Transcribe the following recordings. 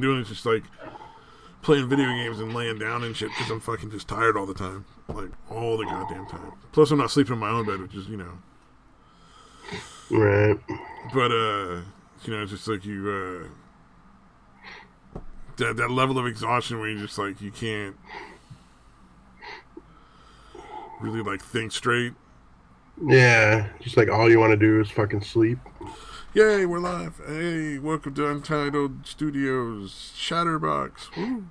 doing is just like playing video games and laying down and shit because I'm fucking just tired all the time, like all the goddamn time. Plus, I'm not sleeping in my own bed, which is Right. But it's just like you that level of exhaustion where you just like you can't really like think straight. Yeah, just like all you want to do is fucking sleep. Yay, we're live. Hey, welcome to Untitled Studios Chatterbox. Woo.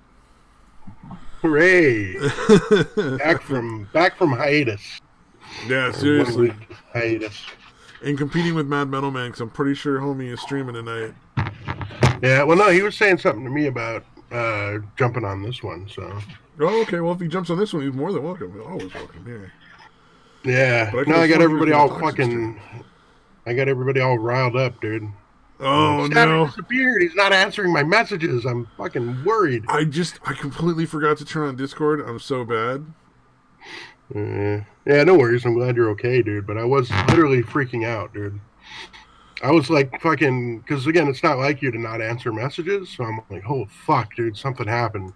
Hooray! back from hiatus. Yeah, seriously. Hiatus. And competing with Mad Metal Man, because I'm pretty sure homie is streaming tonight. Yeah, well, no, he was saying something to me about jumping on this one, so. Oh, okay. Well, if he jumps on this one, he's more than welcome. He's always welcome here. Yeah. I got everybody all fucking. I got everybody all riled up, dude. Oh, no. Disappeared. He's not answering my messages. I'm fucking worried. I completely forgot to turn on Discord. I'm so bad. Yeah, no worries. I'm glad you're okay, dude. But I was literally freaking out, dude. I was like fucking, because again, it's not like you to not answer messages. So I'm like, oh fuck, dude, something happened.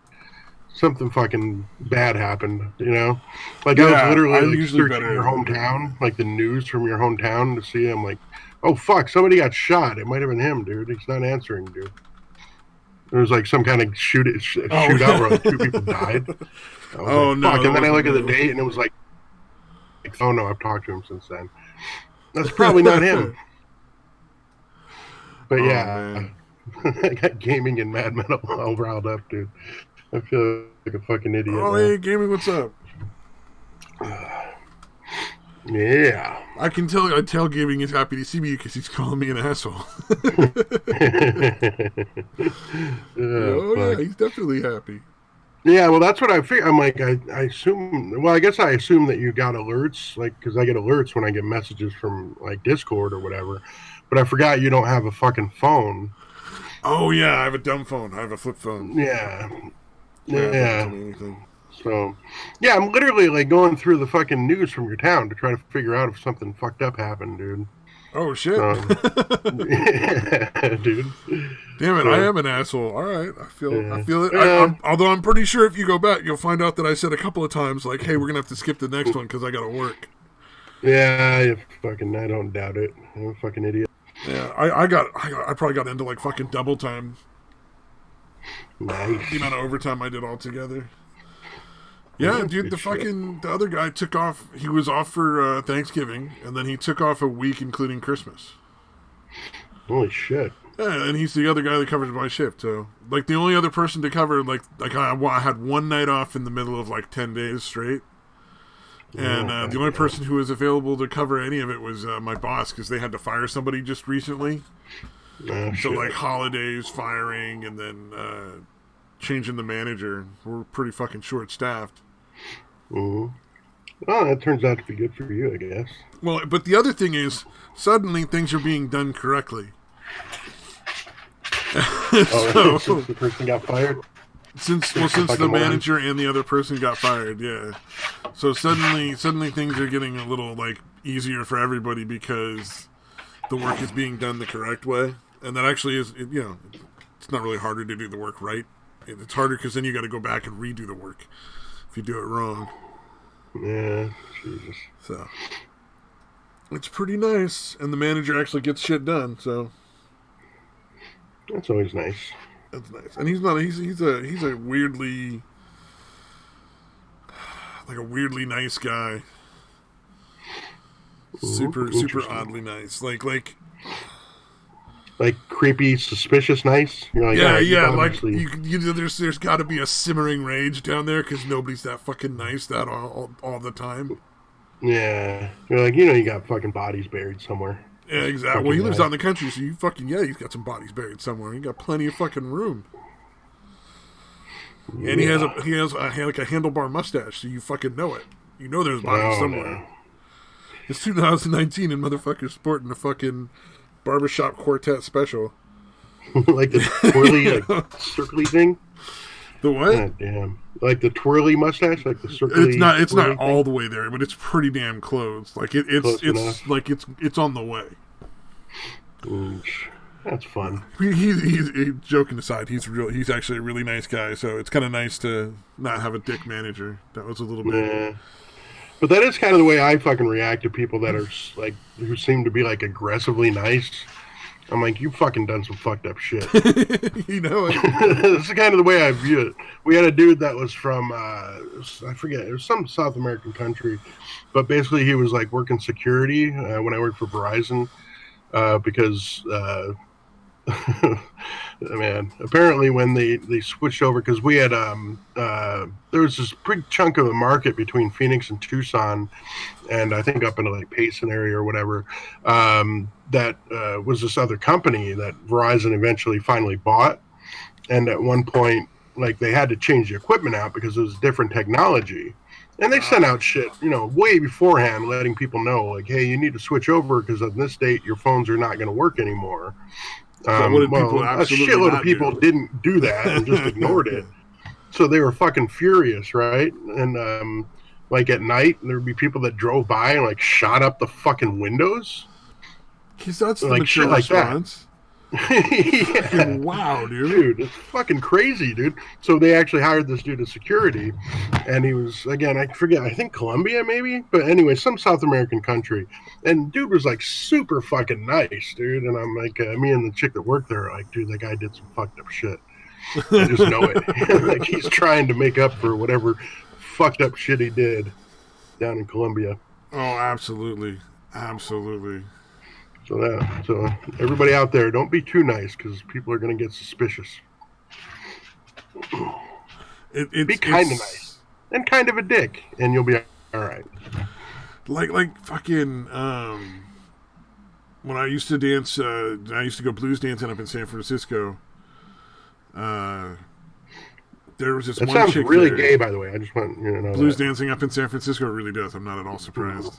Something fucking bad happened, you know? Like, yeah, I was literally like, searching your hometown, like the news from your hometown to see. I'm like, oh fuck, somebody got shot. It might have been him, dude. He's not answering, dude. There was like some kind of shootout where like 2 people died. Oh, like, fuck. And then I look at the date and it was like, oh no, I've talked to him since then. That's probably not him. But yeah, I got gaming and Mad Metal all riled up, dude. I feel like a fucking idiot. Oh, hey, gaming, what's up? Yeah. I tell gaming is happy to see me because he's calling me an asshole. Yeah, he's definitely happy. Yeah, well, that's what I figured. I'm like, I assume, well, I guess I assume that you got alerts, like, because I get alerts when I get messages from, like, Discord or whatever. But I forgot you don't have a fucking phone. Oh, yeah, I have a dumb phone. I have a flip phone. Yeah. So, yeah, I'm literally like going through the fucking news from your town to try to figure out if something fucked up happened, dude. Oh shit, yeah, dude. Damn it, I am an asshole. All right, I feel it. Although I'm pretty sure if you go back, you'll find out that I said a couple of times like, "Hey, we're gonna have to skip the next one because I gotta work." Yeah, I don't doubt it. I'm a fucking idiot. Yeah, I probably got into like fucking double time. Nice. The amount of overtime I did altogether. Yeah, dude, the other guy took off. He was off for Thanksgiving, and then he took off a week, including Christmas. Holy shit. Yeah, and he's the other guy that covers my shift, so, like, the only other person to cover, like I had one night off in the middle of, like, 10 days straight. And the only person who was available to cover any of it was my boss, because they had to fire somebody just recently. Oh, so, like, holidays, firing, and then changing the manager. We're pretty fucking short-staffed. Mm-hmm. Well, that turns out to be good for you, I guess. Well, but the other thing is, suddenly things are being done correctly. Since the person got fired? Since the manager and the other person got fired, yeah. So suddenly things are getting a little, like, easier for everybody because the work is being done the correct way. And that actually is, it's not really harder to do the work right. It's harder because then you got to go back and redo the work if you do it wrong. Yeah, Jesus. So it's pretty nice, and the manager actually gets shit done. So that's always nice. That's nice, and he's a weirdly nice guy. Super oddly nice, like creepy, suspicious, nice. You're like, like there's got to be a simmering rage down there because nobody's that fucking nice that all the time. Yeah, you're like, you got fucking bodies buried somewhere. Yeah, exactly. Well, he lives out in the country, so he's got some bodies buried somewhere. He got plenty of fucking room. And he has like a handlebar mustache, so you fucking know it. You know there's bodies somewhere. Man. It's 2019 and motherfuckers sporting a fucking barbershop quartet special. Like the twirly, like, circly thing? The what? God damn. Like the twirly mustache? Like the circly. It's not all the way there, but it's pretty damn close. Like it's on the way. That's fun. He's joking aside. He's actually a really nice guy. So it's kind of nice to not have a dick manager. That was a little bit. Yeah. But that is kind of the way I fucking react to people that are like who seem to be like aggressively nice. I'm like, you fucking done some fucked up shit. You know, That's kind of the way I view it. We had a dude that was from I forget, it was some South American country, but basically he was like working security when I worked for Verizon because man, apparently when they switched over, because we had there was this big chunk of the market between Phoenix and Tucson, and I think up into like Payson area or whatever, that was this other company that Verizon eventually finally bought, and at one point like they had to change the equipment out because it was different technology. And they sent out shit, way beforehand, letting people know, like, hey, you need to switch over because on this date your phones are not going to work anymore. A shitload of people didn't do that and just ignored it. So they were fucking furious, right? And like at night, there would be people that drove by and like shot up the fucking windows. Because that's the like mature shit like response. That. Yeah. Wow, dude. It's fucking crazy, dude. So they actually hired this dude as security, and he was, again, I forget, I think Colombia maybe, but anyway, some South American country. And dude was like super fucking nice, dude. And I'm like, me and the chick that worked there are like, dude, that guy did some fucked up shit. I just know it. Like he's trying to make up for whatever fucked up shit he did down in Colombia. Oh, absolutely. So everybody out there, don't be too nice because people are going to get suspicious. Be kind of nice and kind of a dick, and you'll be all right. Like fucking when I used to dance, I used to go blues dancing up in San Francisco. There was this that one sounds chick really there. gay, by the way. I just want you to know Blues that. dancing up in San Francisco really does. I'm not at all surprised.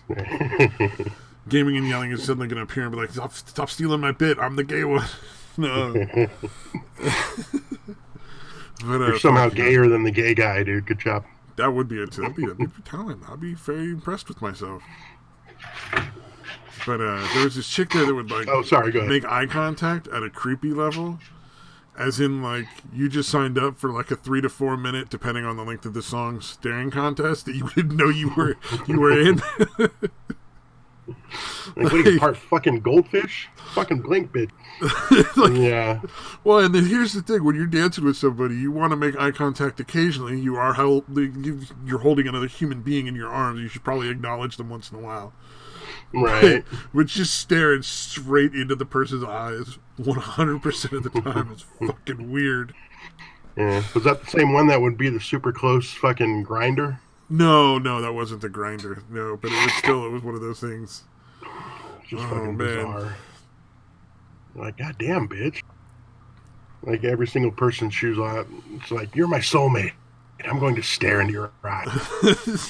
Gaming and yelling is suddenly going to appear and be like, stop stealing my bit. I'm the gay one. No. But, you're somehow gayer than the gay guy, dude. Good job. That would be a talent. I'd be very impressed with myself. But there was this chick there that would like go ahead. Make eye contact at a creepy level. As in, like, you just signed up for like a 3 to 4 minute, depending on the length of the song, staring contest that you didn't know you were in. Like, what are you, part fucking goldfish? Fucking blink, bitch. Like, yeah. Well, and then here's the thing: when you're dancing with somebody, you want to make eye contact occasionally. You're holding another human being in your arms. You should probably acknowledge them once in a while. Right. But just staring straight into the person's eyes 100% of the time is fucking weird. Yeah. Was that the same one that would be the super close fucking grinder? No, that wasn't the grinder. No, but it was one of those things. Just fucking bizarre. Like, goddamn, bitch. Like, every single person's shoes out. It's like, you're my soulmate. I'm going to stare into your eyes.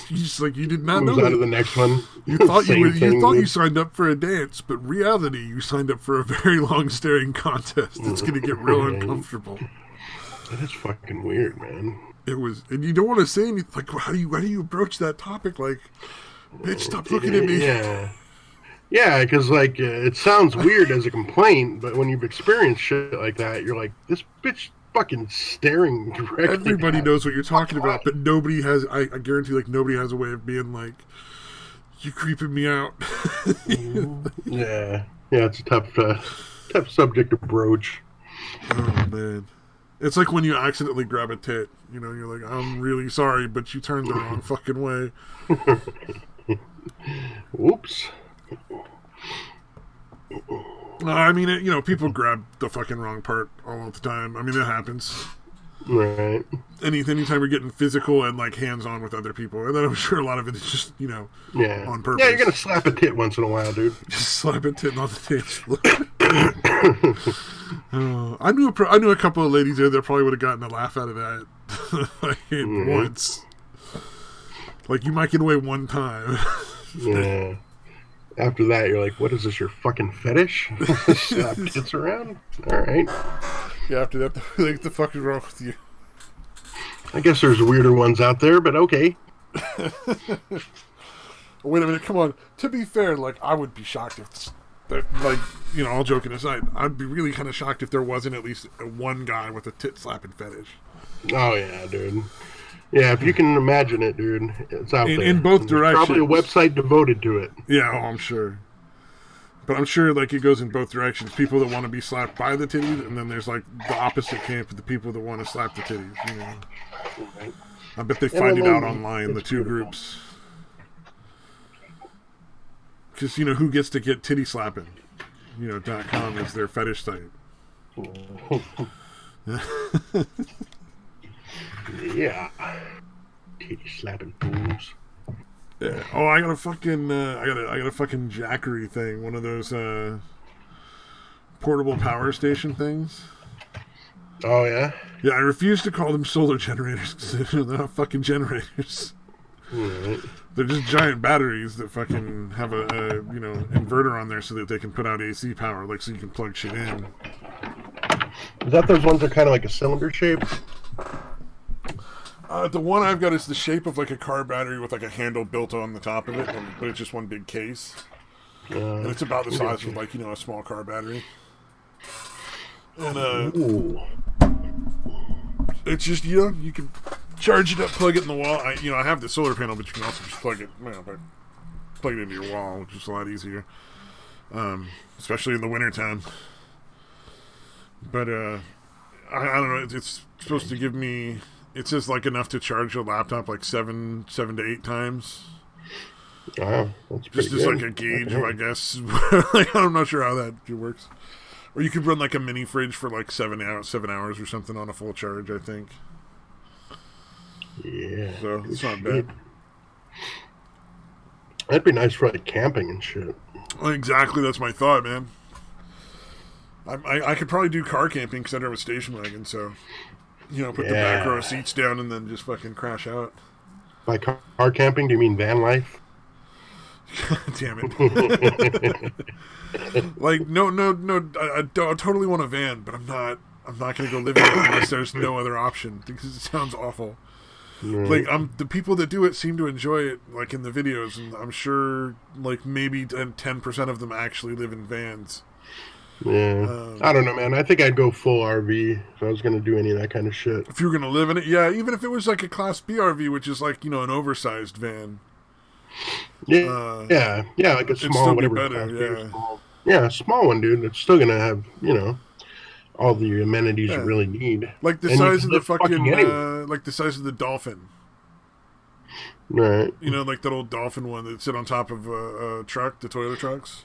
Just like, you did not know. Moves on to the next one. You thought you signed up for a dance, but in reality, you signed up for a very long staring contest. It's going to get real uncomfortable. That is fucking weird, man. It was, and you don't want to say anything. Like, how do you approach that topic? Like, bitch, stop looking at me. Yeah, because like it sounds weird as a complaint, but when you've experienced shit like that, you're like, this bitch fucking staring directly. Everybody knows what you're talking about, but nobody has. I guarantee, like, nobody has a way of being like, you creeping me out. Yeah, it's a tough subject to broach. Oh man. It's like when you accidentally grab a tit. You're like, I'm really sorry, but you turned the wrong fucking way. Whoops. I mean, people grab the fucking wrong part all the time. I mean, it happens. Right. Anytime you're getting physical and like hands-on with other people, and then I'm sure a lot of it is just, on purpose. Yeah, you're gonna slap a tit once in a while, dude. Just slap a tit on the dance floor. I knew a couple of ladies there that probably would have gotten a laugh out of that once. Like, you might get away one time. Yeah. After that, you're like, what is this, your fucking fetish? Slap tits around? Alright. Yeah, after that, what the fuck is wrong with you? I guess there's weirder ones out there, but okay. Wait a minute, come on. To be fair, like, I would be shocked But, like, you know, all joking aside, I'd be really kind of shocked if there wasn't at least one guy with a tit slapping fetish. Oh yeah, dude. Yeah, if you can imagine it, dude, it's out there. In both directions. Probably a website devoted to it. Yeah, I'm sure. But I'm sure, like, it goes in both directions. People that want to be slapped by the titties, and then there's, like, the opposite camp of the people that want to slap the titties, you know. Right. I bet they find it out online, the two groups. Because, you know, who gets to get titty slapping? You know, .com is their fetish site. Yeah. Titty slapping fools. Yeah. Oh, I got a fucking I got a fucking Jackery thing, one of those portable power station things. Oh yeah. Yeah, I refuse to call them solar generators because they're not fucking generators. Right. They're just giant batteries that fucking have a you know, inverter on there so that they can put out AC power, like so you can plug shit in. Is that those ones that are kind of like a cylinder shape? The one I've got is the shape of like a car battery with like a handle built on the top of it, but it's just one big case. And it's about the size of like, you know, a small car battery. And it's just, you know, you can charge it up, plug it in the wall. I have the solar panel, but you can also just plug it, you know, plug it into your wall, which is a lot easier, especially in the wintertime. But I don't know. It's supposed to give me. It says like enough to charge a laptop like 7 to 8 times. Wow, that's pretty just good. Like a gauge of, I guess. Like, I'm not sure how that works. Or you could run like a mini fridge for like 7 hours or something on a full charge, I think. Yeah. So it's not bad. That'd be nice for like camping and shit. Exactly, that's my thought, man. I could probably do car camping because I drive a station wagon, so, you know, put the back row seats down and then just fucking crash out. By car camping, do you mean van life? Damn it. Like, no, I totally want a van, but I'm not going to go live in it unless there's no other option, because it sounds awful. Right. Like, the people that do it seem to enjoy it, like, in the videos, and I'm sure, like, maybe 10% of them actually live in vans. Yeah. I don't know, man. I think I'd go full RV if I was going to do any of that kind of shit. If you were going to live in it, yeah, even if it was, like, a Class B RV, which is, like, you know, an oversized van. Yeah, like a small, whatever. Better, yeah, a small one, dude. It's still gonna have, you know, all the amenities you really need. Like the size of the fucking like the size of the Dolphin. Right. You know, like that old Dolphin one that sit on top of a truck, the Toyota trucks.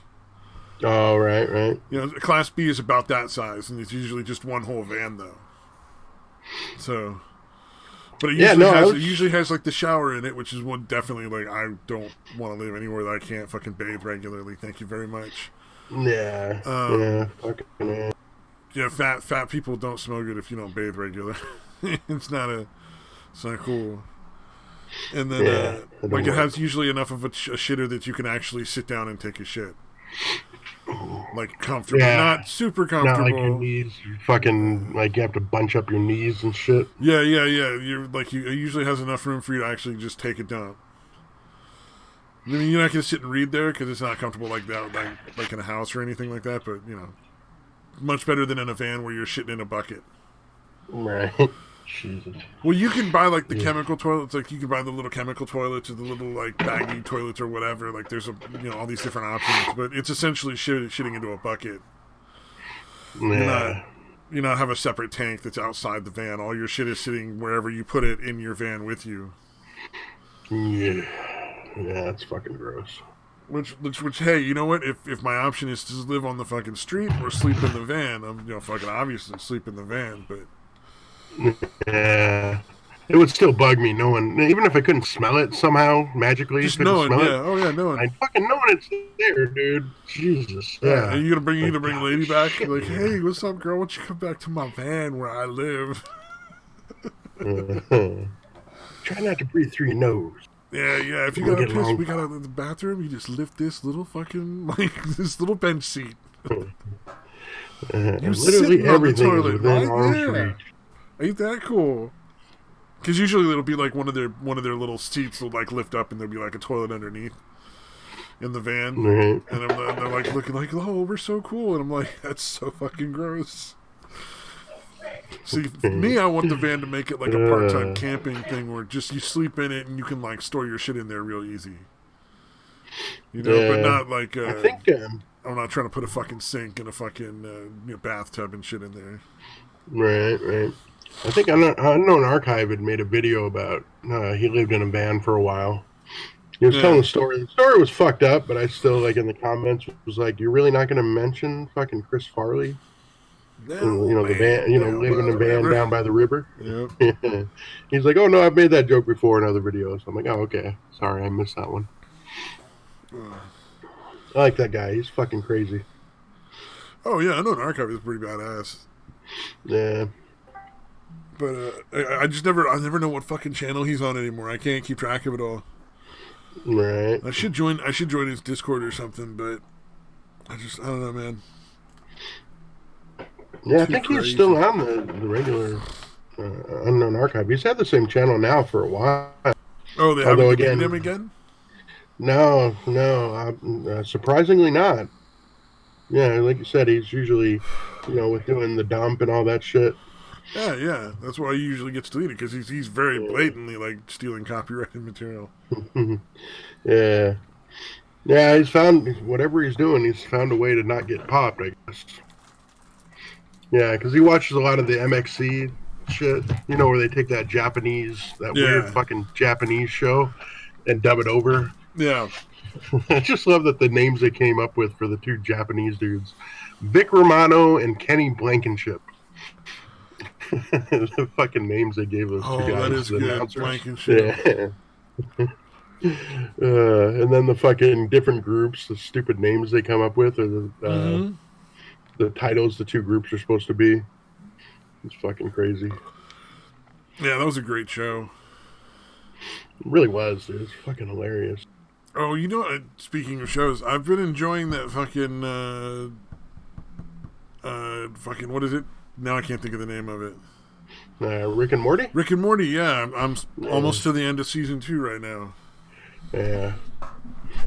Oh, right. You know, Class B is about that size, and it's usually just one whole van, though. So. But it usually has like the shower in it, which is one definitely like I don't want to live anywhere that I can't fucking bathe regularly. Thank you very much. Yeah. Fucking. Yeah, fat people don't smell good if you don't bathe regularly. It's not cool. And then like it has usually enough of a shitter that you can actually sit down and take a shit. Like comfortable, not super comfortable. Not like your knees, fucking like you have to bunch up your knees and shit. Yeah. You're like it usually has enough room for you to actually just take a dump. I mean, you're not gonna sit and read there because it's not comfortable like that, like in a house or anything like that. But you know, much better than in a van where you're shitting in a bucket. Right. Jesus. Well, you can buy like the chemical toilets. Like you can buy the little chemical toilets or the little like baggy toilets or whatever. Like there's all these different options, but it's essentially shitting into a bucket. Yeah. You not have a separate tank that's outside the van. All your shit is sitting wherever you put it in your van with you. Yeah, that's fucking gross. Which hey, you know what? If my option is to live on the fucking street or sleep in the van, I'm fucking obviously sleep in the van, but. Yeah, it would still bug me knowing, even if I couldn't smell it somehow magically. Just knowing, smell knowing. I fucking knowing it's there, dude. Jesus. Yeah. Are you gonna bring lady back? Like, hey, what's up, girl? Why don't you come back to my van where I live? Try not to breathe through your nose. Yeah. If you gotta piss, we got in the bathroom. You just lift this little fucking this little bench seat. You literally everything is within arm's reach. Ain't that cool? Because usually it'll be like one of their little seats will like lift up and there'll be like a toilet underneath. in the van, Right. and they're like looking like, oh, we're so cool, and I'm like, that's so fucking gross. See, me, I want the van to make it like a part-time camping thing where just you sleep in it and you can like store your shit in there real easy. You know, but not like I think I'm not trying to put a fucking sink and a fucking bathtub and shit in there. Right. I think Unknown Archive had made a video about he lived in a van for a while. He was telling the story. The story was fucked up, but I still, like, in the comments was like, "You're really not going to mention fucking Chris Farley? No, the van, living in a van down by the river." Yep. He's like, "Oh no, I've made that joke before in other videos." I'm like, "Oh, okay, sorry, I missed that one." I like that guy. He's fucking crazy. Oh yeah, I know an archive is pretty badass. Yeah. But I never know what fucking channel he's on anymore. I can't keep track of it all. Right. I should join his Discord or something, but I don't know, man. Yeah, I think he's still on the regular Unknown Archive. He's had the same channel now for a while. Oh, they haven't deleted him again? No, surprisingly not. Yeah, like you said, he's usually, with doing the dump and all that shit. Yeah. That's why he usually gets deleted, because he's very blatantly like stealing copyrighted material. Yeah. Yeah, he's found, whatever he's doing, he's found a way to not get popped, I guess. Yeah, because he watches a lot of the MXC shit, where they take that weird fucking Japanese show and dub it over. Yeah. I just love that the names they came up with for the two Japanese dudes, Vic Romano and Kenny Blankenship. The fucking names they gave those two guys. That is good. Blankenship. Yeah. And then the fucking different groups, the stupid names they come up with, or the titles the two groups are supposed to be. It's fucking crazy. Yeah, that was a great show. It really was, dude. It's fucking hilarious. Oh, speaking of shows, I've been enjoying that fucking what is it? Now I can't think of the name of it. Rick and Morty? Rick and Morty, yeah. I'm almost to the end of season 2 right now. Yeah.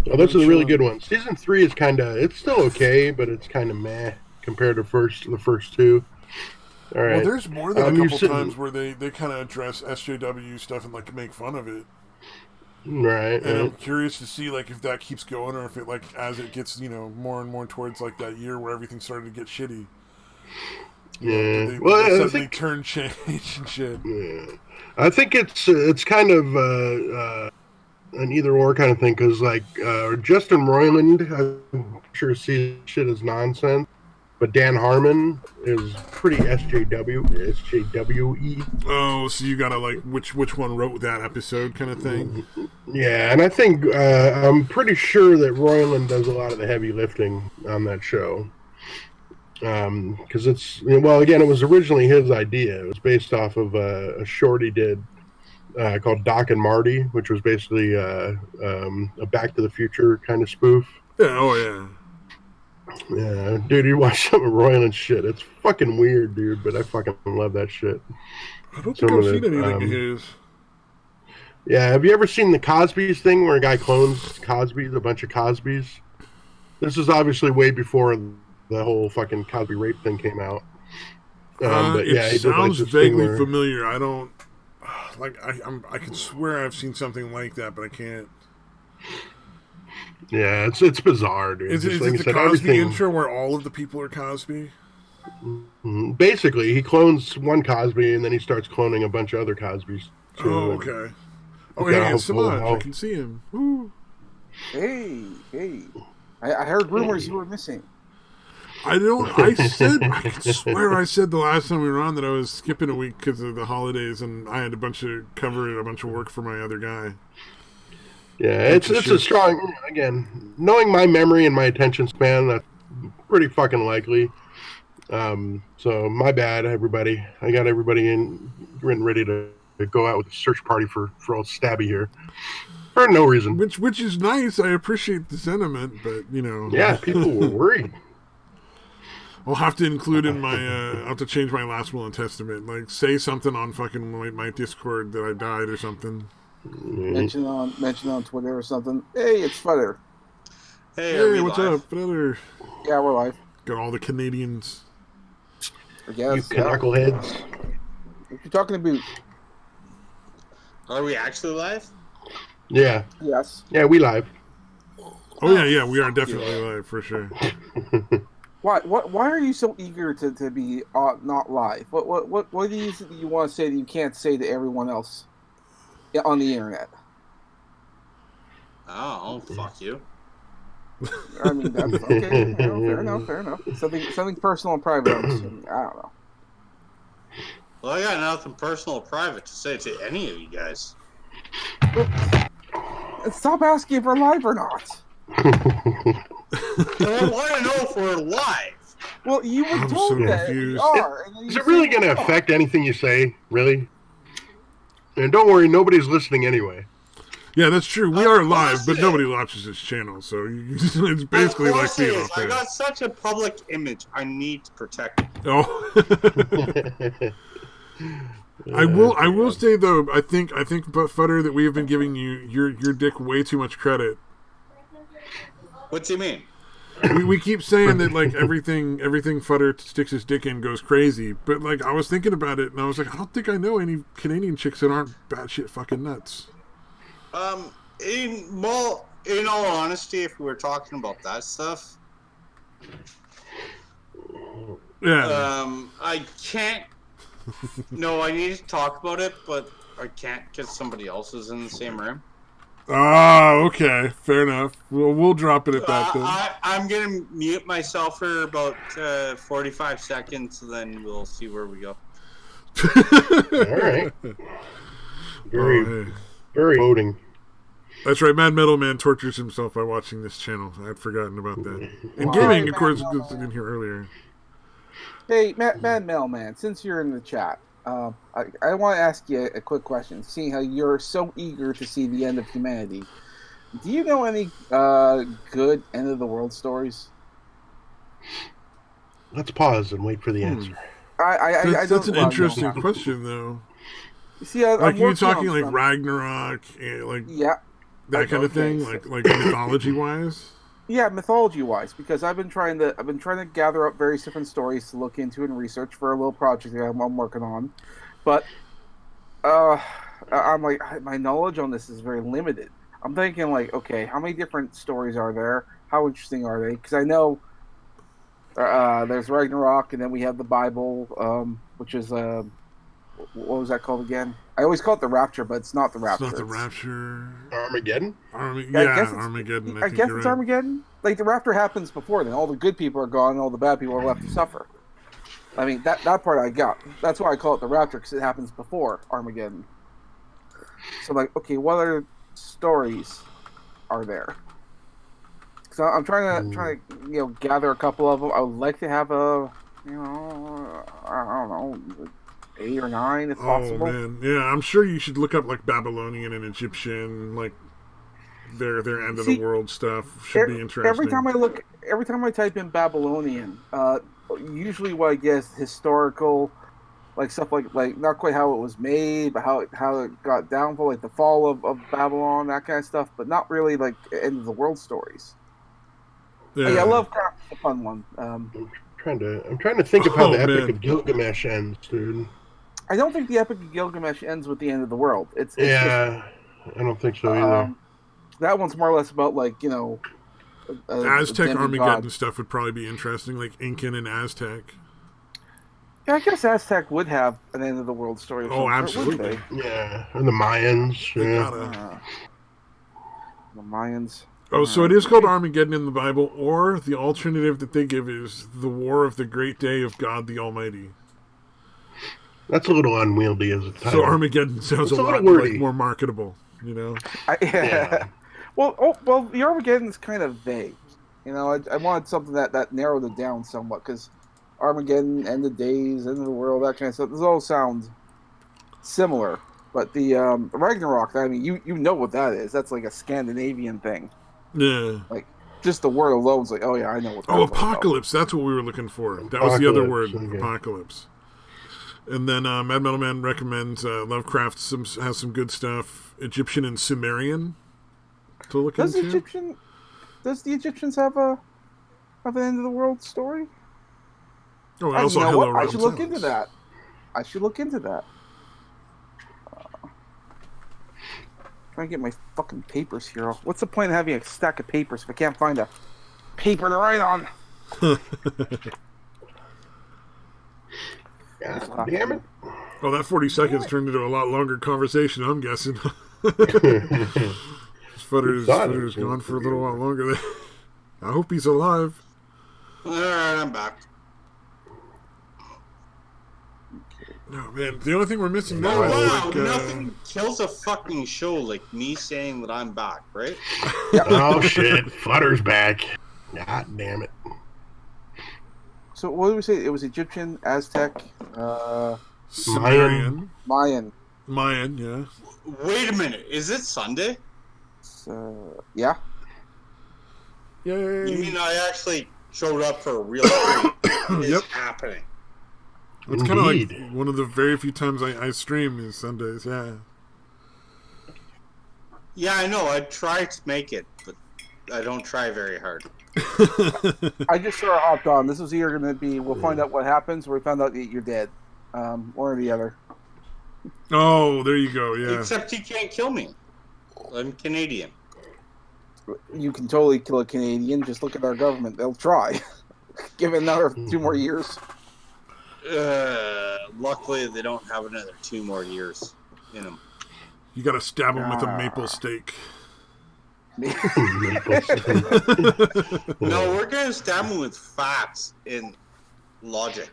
Oh, those are the really good ones. Season 3 is it's still okay, but it's kind of meh compared to the first two. All right. Well, there's more than a couple times where they kind of address SJW stuff and like make fun of it. Right. And I'm curious to see like if that keeps going, or if it like as it gets more and more towards like that year where everything started to get shitty. Yeah. They suddenly turn change and shit. Yeah. I think it's kind of an either or kind of thing, because like Justin Roiland, I'm sure sees shit as nonsense, but Dan Harmon is pretty SJWE. Oh, so you gotta like which one wrote that episode kind of thing. Yeah, and I think I'm pretty sure that Roiland does a lot of the heavy lifting on that show. Because it was originally his idea. It was based off of a short he did called Doc and Marty, which was basically a Back to the Future kind of spoof. Yeah, oh yeah. Yeah, dude, you watch some of Roiland's shit. It's fucking weird, dude, but I fucking love that shit. I don't think I've seen anything of his. Yeah, have you ever seen the Cosby's thing where a guy clones Cosby's, a bunch of Cosby's? This is obviously way before the whole fucking Cosby rape thing came out. But yeah, it sounds vaguely familiar. I don't I can swear I've seen something like that, but I can't. Yeah, it's bizarre, dude. Is it the Cosby intro where all of the people are Cosby? Basically, he clones one Cosby and then he starts cloning a bunch of other Cosbys. Oh, okay. Oh, hey, it's Samaj. I can see him. Woo. Hey. I heard rumors you were missing. I can swear I said the last time we were on that I was skipping a week because of the holidays and I had a bunch of work for my other guy. Yeah, it's a strong, again, knowing my memory and my attention span, that's pretty fucking likely. So my bad, everybody. I got everybody ready to go out with a search party for old Stabby here. For no reason. Which is nice. I appreciate the sentiment, but, Yeah, people were worried. I'll have to include in my, I'll have to change my last will and testament. Like, say something on fucking my Discord that I died or something. Mention on Twitter or something. Hey, it's Futter. Hey, are Hey, we what's live? up, brother? Yeah, we're live. Got all the Canadians. I You guess. Yeah. knuckleheads. What you talking about? Are we actually live? Yeah. Yes. Yeah, we live. Oh, yeah, we are fuck definitely you. live, for sure. Why? Why are you so eager to be not live? What is it that you want to say that you can't say to everyone else on the internet? Oh, fuck you. I mean, that's okay. You know, fair enough. Fair enough. Something personal and private. I'm assuming. I don't know. Well, I got nothing personal or private to say to any of you guys. Stop asking if we're live or not. But I want to know if we're live. Well, you were I'm told so that we confused. are. And then Is you it really said going to we're not. affect anything you say? Really? And don't worry, nobody's listening anyway. Yeah, that's true. We Of are course live, but it nobody is. watches this channel, so it's basically Of like course it being is. off I there. got such a public image. I need to protect it. Oh. I will say though, I think but Futter, that we have been giving you your dick way too much credit. What do you mean? We keep saying that like everything Futter sticks his dick in goes crazy, but like I was thinking about it and I was like, I don't think I know any Canadian chicks that aren't batshit fucking nuts. In all honesty, if we were talking about that stuff, Yeah. I can't. No, I need to talk about it, but I can't because somebody else is in the same room. Okay, fair enough. We'll drop it at that then. I'm gonna mute myself for about 45 seconds, and then we'll see where we go. All right. Very, Hey. very voting. That's right, Mad Metal Man tortures himself by watching this channel. I'd forgotten about that. And Wow. gaming, Hey, of course, Mad was Metal in here earlier. Hey, Mad Mailman, since you're in the chat, I want to ask you a quick question. Seeing how you're so eager to see the end of humanity, do you know any good end of the world stories? Let's pause and wait for the answer. That's an well, interesting no. question, though. See, I'm Like, you working talking on like some- Ragnarok, and like Yeah, that kind of okay, thing, so- like mythology-wise? yeah, mythology-wise, because I've been trying to gather up various different stories to look into and research for a little project that I'm working on, but I'm like, my knowledge on this is very limited. I'm thinking like, okay, how many different stories are there? How interesting are they? Because I know there's Ragnarok, and then we have the Bible, which is what was that called again? I always call it the Rapture, but it's not the It's Rapture. not the Rapture. Armageddon? Armageddon. I think guess you're it's right. Armageddon. Like the Rapture happens before then. All the good people are gone, and all the bad people are left to suffer. I mean, that part I got. That's why I call it the Rapture, because it happens before Armageddon. So, like, okay, what other stories are there? So I'm trying to gather a couple of them. I would like to have I don't know, 8 or 9 if Oh possible. man, yeah, I'm sure you should look up like Babylonian and Egyptian, like their end of the world stuff. Should be interesting. Every time I type in Babylonian, usually what I get is historical, like stuff like not quite how it was made, but how it got downfall, like the fall of Babylon, that kind of stuff, but not really like end of the world stories. Yeah, Lovecraft is a fun one. I'm trying to think of how the Epic man. of Gilgamesh ends, dude. I don't think the Epic of Gilgamesh ends with the end of the world. It's I don't think so either. that one's more or less about like Aztec a Armageddon demigod. stuff would probably be interesting, like Incan and Aztec. Yeah, I guess Aztec would have an end of the world story. Of Oh, some sort, wouldn't absolutely. they? Yeah, and the Mayans. They Yeah. gotta. The Mayans. Oh, so it is called Armageddon in the Bible, or the alternative that they give is the War of the Great Day of God the Almighty. That's a little unwieldy as a title. So Armageddon sounds It's a a lot little wordy. like, more marketable, you know? Yeah. Well, the Armageddon's kind of vague. You know, I wanted something that narrowed it down somewhat, because Armageddon, end of days, end of the world, that kind of stuff, those all sound similar. But the Ragnarok, I mean, you know what that is. That's like a Scandinavian thing. Yeah. Like, just the word alone is like, oh yeah, I know what that's Oh, all about. Apocalypse. That's what we were looking for. That was the other word, Apocalypse, okay. Apocalypse. And then Mad Metal Man recommends Lovecraft has some good stuff. Egyptian and Sumerian to look Does into. Egyptian... Does the Egyptians have an end of the world story? Oh, You also know Hello what? I Round should look Silence. into that. I should look into that. Trying to get my fucking papers here. What's the point of having a stack of papers if I can't find a paper to write on? God damn it. Well, that 40 seconds turned into a lot longer conversation, I'm guessing. Futter's gone for a little while longer there. I hope he's alive. Alright, I'm back. No, man, the only thing we're missing now Oh, is wow, like... nothing kills a fucking show like me saying that I'm back, right? Oh, shit. Flutter's back. God damn it. So what did we say? It was Egyptian, Aztec, Sumerian. Mayan. Mayan, yeah. Wait a minute, is it Sunday? Yeah. Yay. You mean I actually showed up for a real treat? It's Yep. happening. It's kind of like Indeed. one of the very few times I stream is Sundays, yeah. Yeah, I know, I try to make it, but I don't try very hard. I just sort of hopped on. This was either going to be we'll find out what happens, or we found out that you're dead. One or the other. Oh, there you go, yeah. Except you can't kill me. I'm Canadian. You can totally kill a Canadian. Just look at our government; they'll try. Give it another 2 more years. Luckily, they don't have another 2 more years in them. You gotta stab him with a maple stake. No, we're gonna stab them with facts and logic.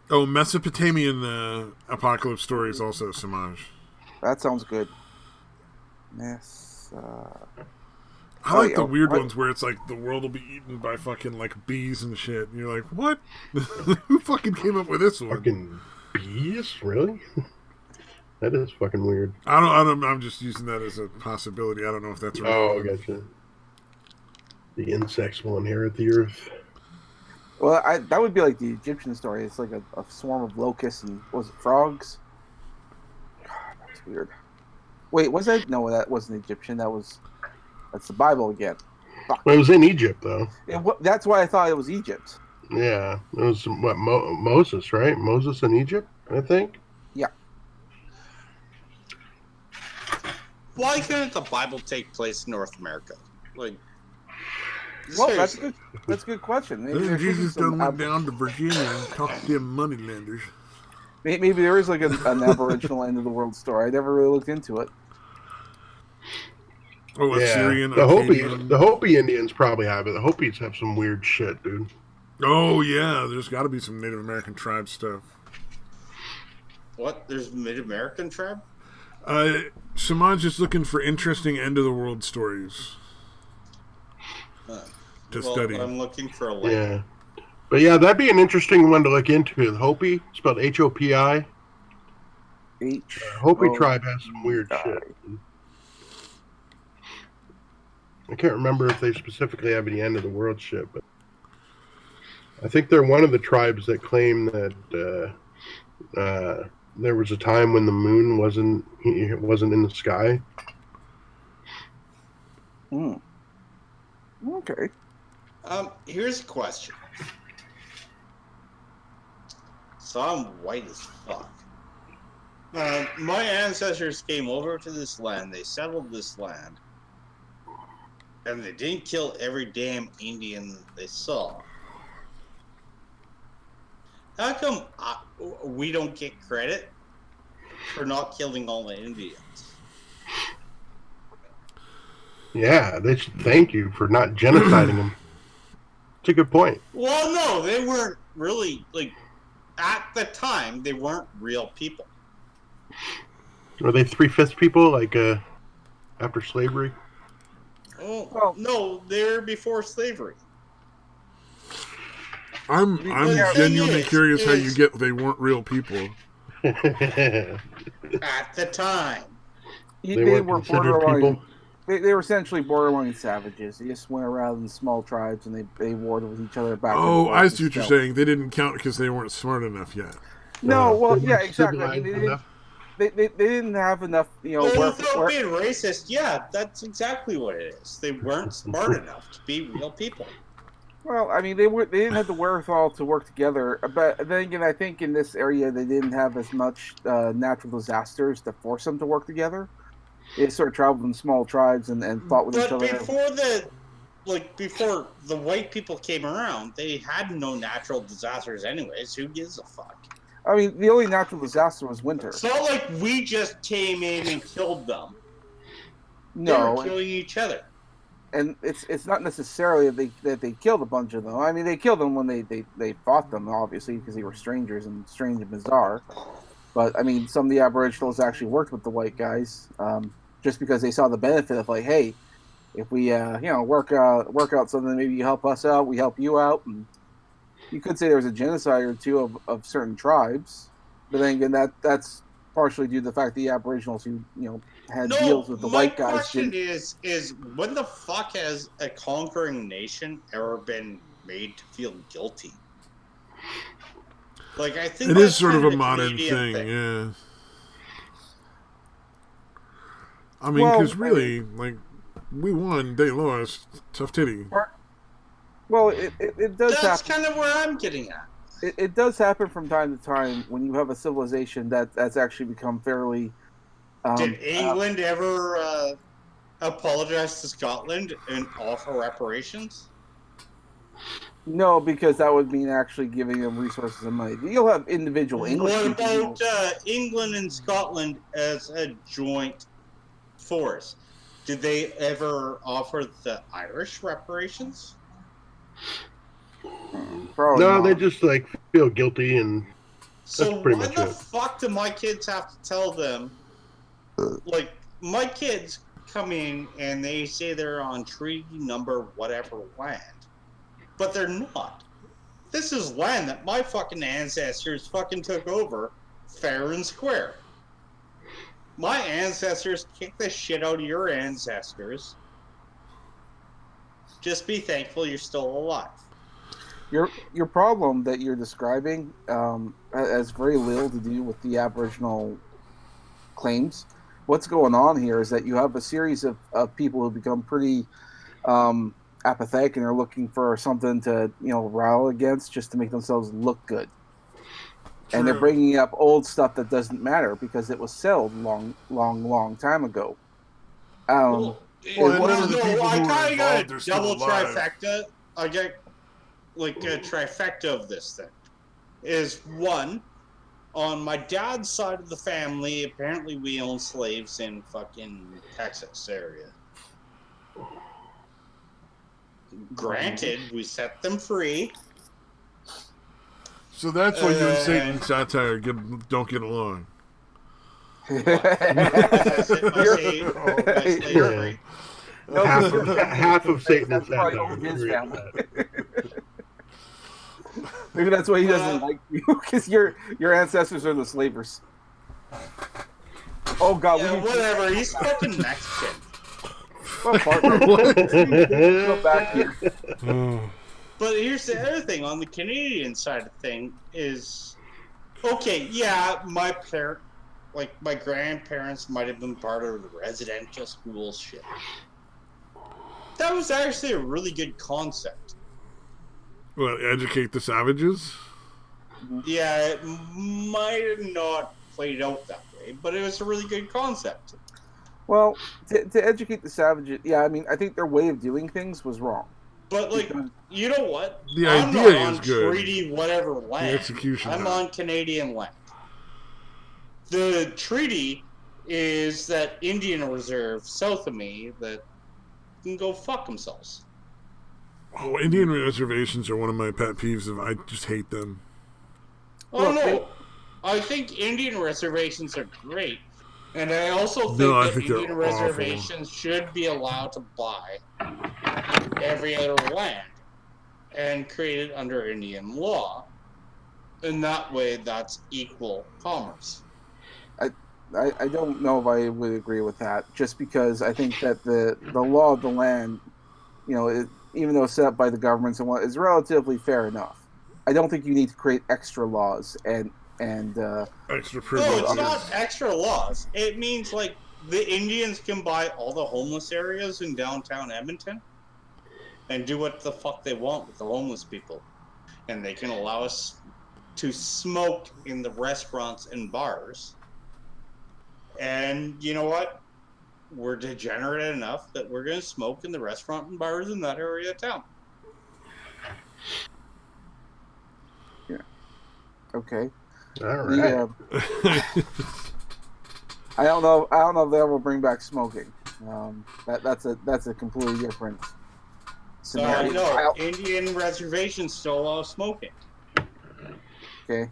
Oh, Mesopotamian apocalypse stories also, Samaj. That sounds good. Yes. I like the Oh, weird what? ones where it's like the world will be eaten by fucking like bees and shit. And you're like, what? Who fucking came up with this one? Fucking bees? Really? That is fucking weird. I'm just using that as a possibility. I don't know if that's right. Oh, gotcha. The insects will inherit the earth. Well, that would be like the Egyptian story. It's like a swarm of locusts and was it frogs? God, that's weird. Wait, was that? No, that wasn't Egyptian. That's the Bible again. Fuck. Well, it was in Egypt, though. That's why I thought it was Egypt. Yeah. It was, what, Moses, right? Moses in Egypt, I think? Yeah. Why couldn't the Bible take place in North America? Like, Well, that's seriously. good. That's a good question. Maybe Then there should be Jesus some done went down to Virginia and talked to them moneylenders. Maybe there is like an Aboriginal end of the world story. I never really looked into it. Oh, Assyrian, The Akkadian. Hopi Indians probably have it. The Hopis have some weird shit, dude. Oh, yeah. There's got to be some Native American tribe stuff. What? There's Mid-American tribe? Samaj is looking for interesting end-of-the-world stories to study. I'm looking for a link. Yeah. But yeah, that'd be an interesting one to look into. The Hopi, spelled Hopi. Hopi tribe has some weird shit. I can't remember if they specifically have any end of the world shit, but I think they're one of the tribes that claim that there was a time when the moon wasn't in the sky. Okay. Here's a question. So I'm white as fuck. My ancestors came over to this land. They settled this land. And they didn't kill every damn Indian they saw. How come we don't get credit for not killing all the Indians? Yeah, they should thank you for not genociding them. It's a good point. Well, no, they weren't really, like, at the time, they weren't real people. Were they 3/5 people, like, after slavery? Oh, Well- no, they're before slavery. I'm The genuinely thing curious how you is- get they weren't real people. At the time. They weren't considered people. They were essentially borderline savages. They just went around in small tribes and they warred with each other back. Oh, and I forth see what and you're stuff. saying. They didn't count because they weren't smart enough yet. No, well, They yeah, weren't exactly. I civilized mean, enough. they didn't have enough, Well, without being racist, yeah, that's exactly what it is. They weren't smart enough to be real people. Well, I mean, they didn't have the wherewithal to work together. But then again, I think in this area they didn't have as much natural disasters to force them to work together. They sort of traveled in small tribes and fought with each But other. before the white people came around, they had no natural disasters anyways. Who gives a fuck? I mean, the only natural disaster was winter. It's not like we just came in and killed them. They No, were killing each other. and it's not necessarily that they killed a bunch of them. I mean, they killed them when they fought them, obviously, because they were strangers and strange and bizarre. But I mean, some of the Aboriginals actually worked with the white guys, just because they saw the benefit of, like, hey, if we work out something, maybe you help us out, we help you out. And you could say there was a genocide or two of certain tribes, but then again, that's partially due to the fact the Aboriginals who had deals with the white guys. My question is when the fuck has a conquering nation ever been made to feel guilty? Like, I think it that's is sort of kind a modern Canadian thing, yeah. I mean, because really, like, we won, they lost. Tough titty. Well, it does That's happen. kind of where I'm getting at. It does happen from time to time when you have a civilization that's actually become fairly. Did England ever apologize to Scotland and offer reparations? No, because that would mean actually giving them resources and money. You'll have individual English. What about England and Scotland as a joint force? Did they ever offer the Irish reparations? Probably No, not. they just like feel guilty, and So that's pretty why much the it. fuck do my kids have to tell them? Like, my kids come in and they say they're on treaty number whatever land, but they're not. This is land that my fucking ancestors fucking took over fair and square. My ancestors kicked the shit out of your ancestors. Just be thankful you're still alive. Your problem that you're describing has very little to do with the Aboriginal claims. What's going on here is that you have a series of people who become pretty apathetic and are looking for something to rally against just to make themselves look good. True. And they're bringing up old stuff that doesn't matter because it was settled long time ago. Well, none of the people I who are kind of involved got are a still double alive. trifecta. I get like a trifecta of this thing. Is one, on my dad's side of the family, apparently we own slaves in fucking Texas area. Granted, we set them free. So that's why you and Satan and satire don't get along. Slavery. No, half of Satan that's is probably satire. over his Agree family. with that. Maybe that's why he doesn't like you, because your ancestors are the slavers. Oh God, Yeah, whatever. He's fucking Mexican. What part? Go back here. But here's the other thing on the Canadian side of thing is, okay, yeah, my grandparents might have been part of the residential school shit. That was actually a really good concept. Well, educate the savages? Yeah, it might have not played out that way, but it was a really good concept. Well, to educate the savages, yeah, I mean, I think their way of doing things was wrong. But, like, you know what? The I'm idea not on is good. treaty whatever land. The execution. I'm on Canadian land. The treaty is that Indian reserve south of me that can go fuck themselves. Oh, Indian reservations are one of my pet peeves. I just hate them. Oh, no. I think Indian reservations are great. And I also think that Indian reservations should be allowed to buy every other land and create it under Indian law. And that way, that's equal commerce. I don't know if I would agree with that, just because I think that the law of the land, even though set up by the governments and what, is relatively fair enough. I don't think you need to create extra laws and and Extra No, privileges. it's not extra laws. It means like the Indians can buy all the homeless areas in downtown Edmonton and do what the fuck they want with the homeless people. And they can allow us to smoke in the restaurants and bars. And you know what? We're degenerate enough that we're going to smoke in the restaurant and bars in that area of town. yeah, okay. All right. I don't know. I don't know if that will bring back smoking. That's a completely different scenario. No, Indian reservations still allow smoking. Okay.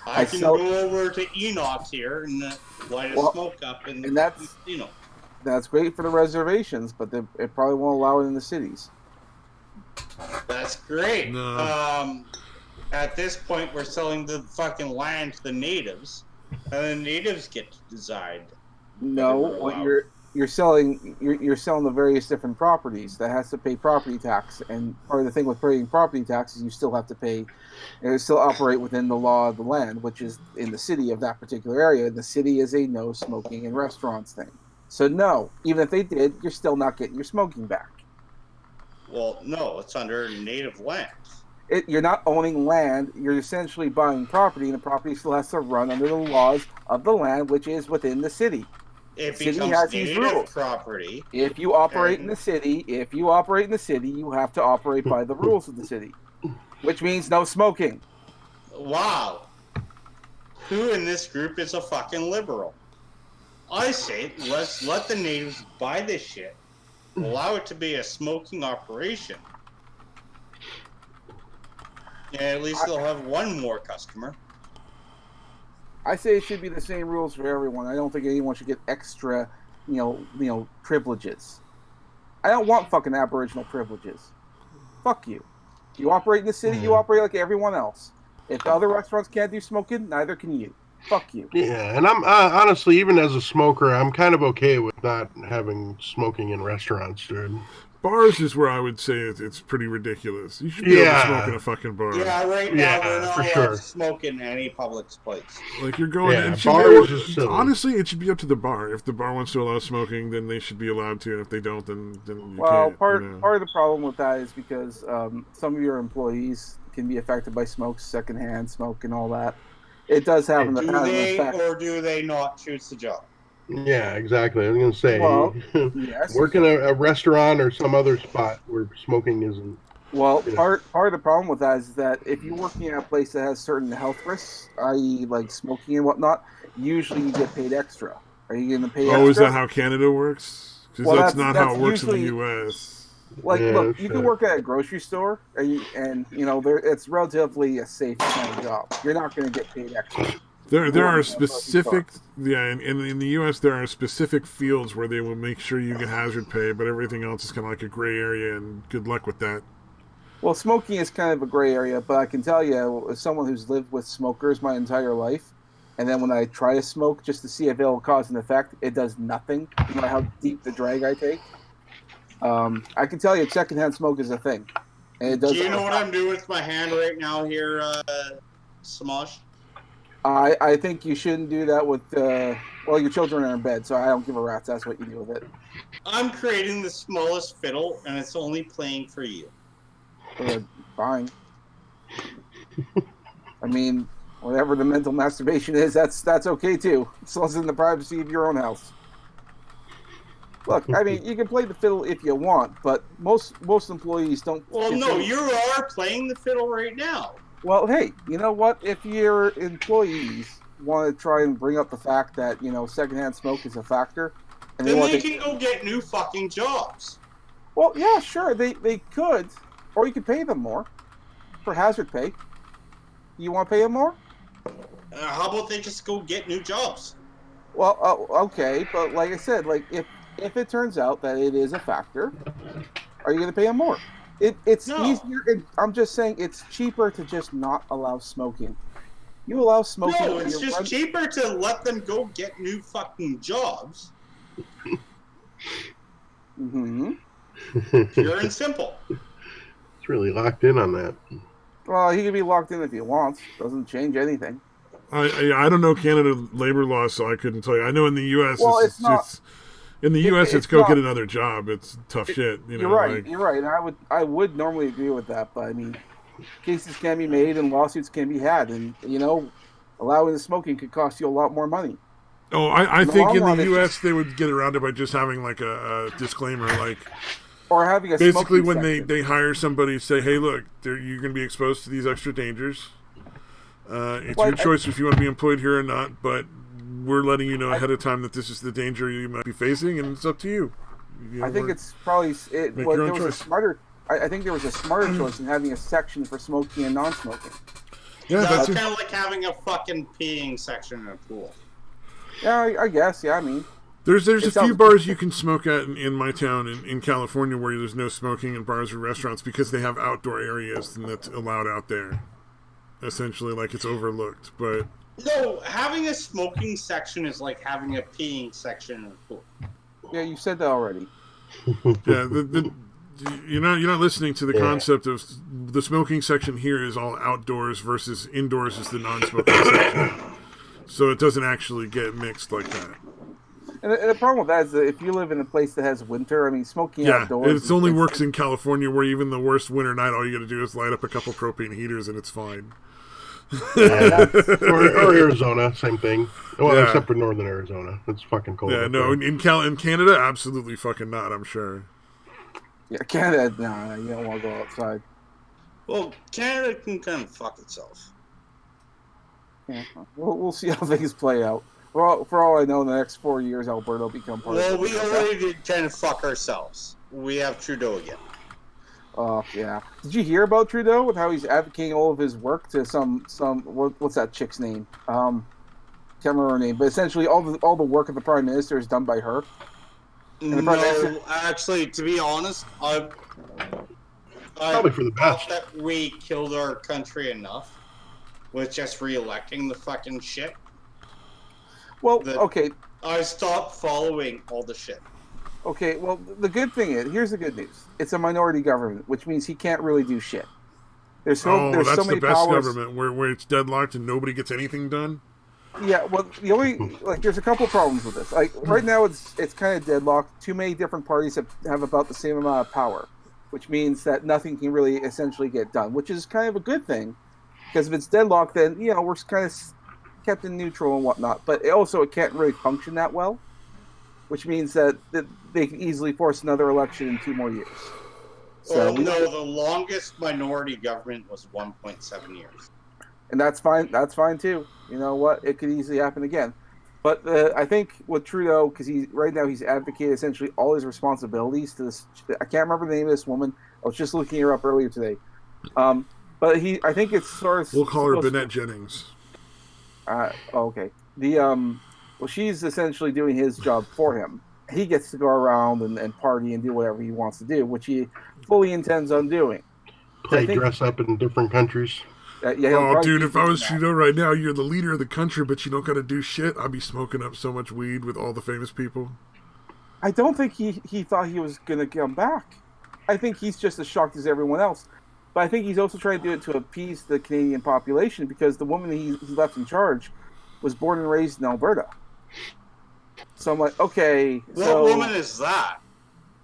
I can go over to Enoch's here and light a smoke up in the casino. That's great for the reservations, but it probably won't allow it in the cities. That's great. No. At this point, we're selling the fucking land to the natives, and the natives get to decide. No, what you're selling the various different properties that has to pay property tax, and part of the thing with paying property tax is you still have to pay, and still operate within the law of the land, which is in the city of that particular area. The city is a no smoking in restaurants thing. So no, even if they did, you're still not getting your smoking back. Well, no, it's under native land. You're not owning land. You're essentially buying property, and the property still has to run under the laws of the land, which is within the city. It The city becomes has these native rules. property. If you operate in the city, you have to operate by the rules of the city, which means no smoking. Wow. Who in this group is a fucking liberal? I say let's let the natives buy this shit, allow it to be a smoking operation, and at least they'll have one more customer. I say it should be the same rules for everyone. I don't think anyone should get extra, privileges. I don't want fucking Aboriginal privileges. Fuck you. You operate in the city, you operate like everyone else. If the other restaurants can't do smoking, neither can you. Fuck you. Yeah, and I'm honestly, even as a smoker, I'm kind of okay with not having smoking in restaurants, dude. Bars is where I would say it's pretty ridiculous. You should be able to smoke in a fucking bar. Yeah, right now we're not allowed to smoke in any public place. Like you're going. Yeah, bars is silly. Honestly, it should be up to the bar. If the bar wants to allow smoking, then they should be allowed to. And if they don't, then you can't. Part of the problem with that is because some of your employees can be affected by smoke, secondhand smoke, and all that. It does have an effect. Or do they not choose the job? Yeah, exactly. I was going to say, yes. Work in a restaurant or some other spot where smoking isn't. Well, part of the problem with that is that if you're working at a place that has certain health risks, i.e., like smoking and whatnot, usually you get paid extra. Are you going to pay extra? Oh, is that how Canada works? Because that's not how it works in the U.S. Like, look, you can work at a grocery store, and it's relatively a safe kind of job. You're not going to get paid extra. There are specific, in the U.S. there are specific fields where they will make sure you get hazard pay, but everything else is kind of like a gray area, and good luck with that. Well, smoking is kind of a gray area, but I can tell you, as someone who's lived with smokers my entire life, and then when I try to smoke just to see if it will cause an effect, it does nothing, no matter how deep the drag I take. I can tell you, secondhand smoke is a thing. And it does. Do you know what I'm doing with my hand right now here, Smosh? I think you shouldn't do that with, your children are in bed, so I don't give a rat's. That's what you do with it. I'm creating the smallest fiddle, and it's only playing for you. Fine. I mean, whatever the mental masturbation is, that's okay too. As long as it's in the privacy of your own house. Look, I mean, you can play the fiddle if you want, but most employees don't. Well, no, you are playing the fiddle right now. Well, hey, you know what? If your employees want to try and bring up the fact that, secondhand smoke is a factor, and then they can go get new fucking jobs. Well, yeah, sure, they could, or you could pay them more for hazard pay. You want to pay them more? How about they just go get new jobs? Well, okay, but like I said, like if it turns out that it is a factor, are you going to pay them more? It's easier. I'm just saying it's cheaper to just not allow smoking. You allow smoking. No, it's just cheaper to let them go get new fucking jobs. Mm-hmm. Pure and simple. It's really locked in on that. Well, he can be locked in if he wants. Doesn't change anything. I don't know Canada labor law, so I couldn't tell you. I know in the U.S. Well, it's not. In the U.S. it's It's go not. get another job. It's tough shit. You know, You're right. like, You're right. And I would normally agree with that, but I mean, cases can be made and lawsuits can be had, and allowing the smoking could cost you a lot more money. oh, I In the think long in run, the it's U.S. just they would get around it by just having like a disclaimer, like or having a basically smoking when section. they hire somebody, say, hey, look, you're going to be exposed to these extra dangers. It's Well, your choice if you want to be employed here or not, but we're letting you know ahead of time that this is the danger you might be facing, and it's up to you. I think it's probably make well, your there own was choice. a smarter. I think there was a smarter choice in having a section for smoking and non-smoking. Yeah, That's that's kind of like having a fucking peeing section in a pool. Yeah, I guess. Yeah, I mean, There's a it few sounds- bars you can smoke at in my town in California where there's no smoking in bars or restaurants because they have outdoor areas and that's allowed out there. Essentially, like it's overlooked, but No, having a smoking section is like having a peeing section in a pool. yeah, you said that already. yeah, you're not listening to the concept of the smoking section here is all outdoors versus indoors is the non-smoking section, so it doesn't actually get mixed like that. And the problem with that is that if you live in a place that has winter, I mean, smoking Yeah, outdoors. it only works in California where even the worst winter night, all you got to do is light up a couple propane heaters and it's fine. or Arizona, same thing. Well, Yeah. except for northern Arizona, it's fucking cold. Yeah, up no, there. in Canada, absolutely fucking not. I'm sure. Yeah, Canada, no, you don't want to go outside. Well, Canada can kind of fuck itself. Yeah, we'll see how things play out. For all I know, in the next 4 years, Alberta will become part Well, of we Canada. already did kind of fuck ourselves. We have Trudeau again. Oh yeah. Did you hear about Trudeau with how he's advocating all of his work to some what's that chick's name? Can't remember her name, but essentially all the work of the prime minister is done by her. And the prime minister, No, actually, to be honest, I Probably for the thought best. that we killed our country enough with just re-electing the fucking shit. well, the- okay, I stopped following all the shit. okay. Well, the good thing is, here's the good news: it's a minority government, which means he can't really do shit. There's so That's so the many best powers. government where it's deadlocked and nobody gets anything done. Yeah, well, the only there's a couple problems with this. Like right now, it's kind of deadlocked. Too many different parties have about the same amount of power, which means that nothing can really essentially get done, which is kind of a good thing, because if it's deadlocked, then we're kind of kept in neutral and whatnot. But it can't really function that well, which means that they can easily force another election in 2 more years. So No, the longest minority government was 1.7 years. and that's fine. That's fine too. You know what? It could easily happen again. But I think with Trudeau, because right now he's advocated essentially all his responsibilities to this. I can't remember the name of this woman. I was just looking her up earlier today. But I think it's sort of. We'll call her Bennett Jennings. Okay. Well, she's essentially doing his job for him. He gets to go around and party and do whatever he wants to do, which he fully intends on doing. Play dress up in different countries. Oh, dude, if I was Trudeau right now, you're the leader of the country, but you don't got to do shit. I'd be smoking up so much weed with all the famous people. I don't think he thought he was going to come back. I think he's just as shocked as everyone else. But I think he's also trying to do it to appease the Canadian population because the woman he left in charge was born and raised in Alberta. So I'm like, okay. What woman is that?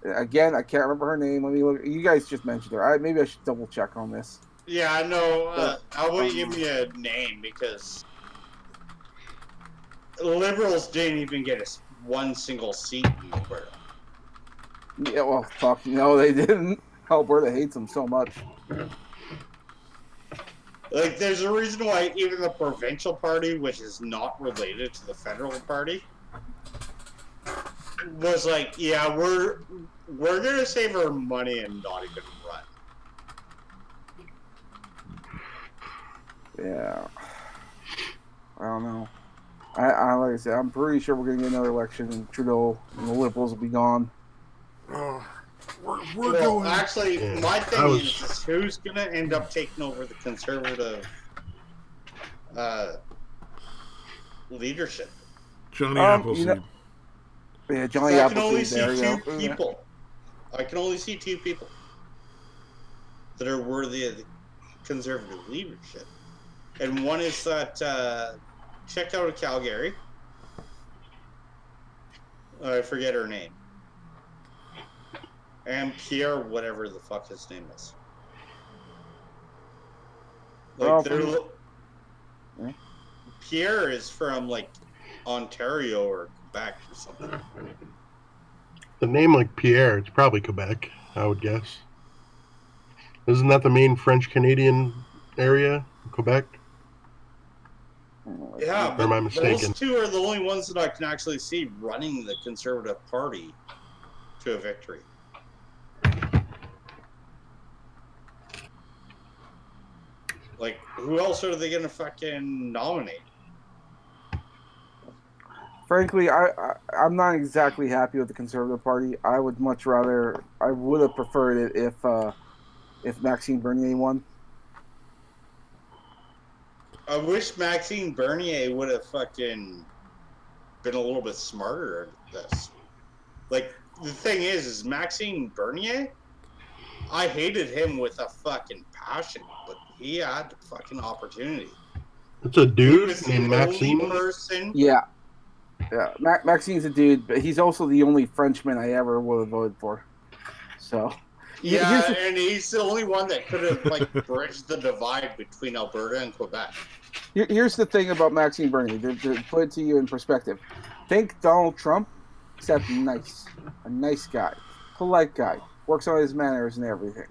Again, I can't remember her name. Let me look. You guys just mentioned her. Maybe I should double check on this. Yeah, I know. I wouldn't give me a name because Liberals didn't even get one single seat in Alberta. Yeah, well, fuck. No, they didn't. Alberta hates them so much. Like, there's a reason why even the provincial party, which is not related to the federal party, was like, yeah, we're gonna save our money and not even run. Yeah. I don't know. I like I said, I'm pretty sure we're gonna get another election, and Trudeau and the Liberals will be gone. Oh, we're Well, going. actually, Yeah, my I thing was- is who's gonna end up taking over the conservative leadership? Johnny Appleseed. Yeah, Johnny I can only Appleseed. see There you two go. people. I can only see two people that are worthy of the conservative leadership, and one is that checked out of Calgary. I forget her name. And Pierre, whatever the fuck his name is. Like, Pierre is from, like, Ontario or Quebec or something. The name like Pierre, it's probably Quebec, I would guess. Isn't that the main French-Canadian area, Quebec? Yeah, or am I but mistaken? those two are the only ones that I can actually see running the Conservative Party to a victory. Like, who else are they going to fucking nominate? Frankly, I'm not exactly happy with the Conservative Party. I would much rather. I would have preferred it if Maxime Bernier won. I wish Maxime Bernier would have fucking been a little bit smarter at this. Like, the thing is Maxime Bernier, I hated him with a fucking passion, but he had the fucking opportunity. It's a dude named Maxime. Yeah. Maxime's a dude, but he's also the only Frenchman I ever would have voted for. So. Yeah, and he's the only one that could have like bridged the divide between Alberta and Quebec. Here's the thing about Maxime Bernier, to put it to you in perspective. Think Donald Trump, except a nice guy, polite guy, works on his manners and everything.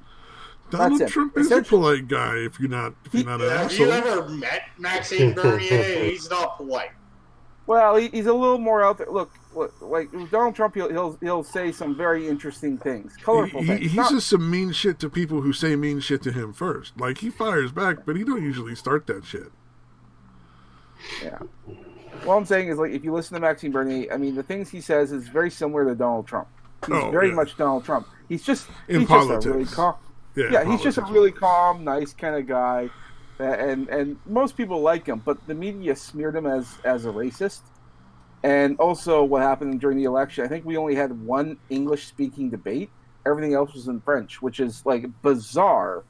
Donald Trump is a polite guy. If you're not an asshole. Have you ever met Maxime Bernier? He's not polite. Well, he's a little more out there. Look, like Donald Trump, he'll say some very interesting things, colorful things. He says some mean shit to people who say mean shit to him first. Like, he fires back, but he don't usually start that shit. Yeah. What I'm saying is, like, if you listen to Maxime Bernier, I mean, the things he says is very similar to Donald Trump. He's very much Donald Trump. He's just a really calm. Yeah, he's just a really calm, nice kind of guy. And most people like him, but the media smeared him as a racist. And also what happened during the election, I think we only had one English-speaking debate. Everything else was in French, which is, like, bizarre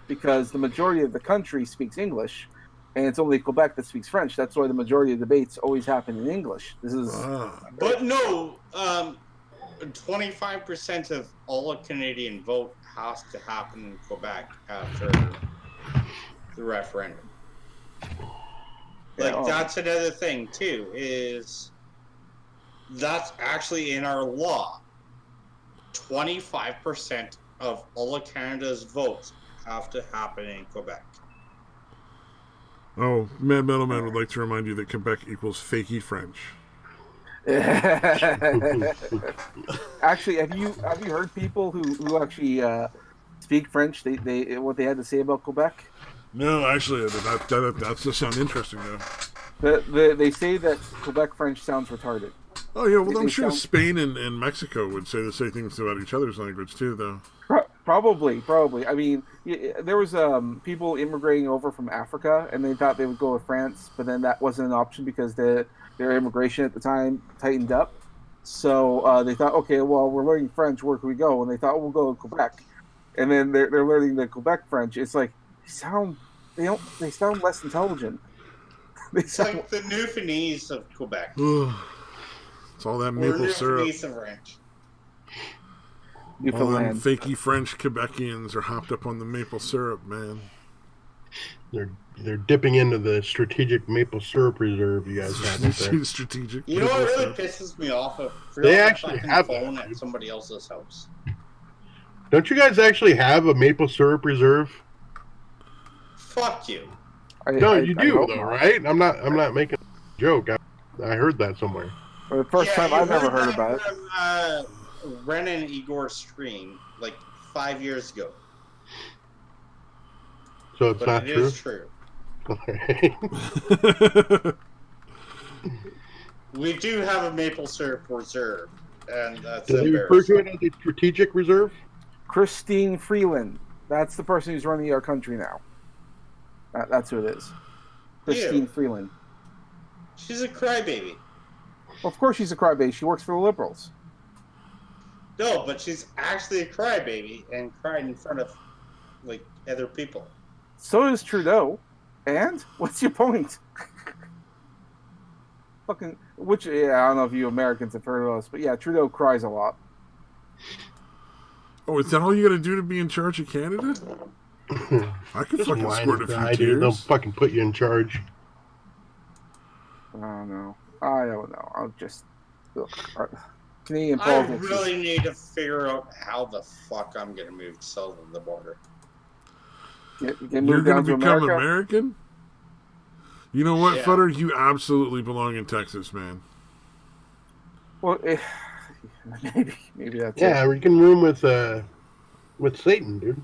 because the majority of the country speaks English, and it's only Quebec that speaks French. That's why the majority of debates always happen in English. This is... But no, 25% of all a Canadian vote has to happen in Quebec after the referendum. Like, that's another thing, too, is that's actually in our law. 25% of all of Canada's votes have to happen in Quebec. Oh, Mad Metal Man would like to remind you that Quebec equals fakey French. Actually, have you heard people who actually speak French? They what they had to say about Quebec? No, actually, that just sounds interesting, though. They say that Quebec French sounds retarded. Oh, yeah, well, I'm sure Spain and Mexico would say the same things about each other's language, too, though. Probably. I mean, there was people immigrating over from Africa, and they thought they would go to France, but then that wasn't an option because their immigration at the time tightened up. So they thought, okay, well, we're learning French, where can we go? And they thought, we'll go to Quebec. And then they're learning the Quebec French. It's like, they sound less intelligent. It's like the Newfoundlandese of Quebec. It's all that maple syrup. All them fakey French Quebecians are hopped up on the maple syrup, man. They're dipping into the strategic maple syrup reserve you guys have there. Strategic. You know what really pisses me off? They actually have phone at somebody else's house. Don't you guys actually have a maple syrup reserve? Fuck you. No, you do though, right? I'm not making a joke. I heard that somewhere. For the first time I've ever heard about it. From Ren and Igor's stream like 5 years ago. So it's not true? It is true. We do have a maple syrup reserve, and that's Do they refer to it as a strategic reserve? Christine Freeland. That's the person who's running our country now. That's who it is. Christine Freeland. She's a crybaby. Well, of course she's a crybaby. She works for the Liberals. No, but she's actually a crybaby and cried in front of, like, other people. So does Trudeau. And? What's your point? fucking which yeah, I don't know if you Americans have heard of us, but yeah, Trudeau cries a lot. Oh, is that all you got to do to be in charge of Canada? I could Just fucking whine squirt and a few cry, dude. They'll tears. fucking put you in charge. I don't know. I'll just ugh. Canadian I politics. really need to figure out how the fuck I'm gonna move south of the border. Get You're moved going down to to become America. American? You know what, Yeah. Futter? You absolutely belong in Texas, man. Well, maybe that's Yeah, it. we can room with Satan, dude.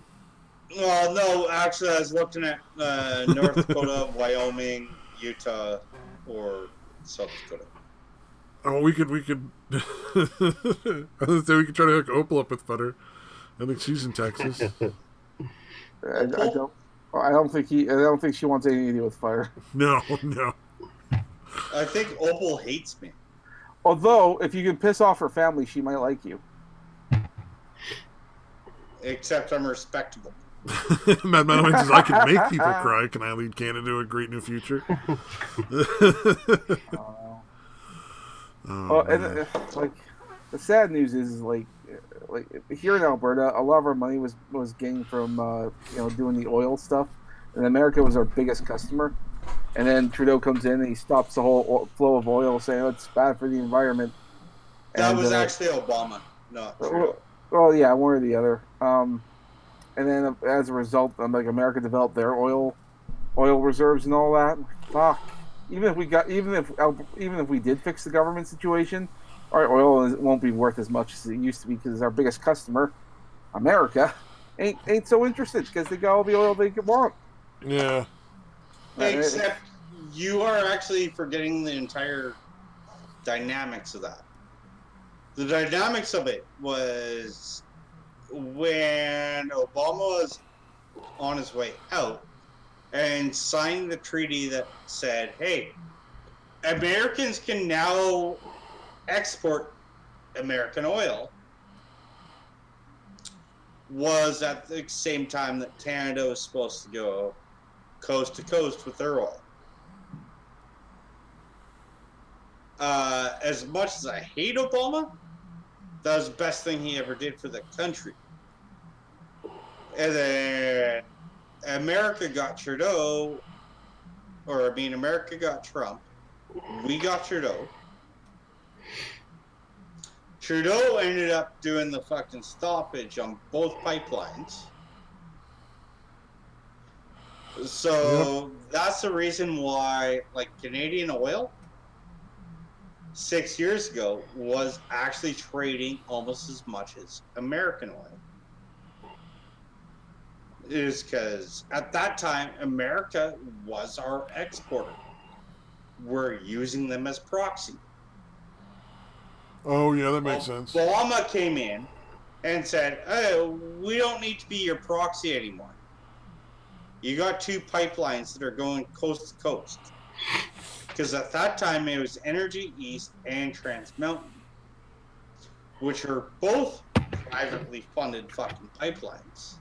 Well, no, actually, I was looking at North Dakota, Wyoming, Utah, or South Dakota. Oh, we could. I was gonna say we could try to hook Opal up with Futter. I think she's in Texas. I don't. I don't think she wants anything to do with fire. No. I think Opal hates me. Although, if you can piss off her family, she might like you. Except I'm respectable. Mad Madeline says, I can make people cry. Can I lead Canada to a great new future? And like the sad news is like here in Alberta, a lot of our money was gained from doing the oil stuff, and America was our biggest customer. And then Trudeau comes in and he stops the whole flow of oil, saying it's bad for the environment. That And, was actually Obama, not Trudeau. well, yeah, one or the other. And then as a result, like America developed their oil reserves and all that. Fuck. Even if we did fix the government situation, our oil won't be worth as much as it used to be because our biggest customer, America, ain't so interested because they got all the oil they could want. Yeah. Except you are actually forgetting the entire dynamics of that. The dynamics of it was when Obama was on his way out and signed the treaty that said, hey, Americans can now export American oil, was at the same time that Canada was supposed to go coast to coast with their oil. As much as I hate Obama, that was the best thing he ever did for the country. And then America got Trudeau, America got Trump. We got Trudeau. Trudeau ended up doing the fucking stoppage on both pipelines. So that's the reason why, like, Canadian oil 6 years ago was actually trading almost as much as American oil. Is because at that time, America was our exporter. We're using them as proxy. Oh, yeah, that makes sense. Obama came in and said, oh, we don't need to be your proxy anymore. You got two pipelines that are going coast to coast. Because at that time, it was Energy East and Trans Mountain, which are both privately funded fucking pipelines.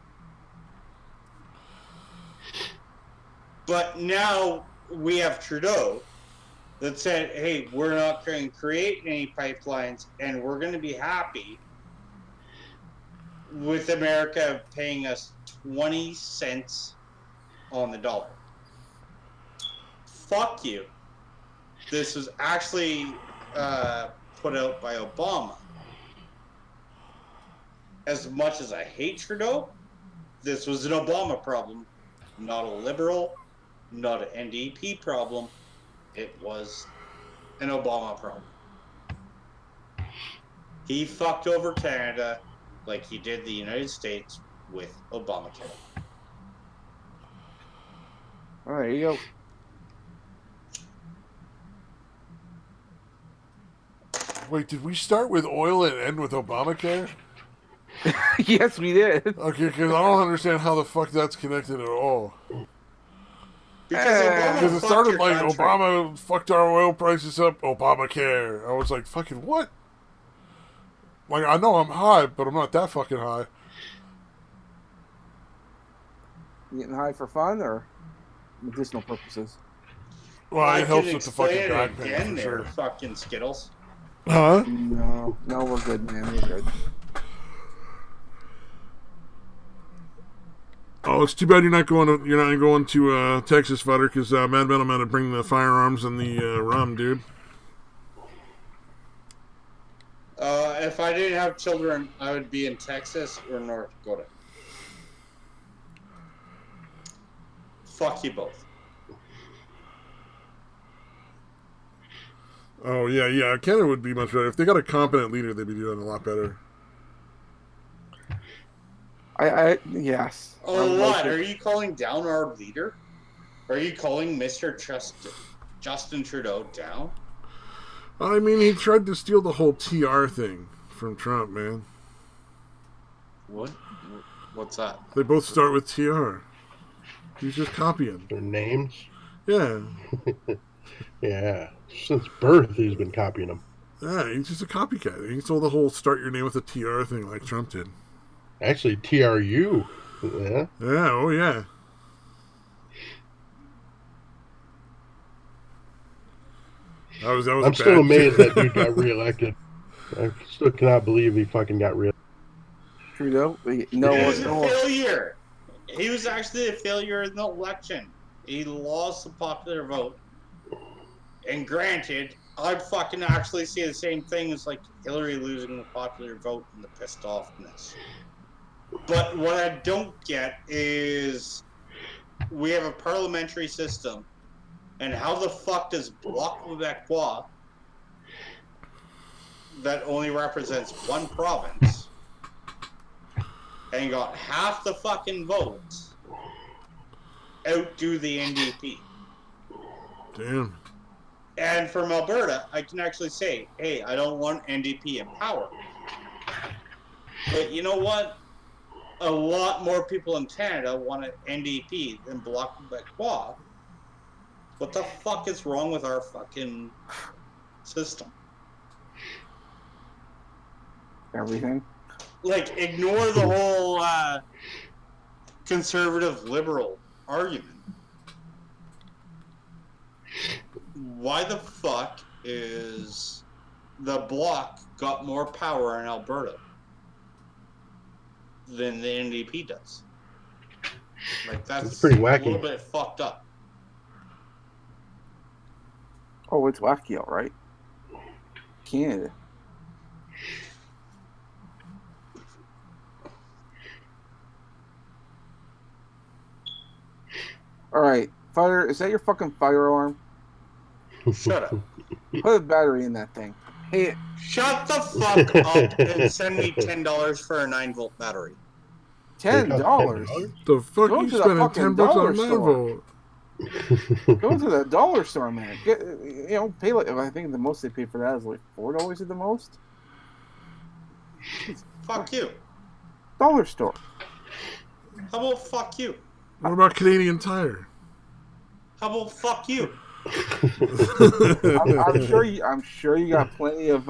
But now we have Trudeau that said, hey, we're not going to create any pipelines and we're going to be happy with America paying us 20 cents on the dollar. Fuck you. This was actually put out by Obama. As much as I hate Trudeau, this was an Obama problem, not a liberal, not an NDP problem. It was an Obama problem. He fucked over Canada like he did the United States with Obamacare. All right, here you go. Wait, did we start with oil and end with Obamacare? Yes, we did. Okay, because I don't understand how the fuck that's connected at all. Because it started like Obama fucked our oil prices up, Obamacare. I was like, fucking what? Like, I know I'm high, but I'm not that fucking high. You getting high for fun or medicinal purposes? Well, I it helps can with the fucking explain back it pain again for there, sure. fucking Skittles. Huh? No, we're good, man. We're good. Oh, it's too bad you're not going to Texas, Futter, because Mad Metal Man to bring the firearms and the rum, dude. If I didn't have children, I would be in Texas or North Dakota. Fuck you both. Oh yeah. Canada would be much better if they got a competent leader. They'd be doing a lot better. Yes. Oh, what? Are you calling down our leader? Are you calling Mr. Justin Trudeau down? I mean, he tried to steal the whole TR thing from Trump, man. What? What's that? They both start with TR. He's just copying. Their names? Yeah. Yeah. Since birth, he's been copying them. Yeah, he's just a copycat. He stole the whole start your name with a TR thing like Trump did. Actually, TRU. Yeah. Yeah, oh yeah. That was I'm still amazed that dude got reelected. I still cannot believe he fucking got reelected. Trudeau? He was a failure. He was actually a failure in the election. He lost the popular vote. And granted, I'd fucking actually see the same thing as like Hillary losing the popular vote and the pissed offness. But what I don't get is we have a parliamentary system, and how the fuck does Bloc Québécois, that only represents one province, and got half the fucking votes, outdo the NDP? Damn. And from Alberta, I can actually say, hey, I don't want NDP in power. But you know what? A lot more people in Canada want an NDP than Bloc Québécois. What the fuck is wrong with our fucking system? Everything. Like, ignore the whole conservative liberal argument. Why the fuck is the Bloc got more power in Alberta than the NDP does? Like, that's pretty wacky. A little bit fucked up. Oh, it's wacky, all right. Canada. All right, fire. Is that your fucking firearm? Shut up. Put a battery in that thing. Hey, Shut the fuck up and send me $10 for a 9-volt battery. $10. The fuck Go you to the spending fucking $10 dollar on 9 store. volt? Go to the dollar store, man. Get, pay like, I think the most they pay for that is like $4 at the most. Fuck you. Dollar store. How about fuck you? What about Canadian Tire? How about fuck you? I'm sure you got plenty of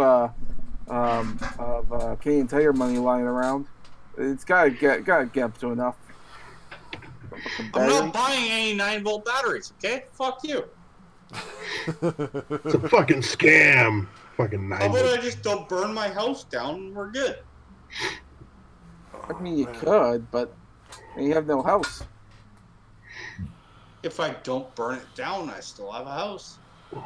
Canadian Tire money lying around. It's gotta get up to enough. I'm not buying any 9-volt batteries, okay? Fuck you. It's a fucking scam. Fucking How about 9-volt. I just don't burn my house down and we're good? I mean, you could, but you have no house. If I don't burn it down, I still have a house. You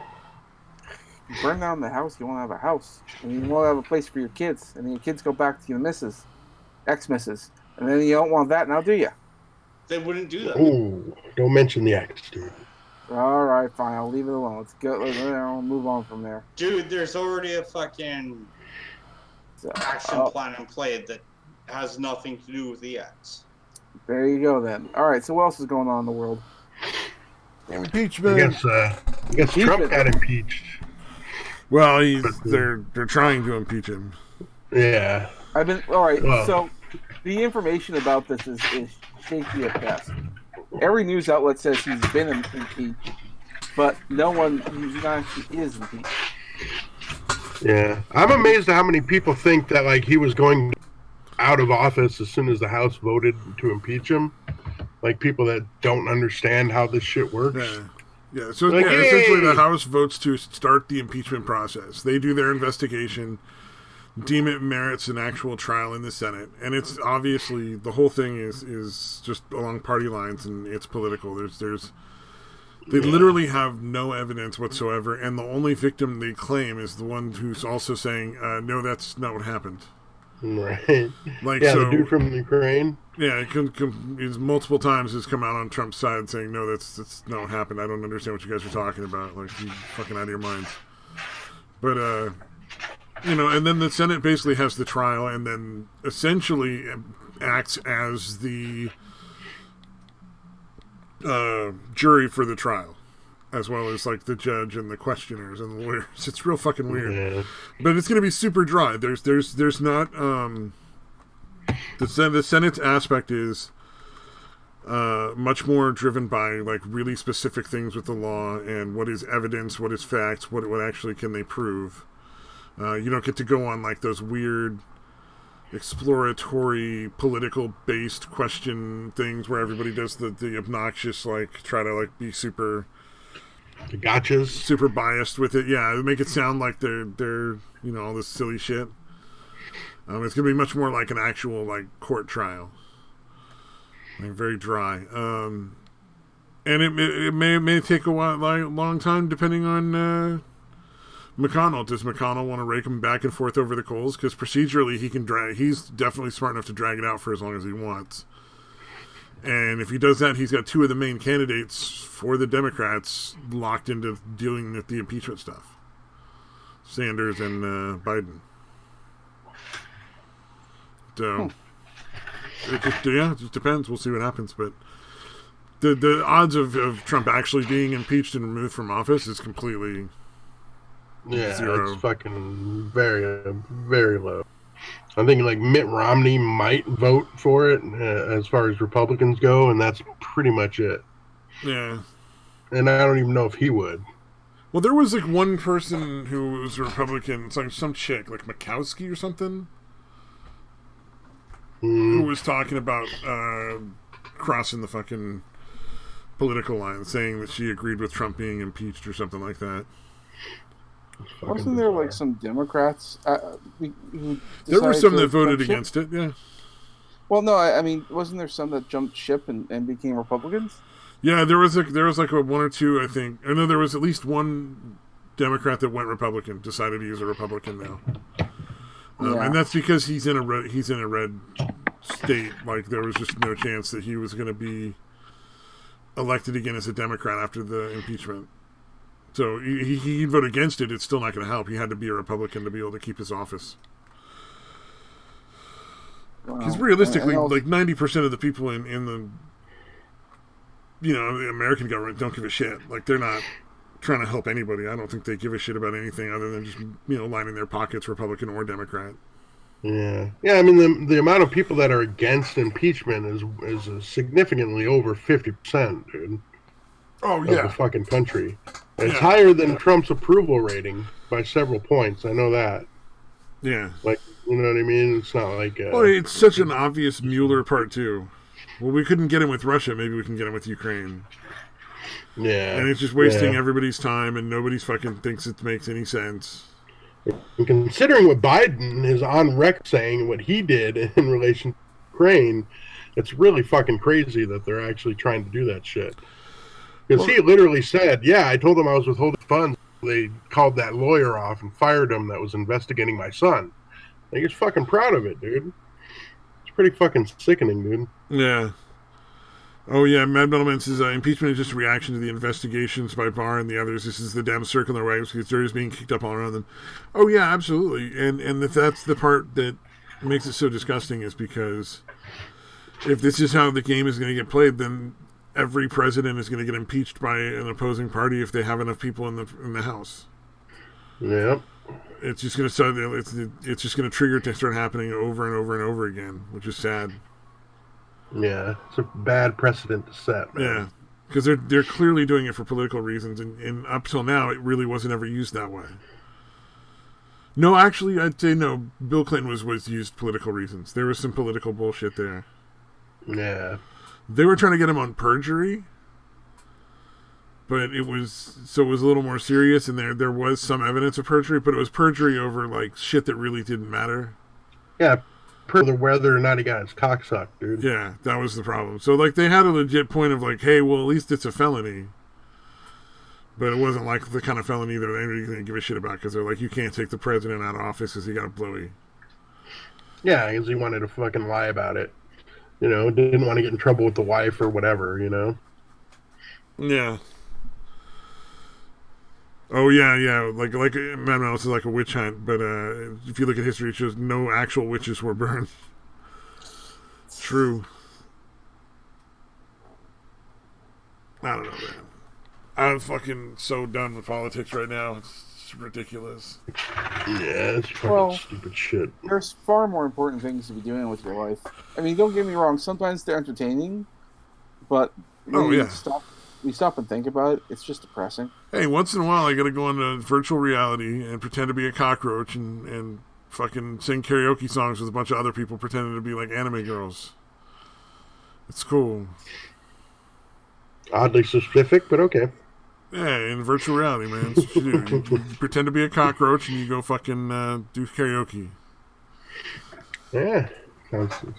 burn down the house, you won't have a house. And you won't have a place for your kids. And then your kids go back to your missus, ex-missus. And then you don't want that now, do you? They wouldn't do that. Oh, don't mention the X, dude. All right, fine. I'll leave it alone. Let's go. I'll move on from there. Dude, there's already a fucking action plan in play that has nothing to do with the X. There you go, then. All right, so what else is going on in the world? Impeachment. I guess Trump got impeached. Well, they're trying to impeach him. Yeah. All right, so the information about this is shaky at best. Every news outlet says he's been impeached, but no one actually is impeached. Yeah. I'm amazed at how many people think that like he was going out of office as soon as the House voted to impeach him. Like people that don't understand how this shit works. Yeah. Yeah, so Like, essentially the hey! House votes to start the impeachment process. They do their investigation, deem it merits an actual trial in the Senate, and it's obviously the whole thing is just along party lines and it's political. They literally have no evidence whatsoever, and the only victim they claim is the one who's also saying, "No, that's not what happened." Right. Like, Yeah, so, the dude from Ukraine. yeah, he's multiple times has come out on Trump's side saying, "No, that's not what happened. I don't understand what you guys are talking about. Like, you fucking out of your minds." But and then the Senate basically has the trial, and then essentially acts as the jury for the trial, as well as like the judge and the questioners and the lawyers. It's real fucking weird, but it's going to be super dry. There's not the Senate's aspect is much more driven by like really specific things with the law and what is evidence, what is facts, what actually can they prove. You don't get to go on like those weird exploratory political based question things where everybody does the obnoxious like try to like be super biased with it. Yeah, make it sound like they're all this silly shit. It's gonna be much more like an actual like court trial, like very dry. And it may take a while, like long time depending on McConnell. Does McConnell want to rake him back and forth over the coals? Because procedurally, he's definitely smart enough to drag it out for as long as he wants. And if he does that, he's got two of the main candidates for the Democrats locked into dealing with the impeachment stuff: Sanders and Biden. So it just depends. We'll see what happens. But the odds of Trump actually being impeached and removed from office is completely. Yeah, zero. It's fucking very, very low. I'm thinking like Mitt Romney might vote for it as far as Republicans go, and that's pretty much it. Yeah. And I don't even know if he would. Well, there was like one person who was a Republican, it's like some chick, like Murkowski or something, who was talking about crossing the fucking political line, saying that she agreed with Trump being impeached or something like that. Wasn't there like some Democrats? There were some that voted against it. Yeah. Well, no, I mean, wasn't there some that jumped ship and became Republicans? Yeah, there was like one or two. I think I know there was at least one Democrat that went Republican. Decided he was a Republican now, and that's because he's in a red state. Like there was just no chance that he was going to be elected again as a Democrat after the impeachment. So he'd vote against it. It's still not going to help. He had to be a Republican to be able to keep his office. Because realistically, like 90% of the people in the the American government don't give a shit. Like they're not trying to help anybody. I don't think they give a shit about anything other than just lining their pockets, Republican or Democrat. Yeah. I mean the amount of people that are against impeachment is significantly over 50%, dude. Oh yeah, of the fucking country. It's higher than Trump's approval rating by several points. I know that. Yeah. Like, you know what I mean? It's not like... well, it's such an obvious Mueller part, too. Well, we couldn't get him with Russia. Maybe we can get him with Ukraine. Yeah. And it's just wasting everybody's time, and nobody's fucking thinks it makes any sense. And considering what Biden is on record saying, what he did in relation to Ukraine, it's really fucking crazy that they're actually trying to do that shit. Because he literally said, I told them I was withholding funds. They called that lawyer off and fired him that was investigating my son. Like, he's fucking proud of it, dude. It's pretty fucking sickening, dude. Yeah. Oh, yeah, Mad Metalman says, impeachment is just a reaction to the investigations by Barr and the others. This is the damn circle in their waves because dirt is being kicked up all around them. Oh, yeah, absolutely. And if that's the part that makes it so disgusting is because if this is how the game is going to get played, then every president is going to get impeached by an opposing party if they have enough people in the House. Yeah. It's just going to it's just going to trigger it to start happening over and over and over again, which is sad. Yeah, it's a bad precedent to set, man. Yeah, because they're clearly doing it for political reasons, and up till now, it really wasn't ever used that way. No, actually, I'd say no. Bill Clinton was used political reasons. There was some political bullshit there. Yeah. They were trying to get him on perjury, but it was a little more serious, and there was some evidence of perjury, but it was perjury over like shit that really didn't matter. Yeah, whether or not he got his cock sucked, dude. Yeah, that was the problem. So like they had a legit point of like, hey, well at least it's a felony. But it wasn't like the kind of felony that anybody didn't give a shit about, because they're like, you can't take the president out of office because he got a blowy. Yeah, because he wanted to fucking lie about it. You know, didn't want to get in trouble with the wife or whatever, you know? Yeah. Oh, yeah. Like Mad Mouse is like a witch hunt, but if you look at history, it shows no actual witches were burned. True. I don't know, man. I'm fucking so done with politics right now. It's ridiculous. Yeah, it's fucking stupid shit. There's far more important things to be doing with your life. I mean, don't get me wrong. Sometimes they're entertaining, but when you stop and think about it, it's just depressing. Hey, once in a while, I gotta go into virtual reality and pretend to be a cockroach and fucking sing karaoke songs with a bunch of other people pretending to be like anime girls. It's cool. Oddly specific, but okay. Yeah, in virtual reality, man. That's what you do. You pretend to be a cockroach and you go fucking do karaoke. Yeah,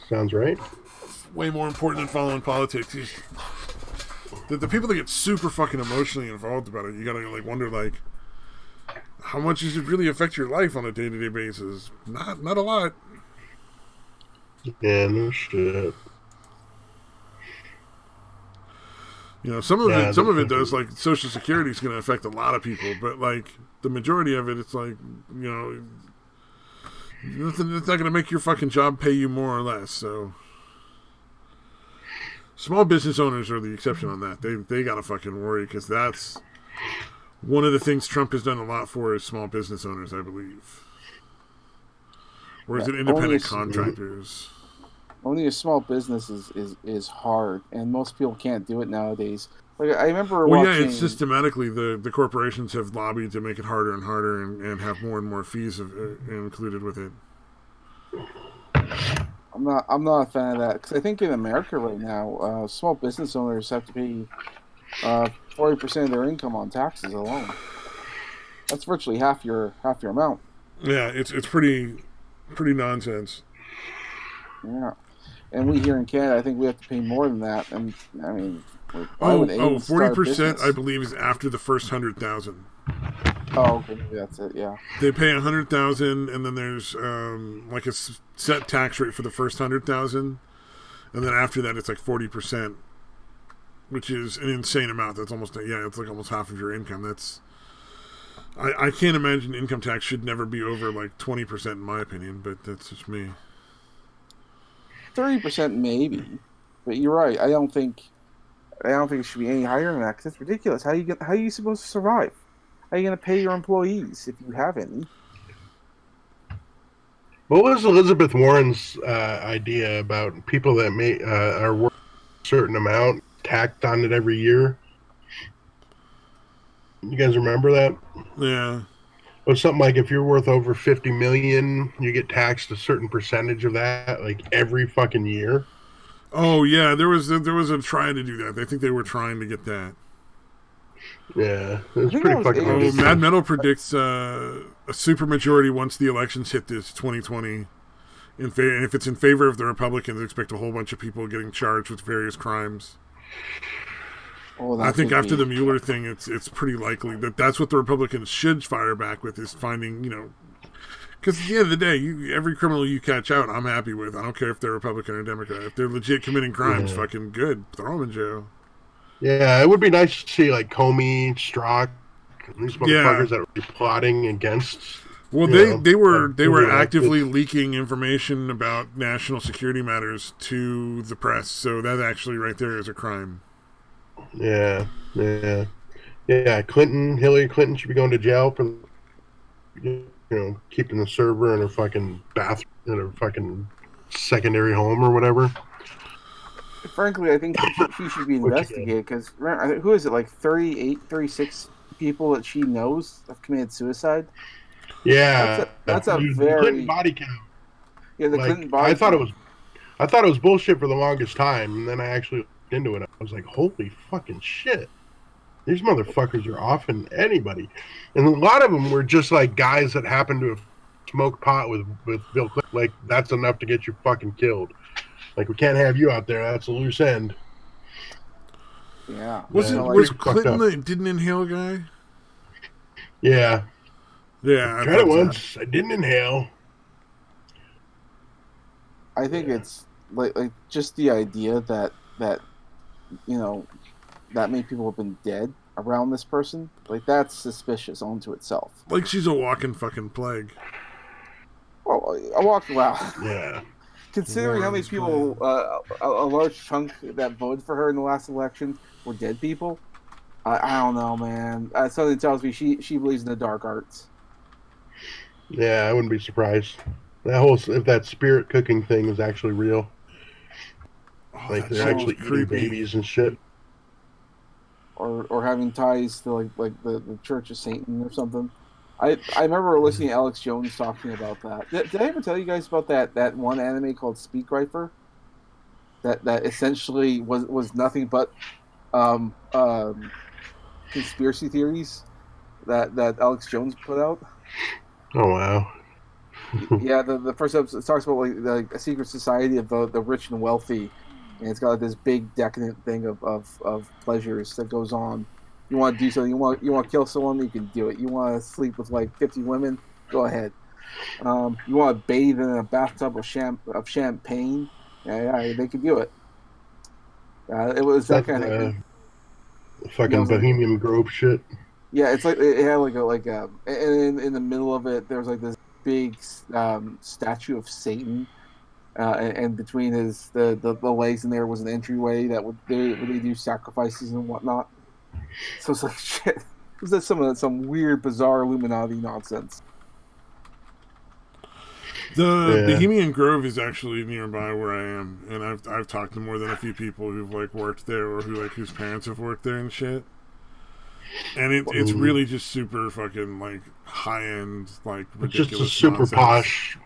sounds right. It's way more important than following politics. The people that get super fucking emotionally involved about it, you gotta like wonder like, how much does it really affect your life on a day-to-day basis? Not a lot. Yeah, no shit. You know, some of it does, like Social Security is going to affect a lot of people, but like the majority of it, it's like, you know, it's not going to make your fucking job pay you more or less. So, small business owners are the exception on that. They got to fucking worry, because that's one of the things Trump has done a lot for is small business owners, I believe. Or is it independent contractors? Owning a small business is hard, and most people can't do it nowadays. Like I remember it's systematically the corporations have lobbied to make it harder and harder and have more and more fees included with it. I'm not a fan of that, because I think in America right now, small business owners have to pay 40% of their income on taxes alone. That's virtually half your amount. Yeah, it's pretty nonsense. Yeah. And we here in Canada, I think we have to pay more than that. And I mean, 40%, I believe, is after the first 100,000. Oh, okay, that's it. Yeah, they pay 100,000, and then there's like a set tax rate for the first 100,000, and then after that, it's like 40%, which is an insane amount. That's almost it's like almost half of your income. That's I can't imagine income tax should never be over like 20%, in my opinion, but that's just me. 30% maybe, but you're right. I don't think it should be any higher than that, because it's ridiculous. How are you supposed to survive? How are you going to pay your employees if you have any? What was Elizabeth Warren's idea about people that are worth a certain amount tacked on it every year? You guys remember that? Yeah. It was something like if you're worth over $50 million, you get taxed a certain percentage of that, like every fucking year. Oh yeah, there was a try to do that. I think they were trying to get that. Yeah, it was pretty fucking ridiculous. Mad Metal predicts a supermajority once the elections hit this 2020. And if it's in favor of the Republicans, expect a whole bunch of people getting charged with various crimes. Oh, I think after the Mueller thing, it's pretty likely that's what the Republicans should fire back with, is finding, you know, because at the end of the day, every criminal you catch out, I'm happy with. I don't care if they're Republican or Democrat. If they're legit committing crimes, fucking good, throw them in jail. Yeah, it would be nice to see like Comey, Strzok, these motherfuckers that are plotting against. Well, they were actively leaking information about national security matters to the press, so that actually right there is a crime. Yeah. Hillary Clinton should be going to jail for, you know, keeping the server in her fucking bathroom, in her fucking secondary home or whatever. Frankly, I think she should be investigated, because who is it, like 38, 36 people that she knows have committed suicide? Yeah, that's a very Clinton body count. Yeah, the Clinton body I thought it was bullshit for the longest time, and then I actually looked into it. I was like, holy fucking shit. These motherfuckers are offing anybody. And a lot of them were just like guys that happened to have smoked pot with Bill Clinton. Like, that's enough to get you fucking killed. Like, we can't have you out there. That's a loose end. Yeah. Was pretty fucked Clinton up. the didn't inhale guy? Yeah. Yeah, I Tried it thought so. once. I didn't inhale. I think it's like just the idea that you know that many people have been dead around this person, like that's suspicious onto itself. Like she's a walking fucking plague. Oh, I walked around. Yeah. Considering how many people, a large chunk that voted for her in the last election were dead people, I don't know, man. Something tells me she believes in the dark arts. Yeah, I wouldn't be surprised. If that spirit cooking thing is actually real. Oh, Like, that they're shit actually was eating babies and shit. Or having ties to like the Church of Satan or something. I remember listening to Alex Jones talking about that. Did I ever tell you guys about that one anime called Speak Rifer? That essentially was nothing but conspiracy theories that Alex Jones put out. Oh, wow. Yeah, the first episode talks about like a secret society of the rich and wealthy, and it's got like, this big decadent thing of pleasures that goes on. You want to do something, you want to kill someone, you can do it. You want to sleep with like 50 women, go ahead. You want to bathe in a bathtub of champagne, yeah, they can do it. It was that kind of thing. Fucking Bohemian Grove shit. Yeah, it's like it had like a and in the middle of it there was like this big statue of Satan, and between the legs in there was an entryway that would they do sacrifices and whatnot. So it's like shit. It was some weird, bizarre Illuminati nonsense. The Bohemian Grove is actually nearby where I am, and I've talked to more than a few people who've like worked there or whose parents have worked there and shit. And it's really just super fucking like high end, like ridiculous. It's just a super nonsense. posh,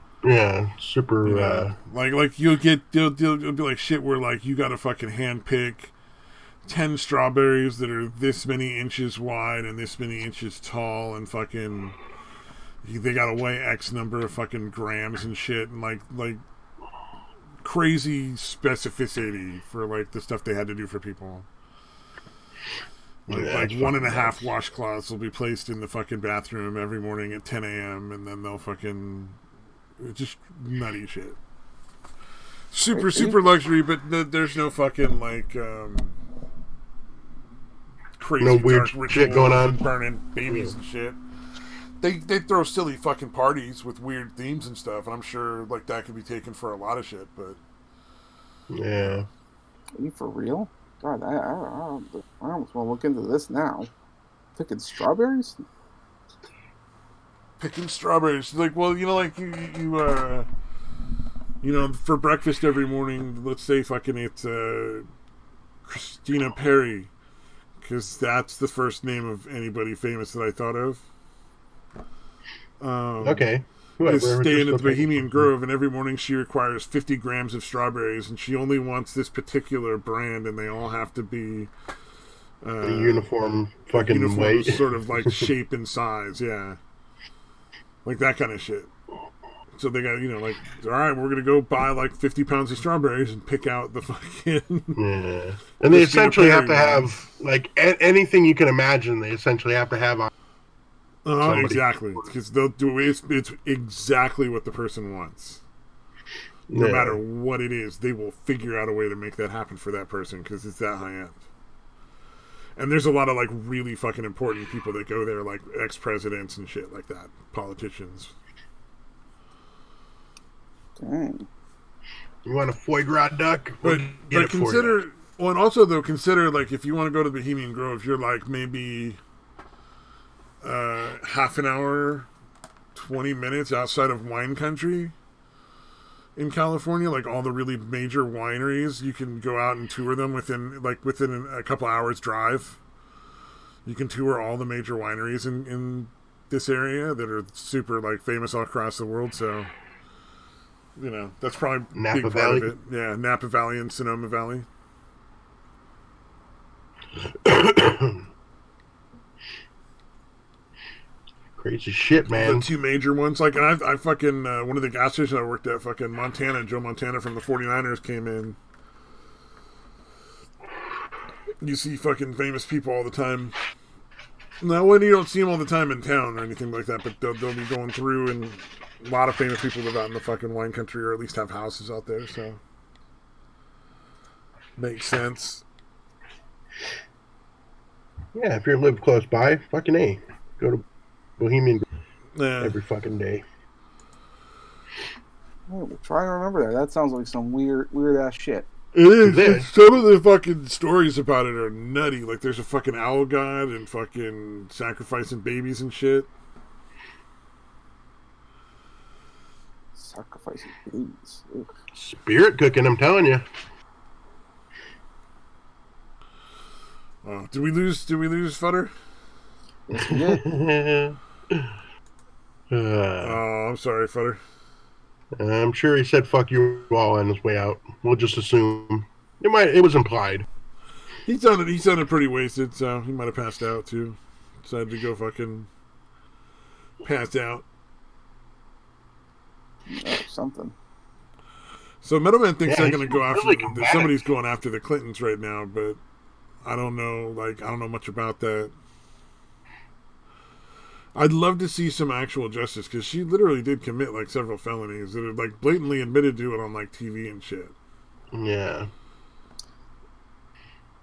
super. Yeah. Like you'll be like shit where like you got to fucking hand pick 10 strawberries that are this many inches wide and this many inches tall, and fucking they gotta weigh X number of fucking grams and shit, and like crazy specificity for like the stuff they had to do for people. Like 1.5 washcloths will be placed in the fucking bathroom every morning at 10 a.m. and then they'll fucking just nutty shit. Super luxury, but there's no fucking like crazy no weird dark shit going on, burning babies and shit. They throw silly fucking parties with weird themes and stuff, and I'm sure like that could be taken for a lot of shit, but yeah. Are you for real? God, I almost want to look into this now. Picking strawberries? Picking strawberries, like, well, you know, like you know, for breakfast every morning, let's say fucking it's Christina Perry, because that's the first name of anybody famous that I thought of. Okay. Is staying at the Bohemian Grove, and every morning she requires 50 grams of strawberries, and she only wants this particular brand, and they all have to be a uniform fucking weight, sort of like shape and size, yeah, like that kind of shit. So they got, you know, like, all right, we're gonna go buy like 50 pounds of strawberries and pick out the fucking and they essentially have to have like anything you can imagine. They essentially have to have on. Exactly, because they'll do it. It's exactly what the person wants. No matter what it is, they will figure out a way to make that happen for that person because it's that high end. And there's a lot of like really fucking important people that go there, like ex-presidents and shit like that, politicians. Dang. You want a foie gras duck? But consider, well, and also though, consider like if you want to go to the Bohemian Grove, you're like maybe half an hour, 20 minutes outside of wine country in California. Like all the really major wineries, you can go out and tour them within a couple hours drive. You can tour all the major wineries in this area that are super like famous all across the world. So, you know, that's probably a big part of it. Yeah, Napa Valley and Sonoma Valley. Crazy shit, The man. two major ones. Like, and I fucking, one of the gas stations I worked at, fucking Montana, Joe Montana from the 49ers came in. You see fucking famous people all the time. No, when you don't see them all the time in town or anything like that, but they'll be going through, and a lot of famous people live out in the fucking wine country or at least have houses out there, so. Makes sense. Yeah, if you live close by, fucking A. Go to Bohemian Yeah. every fucking day. Oh, try and remember that. That sounds like some weird ass shit. It is. This. Some of the fucking stories about it are nutty. Like, there's a fucking owl god and fucking sacrificing babies and shit. Sacrificing babies. Ugh. Spirit cooking, I'm telling you. Oh, did we lose Futter? Yes, we did. Oh, I'm sorry, Futter. I'm sure he said "fuck you" all on his way out. We'll just assume it was implied. He sounded pretty wasted, so he might have passed out too. Decided to go fucking pass out. Oh, something. So Metal Man thinks Yeah, they're going to go after really combative. somebody's going after the Clintons right now, but I don't know. Like, I don't know much about that. I'd love to see some actual justice, because she literally did commit like several felonies that are like blatantly admitted to it on like TV and shit. Yeah.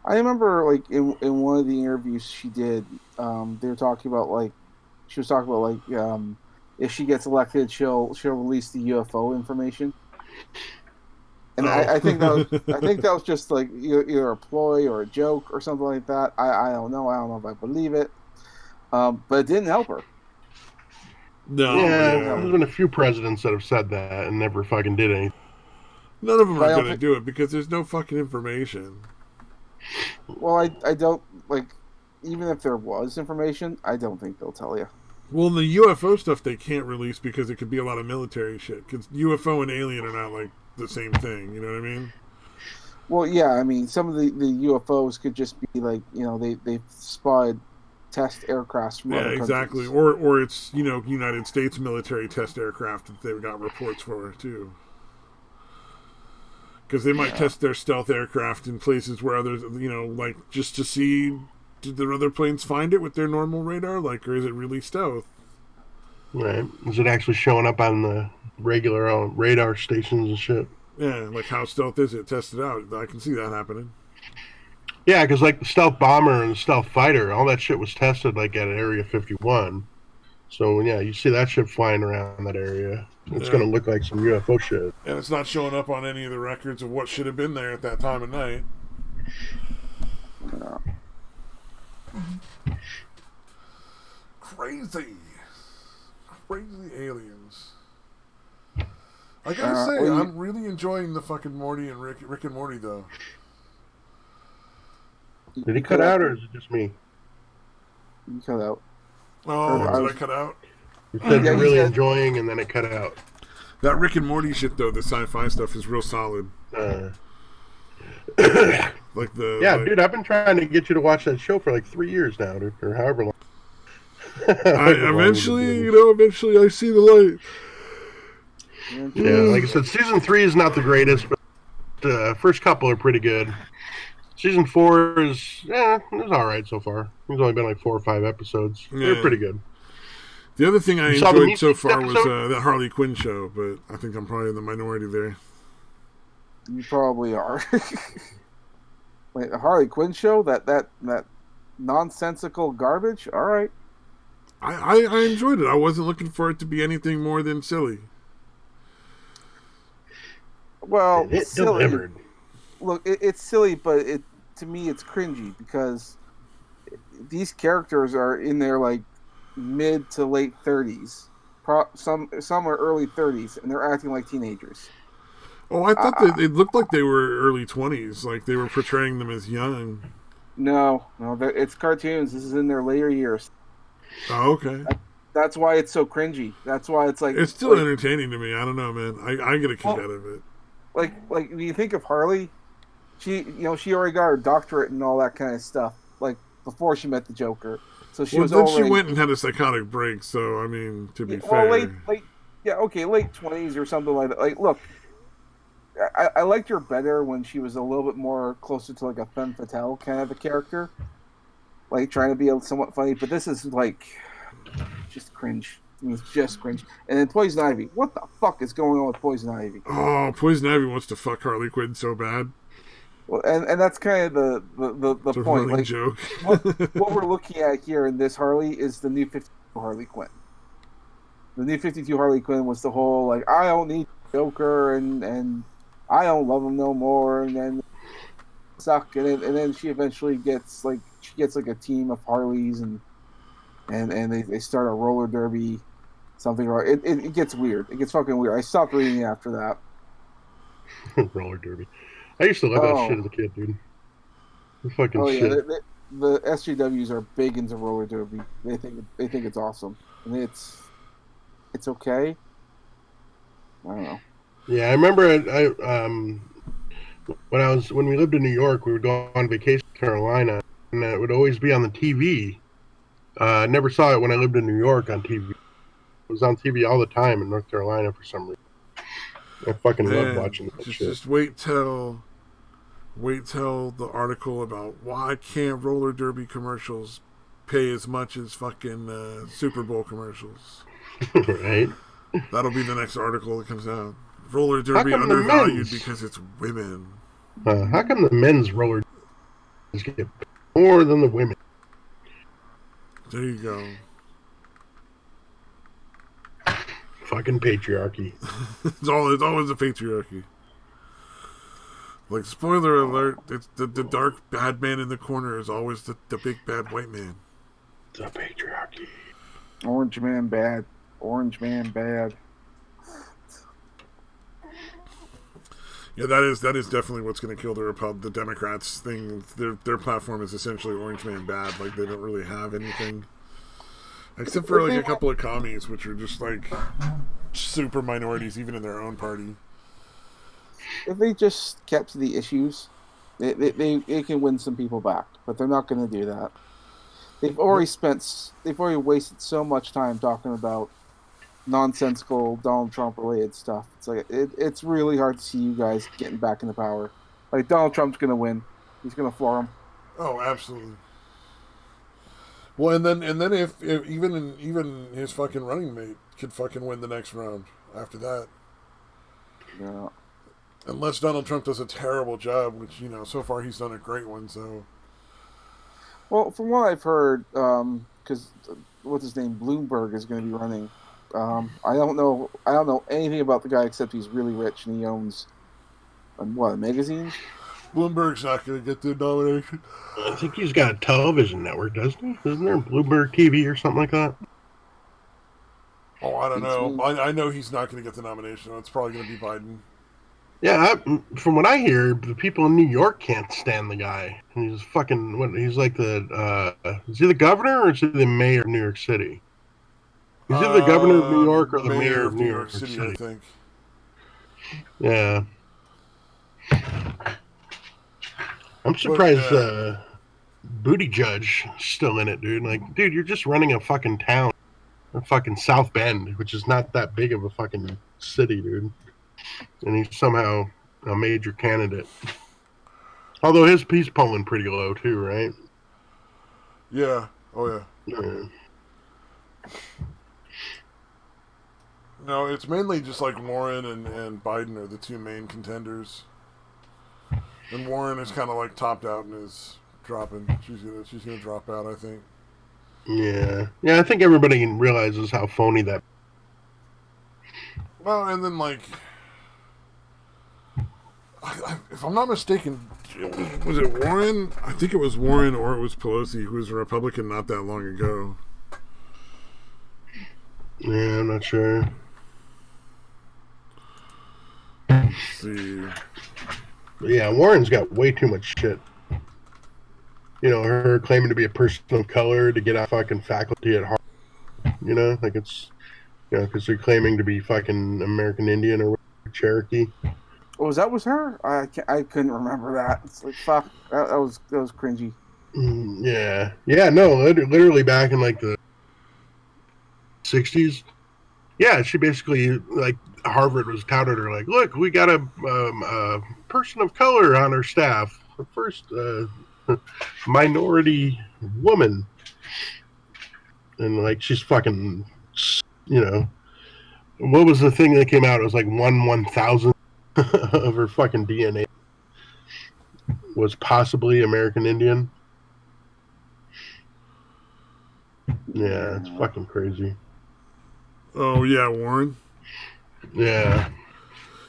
I remember, like, in one of the interviews she did, they were talking about, like, she was talking about, like, if she gets elected, she'll release the UFO information. And I think that was just like either a ploy or a joke or something like that. I don't know. I don't know if I believe it. But it didn't help her. No, Yeah, yeah. there's been a few presidents that have said that and never fucking did anything. None of them But I are don't going to do it because there's no fucking information. Well, I don't, like, even if there was information, I don't think they'll tell you. Well, the UFO stuff they can't release because it could be a lot of military shit. Because UFO and alien are not like the same thing. You know what I mean? Well, yeah, I mean, some of the UFOs could just be like, they spotted test aircrafts from other exactly. countries. Or it's United States military test aircraft that they've got reports for too. Because they might test their stealth aircraft in places where others, like just to see, did the other planes find it with their normal radar, like, or is it really stealth? Right? Is it actually showing up on the regular radar stations and shit? Yeah, like how stealth is it? Test it out. I can see that happening. Yeah, because like the stealth bomber and the stealth fighter, all that shit was tested like at Area 51. So yeah, you see that shit flying around that area, it's gonna look like some UFO shit. And it's not showing up on any of the records of what should have been there at that time of night. Yeah. Crazy aliens. I gotta say, well, I'm really enjoying the fucking Morty and Rick and Morty though. Did he cut out, or is it just me? You cut out. Oh, did I cut out? You said you're he really said- enjoying, and then it cut out. That Rick and Morty shit though, the sci-fi stuff is real solid. Like the Dude, I've been trying to get you to watch that show for like 3 years now, dude, or however long. Eventually I see the light. Yeah, like I said, season 3 is not the greatest, but the first couple are pretty good. Season 4 is, it's all right so far. There's only been like 4 or 5 episodes. They're pretty good. The other thing I You saw the enjoyed so music far was episode? that Harley Quinn show, but I think I'm probably in the minority there. You probably are. Wait, the Harley Quinn show? That nonsensical garbage? All right. I enjoyed it. I wasn't looking for it to be anything more than silly. Well, It silly. delivered. Look, it's silly, but to me it's cringy because these characters are in their like mid to late 30s. Some are early 30s, and they're acting like teenagers. Oh, I thought it looked like they were early 20s, like they were portraying them as young. No, it's cartoons. This is in their later years. Oh, okay. That's why it's so cringy. That's why it's like It's still entertaining to me. I don't know, man. I get a kick out of it. like when you think of Harley, she already got her doctorate and all that kind of stuff. Like before she met the Joker. So she Well, was then already she went and had a psychotic break. So I mean, to be well, fair, late 20s or something like that. Like, look, I liked her better when she was a little bit more closer to like a femme fatale kind of a character, like trying to be somewhat funny. But this is like just cringe. It's just cringe. And then Poison Ivy. What the fuck is going on with Poison Ivy? oh, Poison Ivy wants to fuck Harley Quinn so bad. Well, and that's kind of the It's a point. running Like joke. what we're looking at here in this Harley is the new 52 Harley Quinn. The new 52 Harley Quinn was the whole like I don't need Joker and I don't love him no more, and then suck, and then she eventually gets like a team of Harleys and they start a roller derby, something wrong. It gets weird. It gets fucking weird. I stopped reading it after that. Roller derby. I used to love that shit as a kid, dude. The fucking oh yeah, shit. the SJWs are big into roller derby. They think it's awesome, and it's okay. I don't know. Yeah, I remember when we lived in New York, we would go on vacation to Carolina, and it would always be on the TV. I never saw it when I lived in New York on TV. It was on TV all the time in North Carolina for some reason. I fucking loved watching that shit. Just wait till the article about why can't roller derby commercials pay as much as fucking Super Bowl commercials. Right? That'll be the next article that comes out. Roller derby undervalued because it's women. How come the men's roller get paid more than the women? There you go. Fucking patriarchy. It's always a patriarchy. Like, spoiler alert, it's the dark bad man in the corner is always the big bad white man. The patriarchy. Orange man bad. Orange man bad. Yeah, that is definitely what's going to kill the Democrats thing. Their platform is essentially orange man bad. Like, they don't really have anything except for like a couple of commies, which are just like super minorities, even in their own party. If they just kept to the issues, they can win some people back, but they're not going to do that. They've already wasted so much time talking about nonsensical Donald Trump related stuff. It's like it's really hard to see you guys getting back into power. Like Donald Trump's going to win. He's going to floor him. Oh, absolutely. Well, and then if even his fucking running mate could fucking win the next round after that. Yeah. Unless Donald Trump does a terrible job, which, so far he's done a great one, so. Well, from what I've heard, because what's his name, Bloomberg is going to be running. I don't know anything about the guy except he's really rich and he owns a magazine? Bloomberg's not going to get the nomination. I think he's got a television network, doesn't he? Isn't there Bloomberg TV or something like that? Oh, I don't know. I know he's not going to get the nomination. It's probably going to be Biden. Yeah, from what I hear, the people in New York can't stand the guy. And he's fucking, he's like is he the governor or is he the mayor of New York City? He's either the governor of New York or the mayor of New York City, I think. Yeah. I'm surprised Booty Judge is still in it, dude. Like, dude, you're just running a fucking town. A fucking South Bend, which is not that big of a fucking city, dude. And he's somehow a major candidate. Although he's polling pretty low, too, right? Yeah. Oh, yeah. Yeah. No, it's mainly just like Warren and Biden are the two main contenders. And Warren is kind of like topped out and is dropping. She's gonna drop out, I think. Yeah. I think everybody realizes how phony that. Well, and then like, if I'm not mistaken, was it Warren? I think it was Warren or it was Pelosi, who was a Republican not that long ago. Yeah, I'm not sure. Let's see. Yeah, Warren's got way too much shit. Her claiming to be a person of color to get out fucking faculty at Harvard. Like it's, because they're claiming to be fucking American Indian or Cherokee. Oh, that was her? I couldn't remember that. It's like, fuck, that was cringy. Yeah, no, literally back in like the 60s. Yeah, she basically, like, Harvard was touted her, like, look, we got a person of color on our staff, the first minority woman. And, like, she's fucking, you know, what was the thing that came out? It was like 1/1000 of her fucking DNA was possibly American Indian. Yeah, it's fucking crazy. Oh yeah, Warren. Yeah.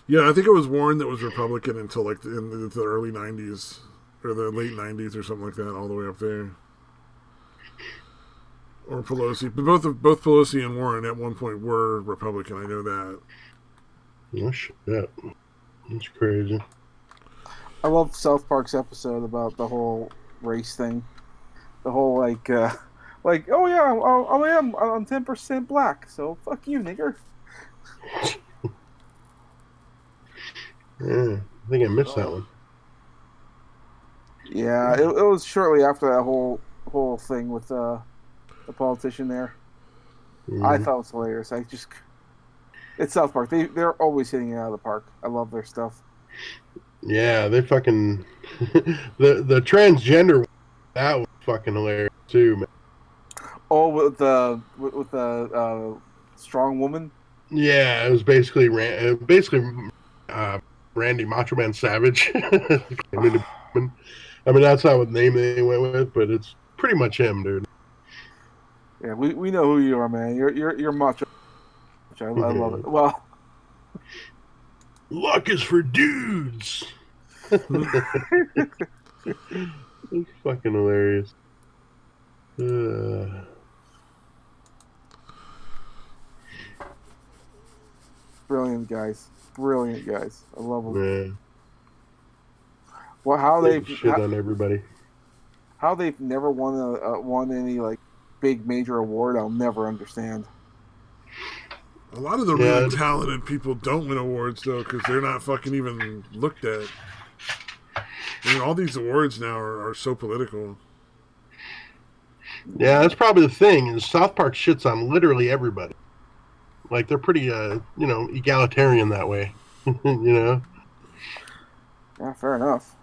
Yeah, I think it was Warren that was Republican until like in the early '90s or the late '90s or something like that, all the way up there. Or Pelosi, but both Pelosi and Warren at one point were Republican. I know that. Oh shit, that's crazy. I love South Park's episode about the whole race thing. The whole like, oh yeah, I'm 10% black, so fuck you, nigger. Yeah, I think I missed that one. Yeah, it was shortly after that whole thing with the politician there. I thought it was hilarious. It's South Park. They're always hitting it out of the park. I love their stuff. Yeah, they fucking the transgender, that was fucking hilarious too, man. Oh, with the strong woman. Yeah, it was basically Randy Macho Man Savage. I mean, that's not what name they went with, but it's pretty much him, dude. Yeah, we know who you are, man. You're macho. I love it. Well, luck is for dudes. It's fucking hilarious. brilliant guys. I love them. Man. Well, Shit on everybody. how they've never won any like big major award, I'll never understand. A lot of the really talented people don't win awards though, because they're not fucking even looked at. I mean, all these awards now are so political. Yeah, that's probably the thing. Is South Park shits on literally everybody. Like they're pretty, egalitarian that way. You know. Yeah, fair enough.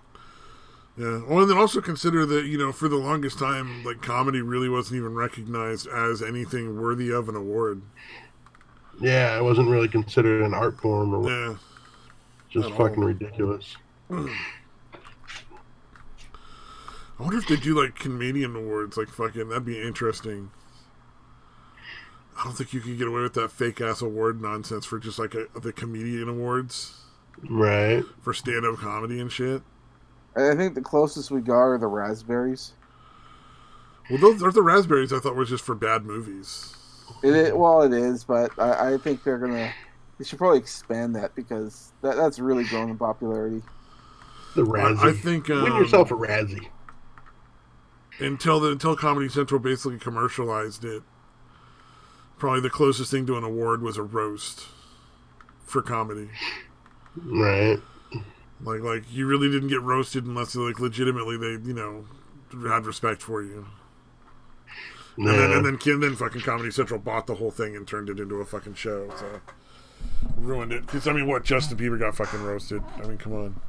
Yeah. Well, and then also consider that, for the longest time, like, comedy really wasn't even recognized as anything worthy of an award. Yeah, it wasn't really considered an art form or yeah. Just fucking ridiculous. I wonder if they do, like, comedian awards. Like, fucking, that'd be interesting. I don't think you can get away with that fake-ass award nonsense for just, like, the comedian awards. Right. For stand-up comedy and shit. I think the closest we got are the raspberries. Well, those are the raspberries I thought was just for bad movies. It is, but I think they should probably expand that because that's really grown in popularity. The Razzie. I think win yourself a Razzie. Until Comedy Central basically commercialized it, probably the closest thing to an award was a roast for comedy. Right. Like you really didn't get roasted unless like legitimately they had respect for you. Yeah. And then fucking Comedy Central bought the whole thing and turned it into a fucking show. So ruined it. Because Justin Bieber got fucking roasted. I mean, come on.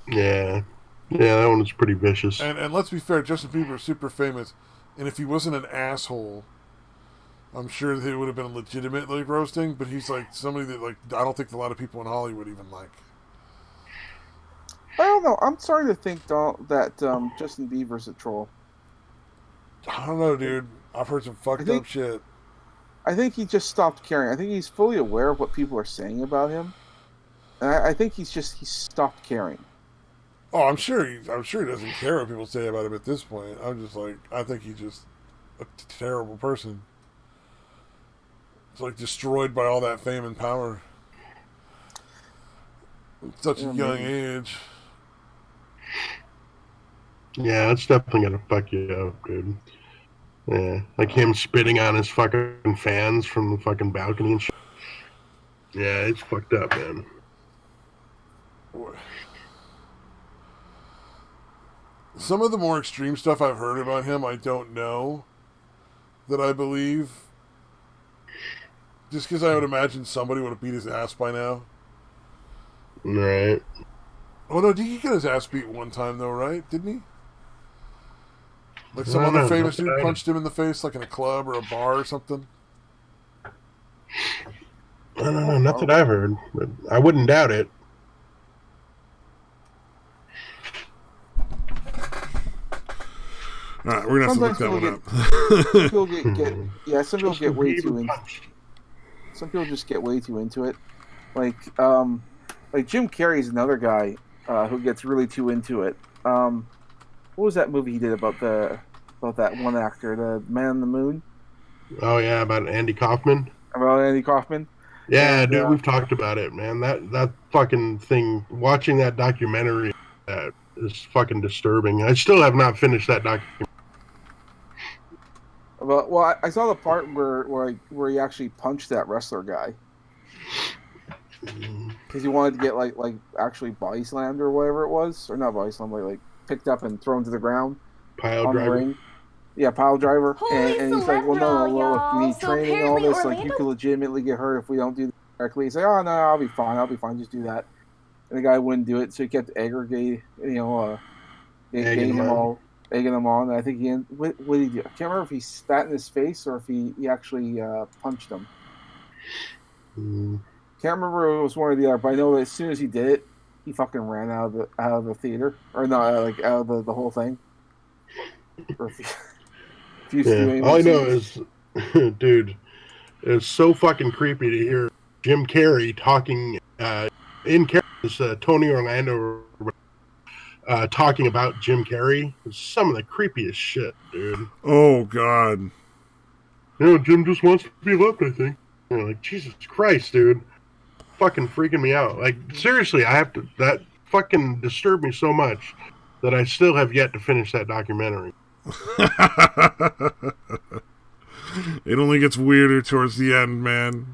Yeah, that one was pretty vicious. And let's be fair, Justin Bieber is super famous, and if he wasn't an asshole, I'm sure that it would have been legitimate like roasting. But he's like somebody that I don't think a lot of people in Hollywood even like. I don't know. I'm starting to think that Justin Bieber's a troll. I don't know, dude. I've heard some fucked up shit. I think he just stopped caring. I think he's fully aware of what people are saying about him, and I think he stopped caring. Oh, I'm sure he doesn't care what people say about him at this point. I'm just like, I think he's just a terrible person. It's like destroyed by all that fame and power at such a young age. Yeah, that's definitely gonna fuck you up, dude. Yeah, like him spitting on his fucking fans from the fucking balcony and shit. Yeah, it's fucked up, man. 'Cause, some of the more extreme stuff I've heard about him, I don't know that I believe. Just because I would imagine somebody would have beat his ass by now. Right. Oh no, did he get his ass beat one time though, right? Didn't he? Like some I don't other know, famous not that dude I- punched him in the face, like in a club or a bar or something. I don't know, not that I've heard, but I wouldn't doubt it. All right, we're gonna have Sometimes to look people that one up. Some people some people Just get way to too be into. punched. Some people just get way too into it. Like Jim Carrey's another guy who gets really too into it. What was that movie he did about that one actor, the Man on the Moon, Oh yeah, about Andy Kaufman. about Andy Kaufman? Yeah, And, dude, we've talked about it, man. That fucking thing. Watching that documentary is fucking disturbing. I still have not finished that documentary. Well, I saw the part where he actually punched that wrestler guy because he wanted to get like actually body slammed or whatever it was, or not body slammed, like picked up and thrown to the ground Pile on the driver. ring. Yeah, pile driver. Holy And he's like, well, no, Celebro, if you need y'all. So training and all apparently this, like, you Orlando- could legitimately get hurt if we don't do this correctly. He's like, oh, no, I'll be fine, just do that. And the guy wouldn't do it, so he kept egging him on. And I think what did he do? I can't remember if he spat in his face or if he actually punched him. Mm. Can't remember if it was one or the other, but I know that as soon as he did it, he fucking ran out of the theater. Or no, out of the whole thing. Or Yeah. All I know is, dude, it's so fucking creepy to hear Jim Carrey talking in character, Tony Orlando talking about Jim Carrey. It's some of the creepiest shit, dude. Oh God. Jim just wants to be loved, I think. Like, Jesus Christ, dude. Fucking freaking me out. Like, seriously, that fucking disturbed me so much that I still have yet to finish that documentary. It only gets weirder towards the end, man.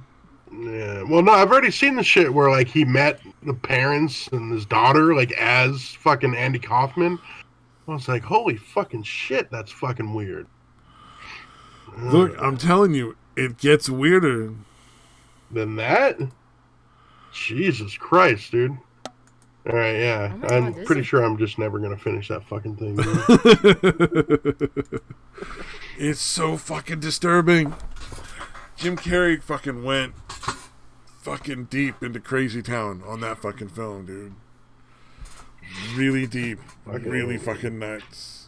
Yeah. Well, no, I've already seen the shit where, like, he met the parents and his daughter, like, as fucking Andy Kaufman. I was like, holy fucking shit, that's fucking weird. Look, I'm telling you, it gets weirder. Than that? Jesus Christ, dude. All right, yeah. Oh my I'm God, pretty sure I'm just never going to finish that fucking thing, dude. It's so fucking disturbing. Jim Carrey fucking went fucking deep into Crazy Town on that fucking film, dude. Really deep. Really fucking nuts.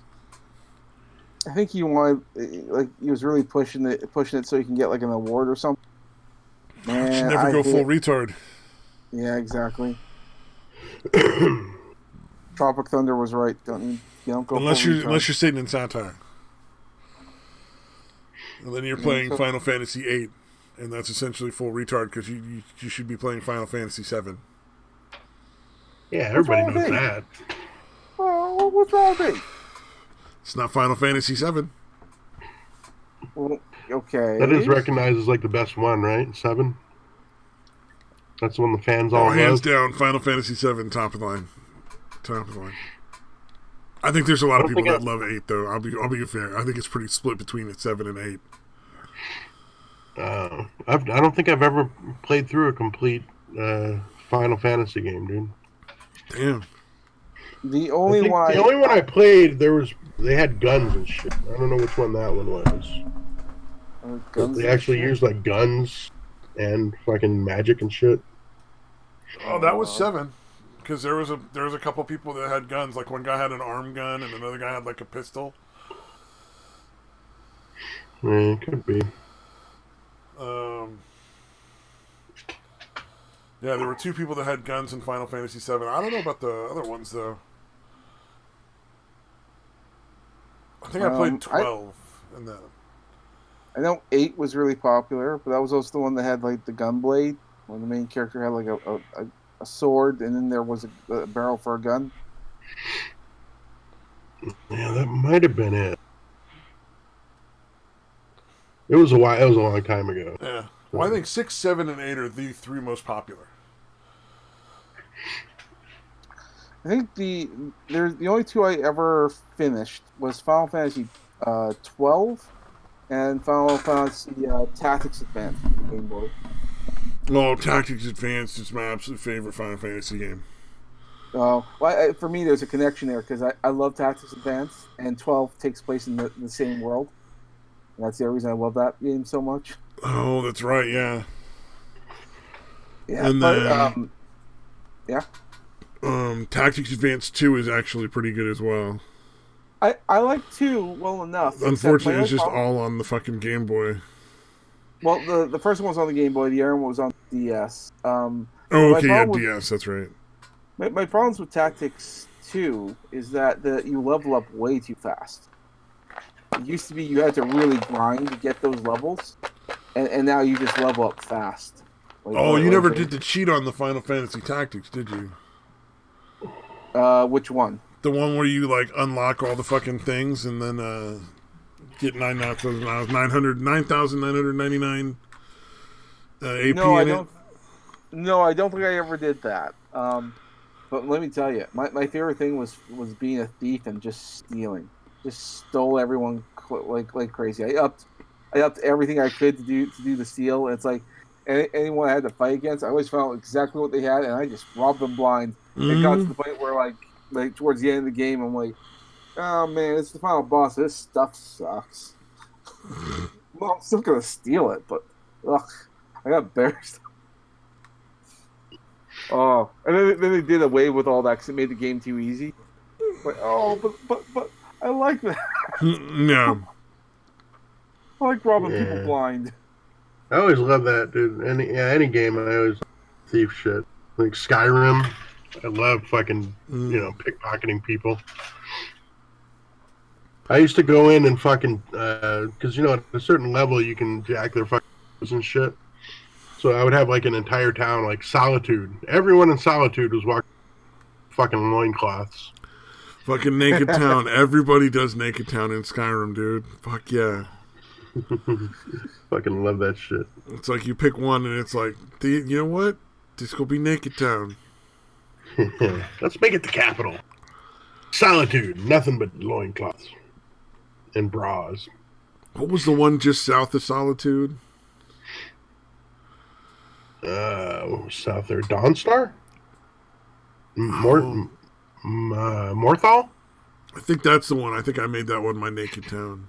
I think he wanted, like, he was really pushing it so he can get like an award or something. Man, Should never go full retard. Yeah, exactly. Tropic Thunder was right. You don't go Unless full you're retard. sitting in satire. And then you're playing Final Fantasy VIII, and that's essentially full retard because you should be playing Final Fantasy VII. Yeah, everybody wrong knows with me? that. Oh, what's wrong with me? It's not Final Fantasy VII. Well, okay. That is recognized as like the best one, right? 7? That's the one the fans all Oh, hands love. down, Final Fantasy VII, top of the line. Top of the line. I think there's a lot of I don't people think that love 8, though. I'll be fair. I think it's pretty split between 7 and 8. I don't think I've ever played through a complete Final Fantasy game, dude. Damn. The only one The only one I played, they had guns and shit. I don't know which one that one was. They actually used like guns and fucking magic and shit. Oh, that was 7. Because there was a couple people that had guns. Like one guy had an arm gun and another guy had like a pistol. Yeah, it could be. Yeah, there were 2 people that had guns in Final Fantasy VII. I don't know about the other ones though. I think I played 12 in that. I know 8 was really popular, but that was also the one that had like the gun blade, where the main character had like a sword, and then there was a barrel for a gun. Yeah, that might have been it. It was a while. It was a long time ago. Yeah. Well, I think 6, 7, and 8 are the 3 most popular. I think the only two I ever finished was Final Fantasy 12 and Final Fantasy Tactics Advance for the Game Boy. Oh, Tactics Advanced is my absolute favorite Final Fantasy game. For me, there's a connection there because I love Tactics Advance, and 12 takes place in the same world. And that's the other reason I love that game so much. Oh, that's right, yeah. Yeah, And but then, yeah. Tactics Advance 2 is actually pretty good as well. I like 2 well enough. Unfortunately, it's just all on the fucking Game Boy. Well, the first one was on the Game Boy, the other one was on the DS. Oh, okay, yeah, DS, that's right. My problems with Tactics 2 is that you level up way too fast. It used to be you had to really grind to get those levels, and now you just level up fast. You never did the cheat on the Final Fantasy Tactics, did you? Which one? The one where you like unlock all the fucking things and then get 9,999 AP No, I in don't. it. No, I don't think I ever did that. But let me tell you, my favorite thing was being a thief and just stealing. Just stole everyone like crazy. I upped everything I could to do the steal. And it's like anyone I had to fight against, I always found exactly what they had, and I just robbed them blind. It got to the point where like towards the end of the game, I'm like, oh man, it's the final boss. This stuff sucks. Well, I'm still gonna steal it, but ugh, I got embarrassed. Oh, and then they did away with all that because it made the game too easy. Like, but I like that. No. I like robbing people blind. I always love that, dude. Any game, I always thief shit. Like Skyrim, I love fucking pickpocketing people. I used to go in and fucking because at a certain level you can jack their fucking and shit. So I would have like an entire town like Solitude. Everyone in Solitude was walking fucking loincloths. Fucking Naked Town. Everybody does Naked Town in Skyrim, dude. Fuck yeah. Fucking love that shit. It's like you pick one and it's like, you know what? This could be Naked Town. Let's make it the capital. Solitude. Nothing but loincloths. And bras. What was the one just south of Solitude? South there. Dawnstar? Morthal? I think that's the one. I think I made that one my Naked Town.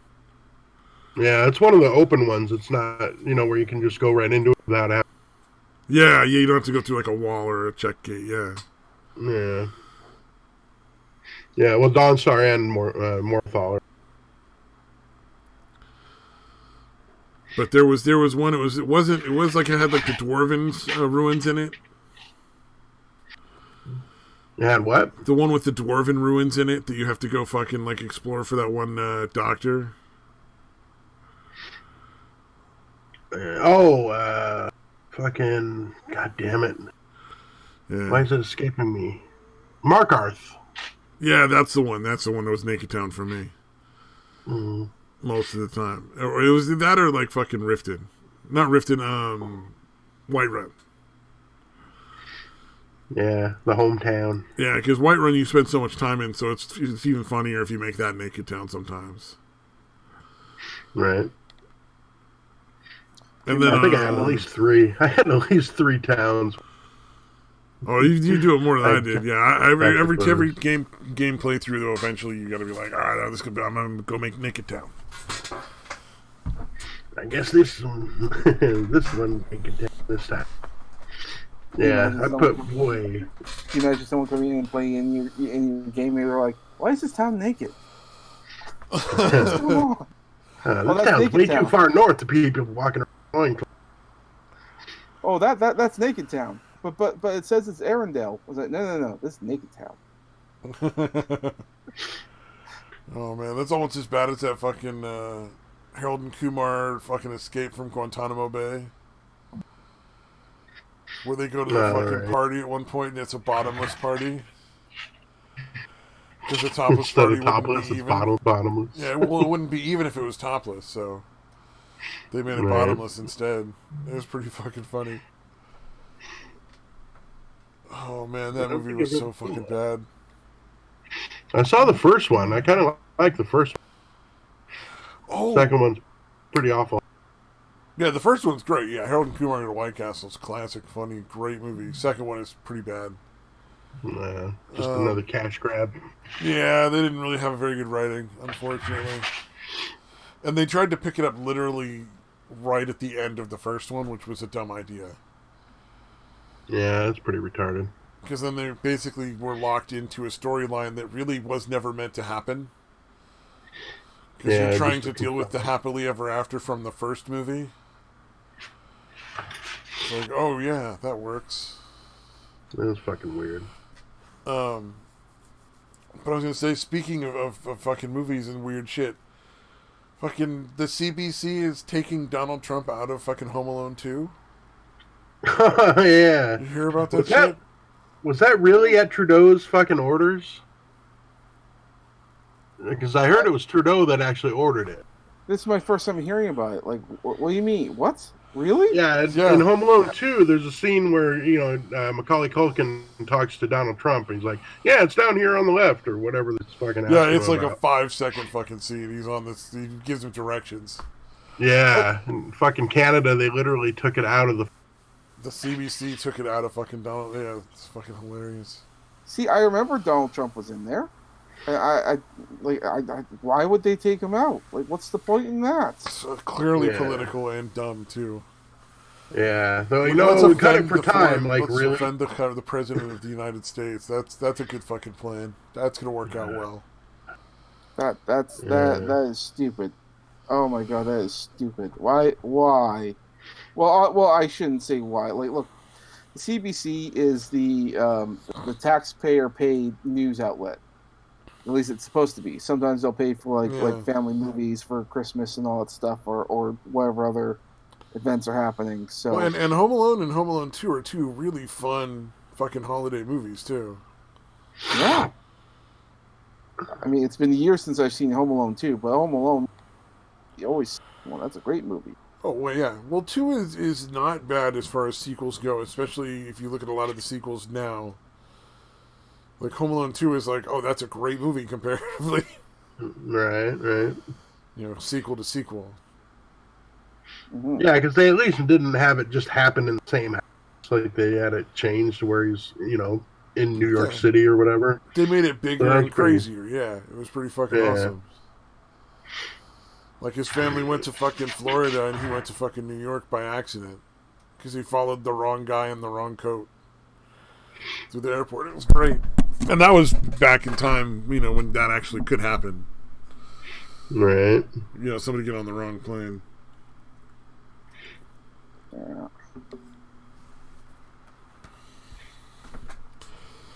Yeah, it's one of the open ones. It's not, where you can just go right into it without having... Yeah, you don't have to go through like a wall or a check gate, yeah. Yeah. Yeah, well, Dawnstar and Morthal. But there was one. It was like it had like the Dwarven ruins in it. It had what? The one with the Dwarven ruins in it that you have to go fucking like explore for that one doctor. Fucking god damn it! Yeah. Why is it escaping me? Markarth. Yeah, that's the one. That's the one that was Naked Town for me. Mm. Most of the time. Or it was that or like fucking Riften. Not Riften, Whiterun. Yeah, the hometown. Yeah, because Whiterun you spend so much time in, so it's even funnier if you make that Naked Town sometimes. Right. And then I think I had at least 3. I had at least 3 towns. Oh, you do it more than I did. Yeah, every game playthrough though, eventually you got to be like, all right, I'm gonna go make Naked Town. I guess this one Naked Town this time. Yeah, I put boy. Can you imagine someone coming in and playing in your game and they're like, "Why is this town naked?" What's going on? This town's way too far north to people walking around. Oh, that's Naked Town. But it says it's Arendelle. I was like, no, this is Naked Town. Oh man, that's almost as bad as that fucking Harold and Kumar fucking escape from Guantanamo Bay, where they go to the fucking party at one point and it's a bottomless party. Because the topless party wouldn't be even. Bottomless. Yeah, well, it wouldn't be even if it was topless. So they made it bottomless instead. It was pretty fucking funny. Oh man, that movie was so fucking bad. I saw the first one. I kind of like the first one. Oh, Second one's pretty awful. yeah, the first one's great. Yeah, Harold and Kumar and the White Castle's classic, funny, great movie. Second one is pretty bad. Just another cash grab. Yeah, they didn't really have very good writing, unfortunately. And they tried to pick it up literally right at the end of the first one, which was a dumb idea. Yeah, that's pretty retarded. Because then they basically were locked into a storyline that really was never meant to happen. Because you're trying to deal with the happily ever after from the first movie. It's like, oh yeah, that works. That was fucking weird. But I was gonna say, speaking of fucking movies and weird shit, fucking the CBC is taking Donald Trump out of fucking Home Alone 2. Yeah. You hear about that shit? Was that really at Trudeau's fucking orders? Because I heard it was Trudeau that actually ordered it. This is my first time hearing about it. Like, what do you mean? What? Really? Yeah, in Home Alone 2, there's a scene where, Macaulay Culkin talks to Donald Trump, and he's like, yeah, it's down here on the left, or whatever this fucking Yeah, it's like about. a 5-second fucking scene. He's on this, he gives him directions. Yeah, in fucking Canada, they literally took it out of the... The CBC took it out of fucking Donald. Yeah, it's fucking hilarious. See, I remember Donald Trump was in there. Why would they take him out? Like, what's the point in that? It's clearly political and dumb too. Yeah, so let's cut it for time. Like, let's really, offend the president of the United States. That's a good fucking plan. That's gonna work out well. That is stupid. Oh my god, that is stupid. Why? Well, I shouldn't say why. Like, look, the CBC is the taxpayer-paid news outlet. At least it's supposed to be. Sometimes they'll pay for like family movies for Christmas and all that stuff, or whatever other events are happening. So and Home Alone and Home Alone 2 are two really fun fucking holiday movies too. Yeah. I mean, it's been years since I've seen Home Alone 2, but Home Alone, that's a great movie. Oh, well, yeah. Well, 2 is not bad as far as sequels go, especially if you look at a lot of the sequels now. Like, Home Alone 2 is like, oh, that's a great movie comparatively. Right. Sequel to sequel. Mm-hmm. Yeah, because they at least didn't have it just happen in the same house. Like, they had it changed to where he's, in New York City or whatever. They made it bigger and crazier, yeah. It was pretty fucking awesome. Like, his family went to fucking Florida and he went to fucking New York by accident. Because he followed the wrong guy in the wrong coat through the airport. It was great. And that was back in time, when that actually could happen. Right. Somebody get on the wrong plane. Yeah.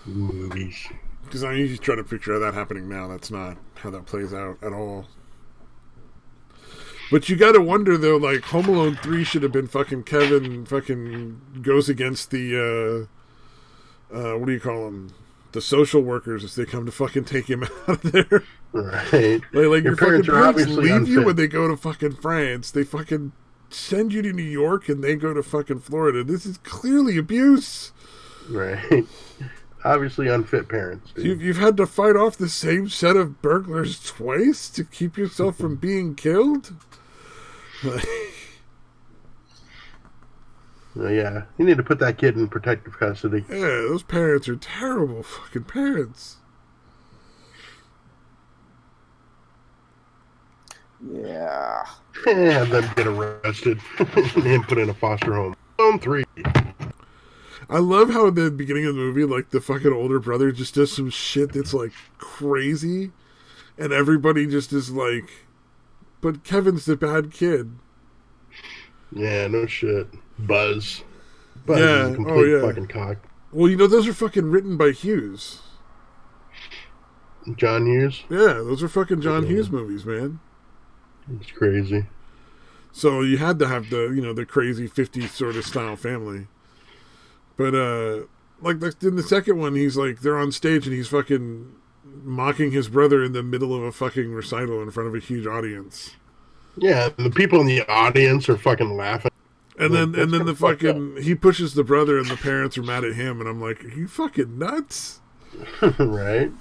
Movies. Because I usually try to picture that happening now. That's not how that plays out at all. But you gotta wonder, though, like, Home Alone 3 should have been fucking Kevin fucking goes against the, what do you call them? The social workers as they come to fucking take him out of there. Right. Like your fucking parents leave unfit. you when they go to fucking France. They fucking send you to New York and they go to fucking Florida. This is clearly abuse. Right. Obviously unfit parents. You've had to fight off the same set of burglars twice to keep yourself from being killed? Yeah, you need to put that kid in protective custody. Yeah, those parents are terrible fucking parents. Yeah. And then get arrested and put in a foster home. Home 3. I love how at the beginning of the movie, like, the fucking older brother just does some shit that's, like, crazy. And everybody just is like, but Kevin's the bad kid. Yeah, no shit. Buzz is a complete fucking cock. Well, those are fucking written by Hughes. John Hughes? Yeah, those are fucking John Hughes movies, man. It's crazy. So you had to have the crazy 50s sort of style family. But, like in the second one, he's like, they're on stage and he's fucking mocking his brother in the middle of a fucking recital in front of a huge audience. Yeah, the people in the audience are fucking laughing. And then the fucking, he pushes the brother and the parents are mad at him. And I'm like, are you fucking nuts? Right.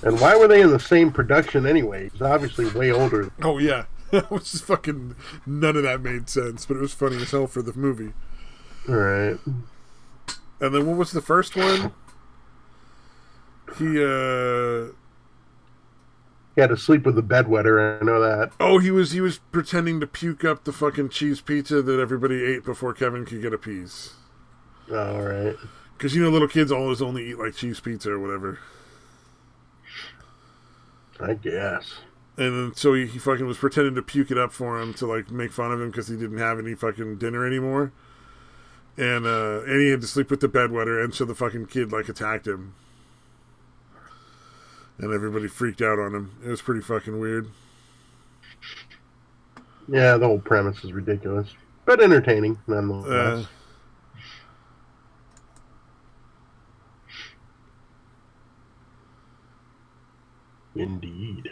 And why were they in the same production anyway? He's obviously way older. Oh yeah, which is fucking none of that made sense, but it was funny as hell for the movie. All right. And then what was the first one? He had to sleep with the bedwetter. I know that. Oh, he was pretending to puke up the fucking cheese pizza that everybody ate before Kevin could get a piece. All right. Because little kids always only eat like cheese pizza or whatever. I guess. And then, so he fucking was pretending to puke it up for him to like make fun of him because he didn't have any fucking dinner anymore. And he had to sleep with the bedwetter, and so the fucking kid like attacked him. And everybody freaked out on him. It was pretty fucking weird. Yeah, the whole premise is ridiculous. But entertaining, nonetheless. Indeed.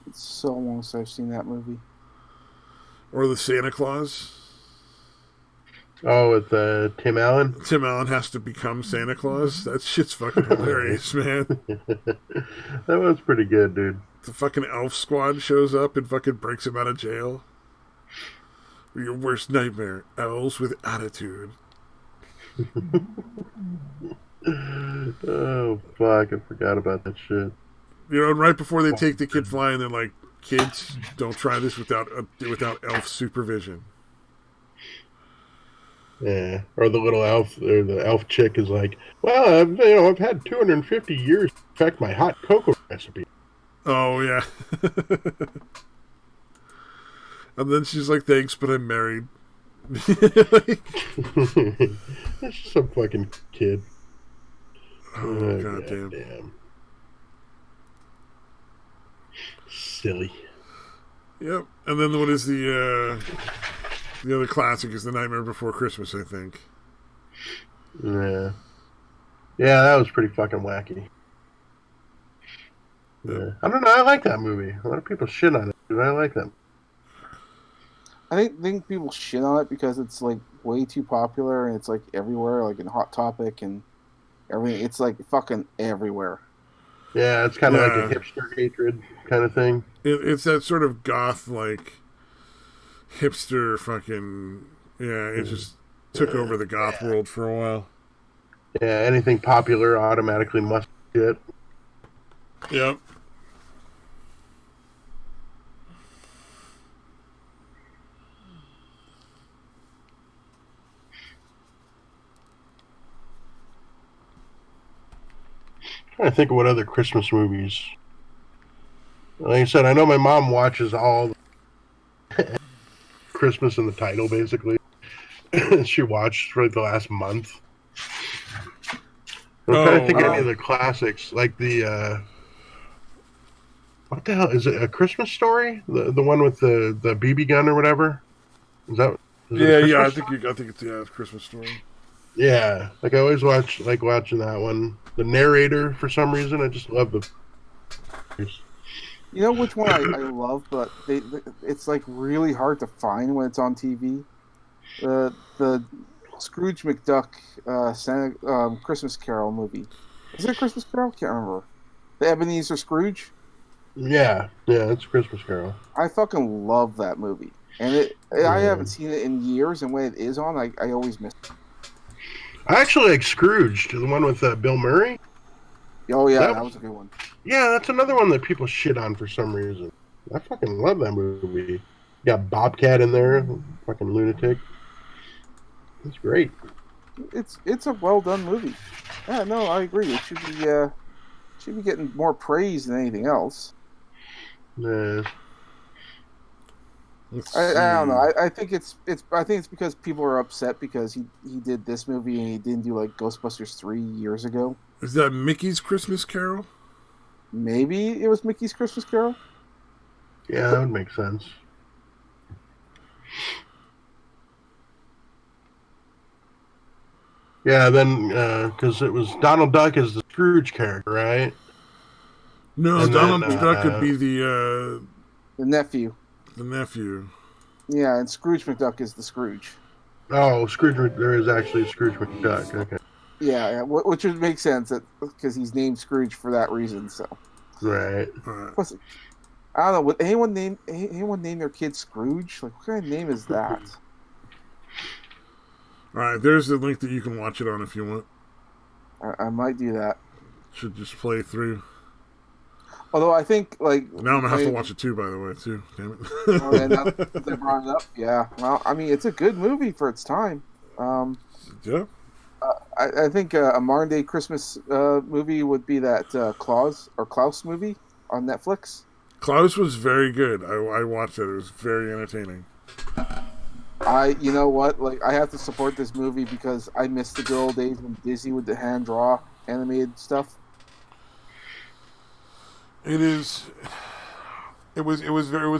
It's so long since I've seen that movie. Or the Santa Claus. Oh, with Tim Allen? Tim Allen has to become Santa Claus? That shit's fucking hilarious, man. That was pretty good, dude. The fucking elf squad shows up and fucking breaks him out of jail. Your worst nightmare. Elves with attitude. Oh, fuck. I forgot about that shit. And right before they take the kid flying, they're like, kids, don't try this without elf supervision. Yeah, or the little elf, or the elf chick is like, well, I've had 250 years to perfect my hot cocoa recipe. Oh, yeah. And then she's like, thanks, but I'm married. That's just some fucking kid. Oh, goddamn. Damn. Silly. Yep. And then what is the other classic is The Nightmare Before Christmas, I think. Yeah. Yeah, that was pretty fucking wacky. Yeah. I don't know, I like that movie. A lot of people shit on it, but I like that. I think people shit on it because it's like way too popular and it's like everywhere, like in Hot Topic and everything. It's like fucking everywhere. Yeah, it's kind of like a hipster hatred kind of thing. It's that sort of goth, like, hipster fucking... Yeah, it just took over the goth world for a while. Yeah, anything popular automatically must be shit. Yep. Trying to think of what other Christmas movies. Like I said, I know my mom watches all Christmas in the title, basically. She watched for like the last month. I'm trying to think of any of the classics, like the what the hell is it? A Christmas Story? The one with the BB gun or whatever? Is that? I think it's a Christmas Story. Yeah, like I always like watching that one. The narrator, for some reason, I just love the. You know which one I love, but it's like really hard to find when it's on TV. The Scrooge McDuck Santa Christmas Carol movie. Is it a Christmas Carol? Can't remember. The Ebenezer Scrooge. Yeah, it's Christmas Carol. I fucking love that movie, and I haven't seen it in years. And when it is on, I always miss it. I actually like Scrooge, the one with Bill Murray. Oh yeah, that was a good one. Yeah, that's another one that people shit on for some reason. I fucking love that movie. You got Bobcat in there, fucking lunatic. It's great. It's a well done movie. Yeah, no, I agree. It should be getting more praise than anything else. Yeah. I don't know. I think it's because people are upset because he did this movie and he didn't do like Ghostbusters 3 years ago. Is that Mickey's Christmas Carol? Maybe it was Mickey's Christmas Carol. Yeah, that would make sense. Yeah, then because it was Donald Duck as the Scrooge character, right? No, and Donald Duck could be the nephew. The nephew. Yeah, and Scrooge McDuck is the Scrooge. Oh, there is actually a Scrooge McDuck. Okay. Yeah, which would make sense because he's named Scrooge for that reason. So. Right. Plus, I don't know. Would anyone name their kid Scrooge? Like, what kind of name is that? All right, there's the link that you can watch it on if you want. I might do that. Should just play through. Although I think like Now I'm gonna have to watch it too. By the way, too. Damn it. Oh, yeah, now that they brought it up. Yeah. Well, I mean, it's a good movie for its time. Yeah. I think a modern day Christmas movie would be that Klaus movie on Netflix. Klaus was very good. I watched it. It was very entertaining. You know what? Like, I have to support this movie because I miss the good old days when Disney would hand draw animated stuff. It is. It was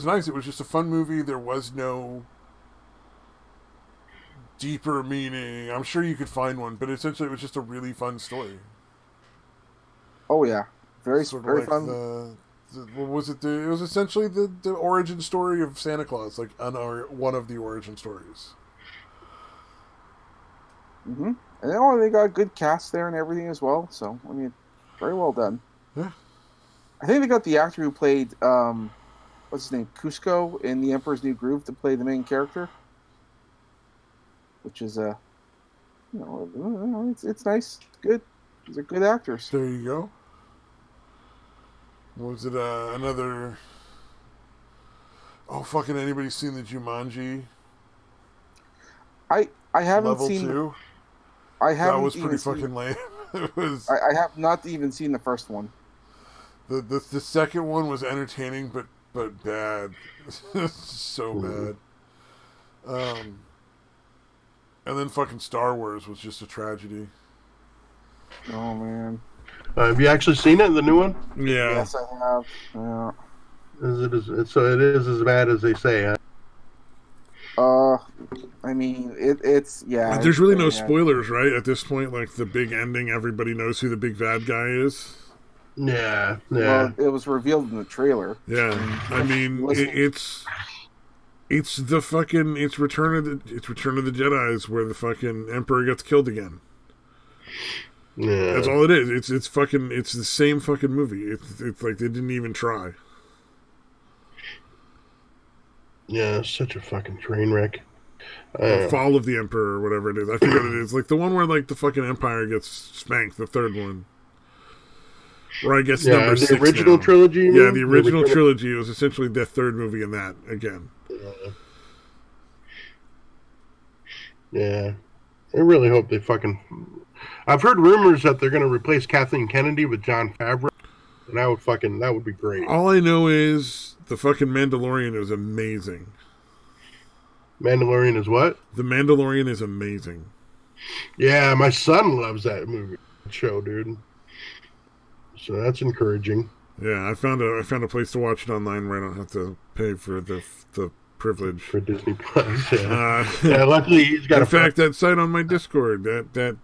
nice. It was just a fun movie. There was no deeper meaning. I'm sure you could find one, but essentially it was just a really fun story. Oh yeah, very like fun. What was it? It was essentially the origin story of Santa Claus, like one of the origin stories. Mm-hmm. And they got a good cast there and everything as well. So I mean, very well done. Yeah. I think they got the actor who played what's his name, Cusco in The Emperor's New Groove to play the main character, which is it's nice, it's good. These are good actors. There you go. Was it another? Oh, fucking anybody seen the Jumanji? I haven't Level seen. 2? I haven't. That was pretty fucking lame. It was. I have not even seen the first one. The second one was entertaining, but bad, so bad. And then fucking Star Wars was just a tragedy. Oh man. Have you actually seen it, the new one? Yeah. Yes, I have. Yeah. So it is as bad as they say, huh? I mean, it's yeah. There's really no spoilers, right? At this point, like the big ending, everybody knows who the big bad guy is. Yeah. Well, it was revealed in the trailer. Yeah, I mean, it's Return of the Jedi's where the fucking Emperor gets killed again. Yeah. That's all it is. It's the same fucking movie. It's like they didn't even try. Yeah, it's such a fucking train wreck. Fall of the Emperor or whatever it is. I forget what it is. Like the one where like the fucking Empire gets spanked, the third one. Where I guess number 6 the original now. trilogy. Yeah, the original trilogy was essentially the third movie in that again. Yeah. I really hope they fucking... I've heard rumors that they're going to replace Kathleen Kennedy with Jon Favreau. And that would be great. All I know is the fucking Mandalorian is amazing. Mandalorian is what? The Mandalorian is amazing. Yeah, my son loves that show, dude. So that's encouraging. Yeah, I found a place to watch it online where I don't have to pay for the privilege for Disney Plus. Yeah, luckily he's got. In fact, that site on my Discord, that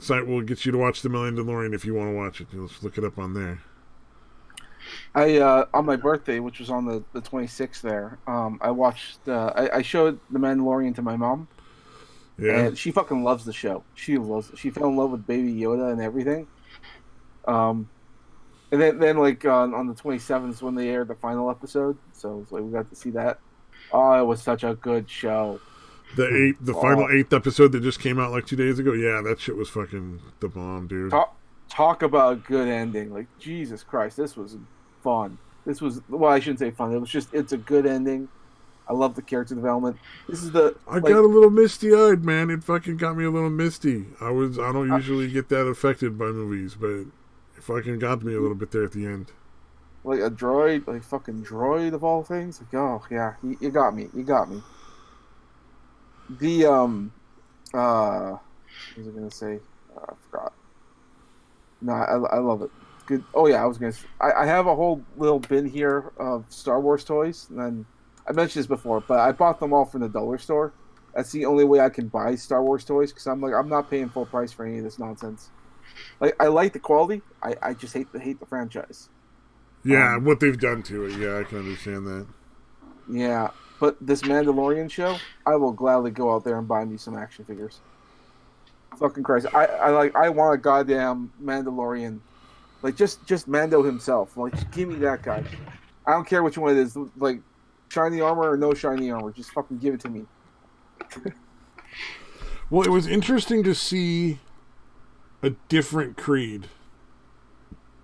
site will get you to watch The Mandalorian if you want to watch it. You'll just look it up on there. I on my birthday, which was on the 26th, there, I watched. I showed The Mandalorian to my mom. Yeah, and she fucking loves the show. She loves it. She fell in love with Baby Yoda and everything. And then like on the 27th when they aired the final episode, so it's like we got to see that. Oh, it was such a good show. The final 8th episode that just came out like 2 days ago. Yeah, that shit was fucking the bomb, dude. Talk about a good ending. Like Jesus Christ, this was fun. This was I shouldn't say fun. It's a good ending. I love the character development. I got a little misty-eyed, man. It fucking got me a little misty. I don't usually get that affected by movies, but it fucking got me a little bit there at the end. Like a droid, like fucking droid of all things. Like, oh yeah, you got me. You got me. The what was I gonna say? I forgot. No, I love it. Good. Oh yeah, I was gonna. I have a whole little bin here of Star Wars toys, and then I mentioned this before, but I bought them all from the dollar store. That's the only way I can buy Star Wars toys because I'm not paying full price for any of this nonsense. Like I like the quality, I just hate the franchise. Yeah, what they've done to it. Yeah, I can understand that. Yeah, but this Mandalorian show, I will gladly go out there and buy me some action figures. Fucking Christ, I want a goddamn Mandalorian, Like just Mando himself. Like just give me that guy. I don't care which one it is. Like shiny armor or no shiny armor. Just fucking give it to me. Well, it was interesting to see a different Creed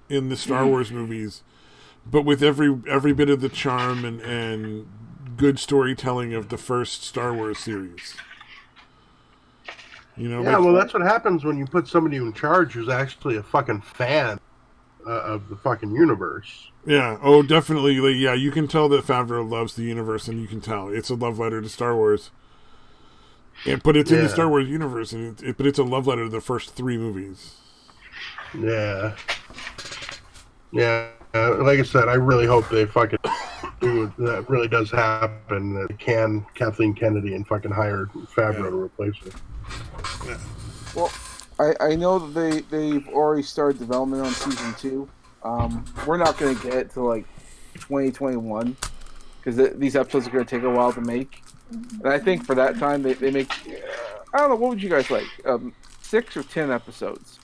in the Star Wars movies, but with every bit of the charm and good storytelling of the first Star Wars series. You know, Yeah, well, that's what happens when you put somebody in charge who's actually a fucking fan of the fucking universe. yeah, oh, definitely. Like, yeah, you can tell that Favreau loves the universe, and you can tell it's a love letter to Star Wars. But it's in the Star Wars universe, and but it's a love letter to the first 3 movies. Yeah. Yeah. Like I said, I really hope they fucking do that. Really does happen. That can Kathleen Kennedy and fucking hire Favreau to replace her. Yeah. Well, I know that they've already started development on season 2. We're not going to get it to like 2021 because these episodes are going to take a while to make. And I think for that time they make. I don't know. What would you guys like? 6 or 10 episodes?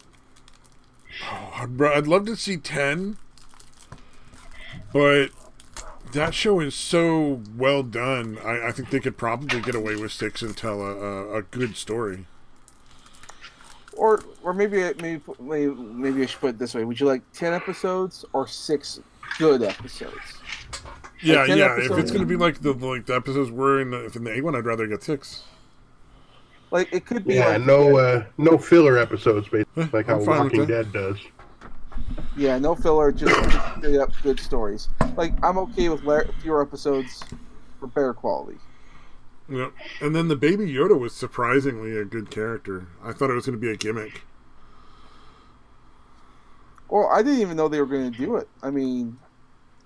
Oh, I'd love to see 10, but that show is so well done. I think they could probably get away with 6 and tell a good story. Or maybe I should put it this way: would you like 10 episodes or 6 good episodes? Yeah, like 10 yeah. episodes? If it's gonna be like the episodes were in the A one, I'd rather get 6. Like it could be. Yeah, like, no filler episodes, basically, like how I'm fine with Walking that. Dead does. Yeah, no filler, just straight up good stories. Like I'm okay with fewer episodes for better quality. Yep. And then the Baby Yoda was surprisingly a good character. I thought it was going to be a gimmick. Well, I didn't even know they were going to do it. I mean,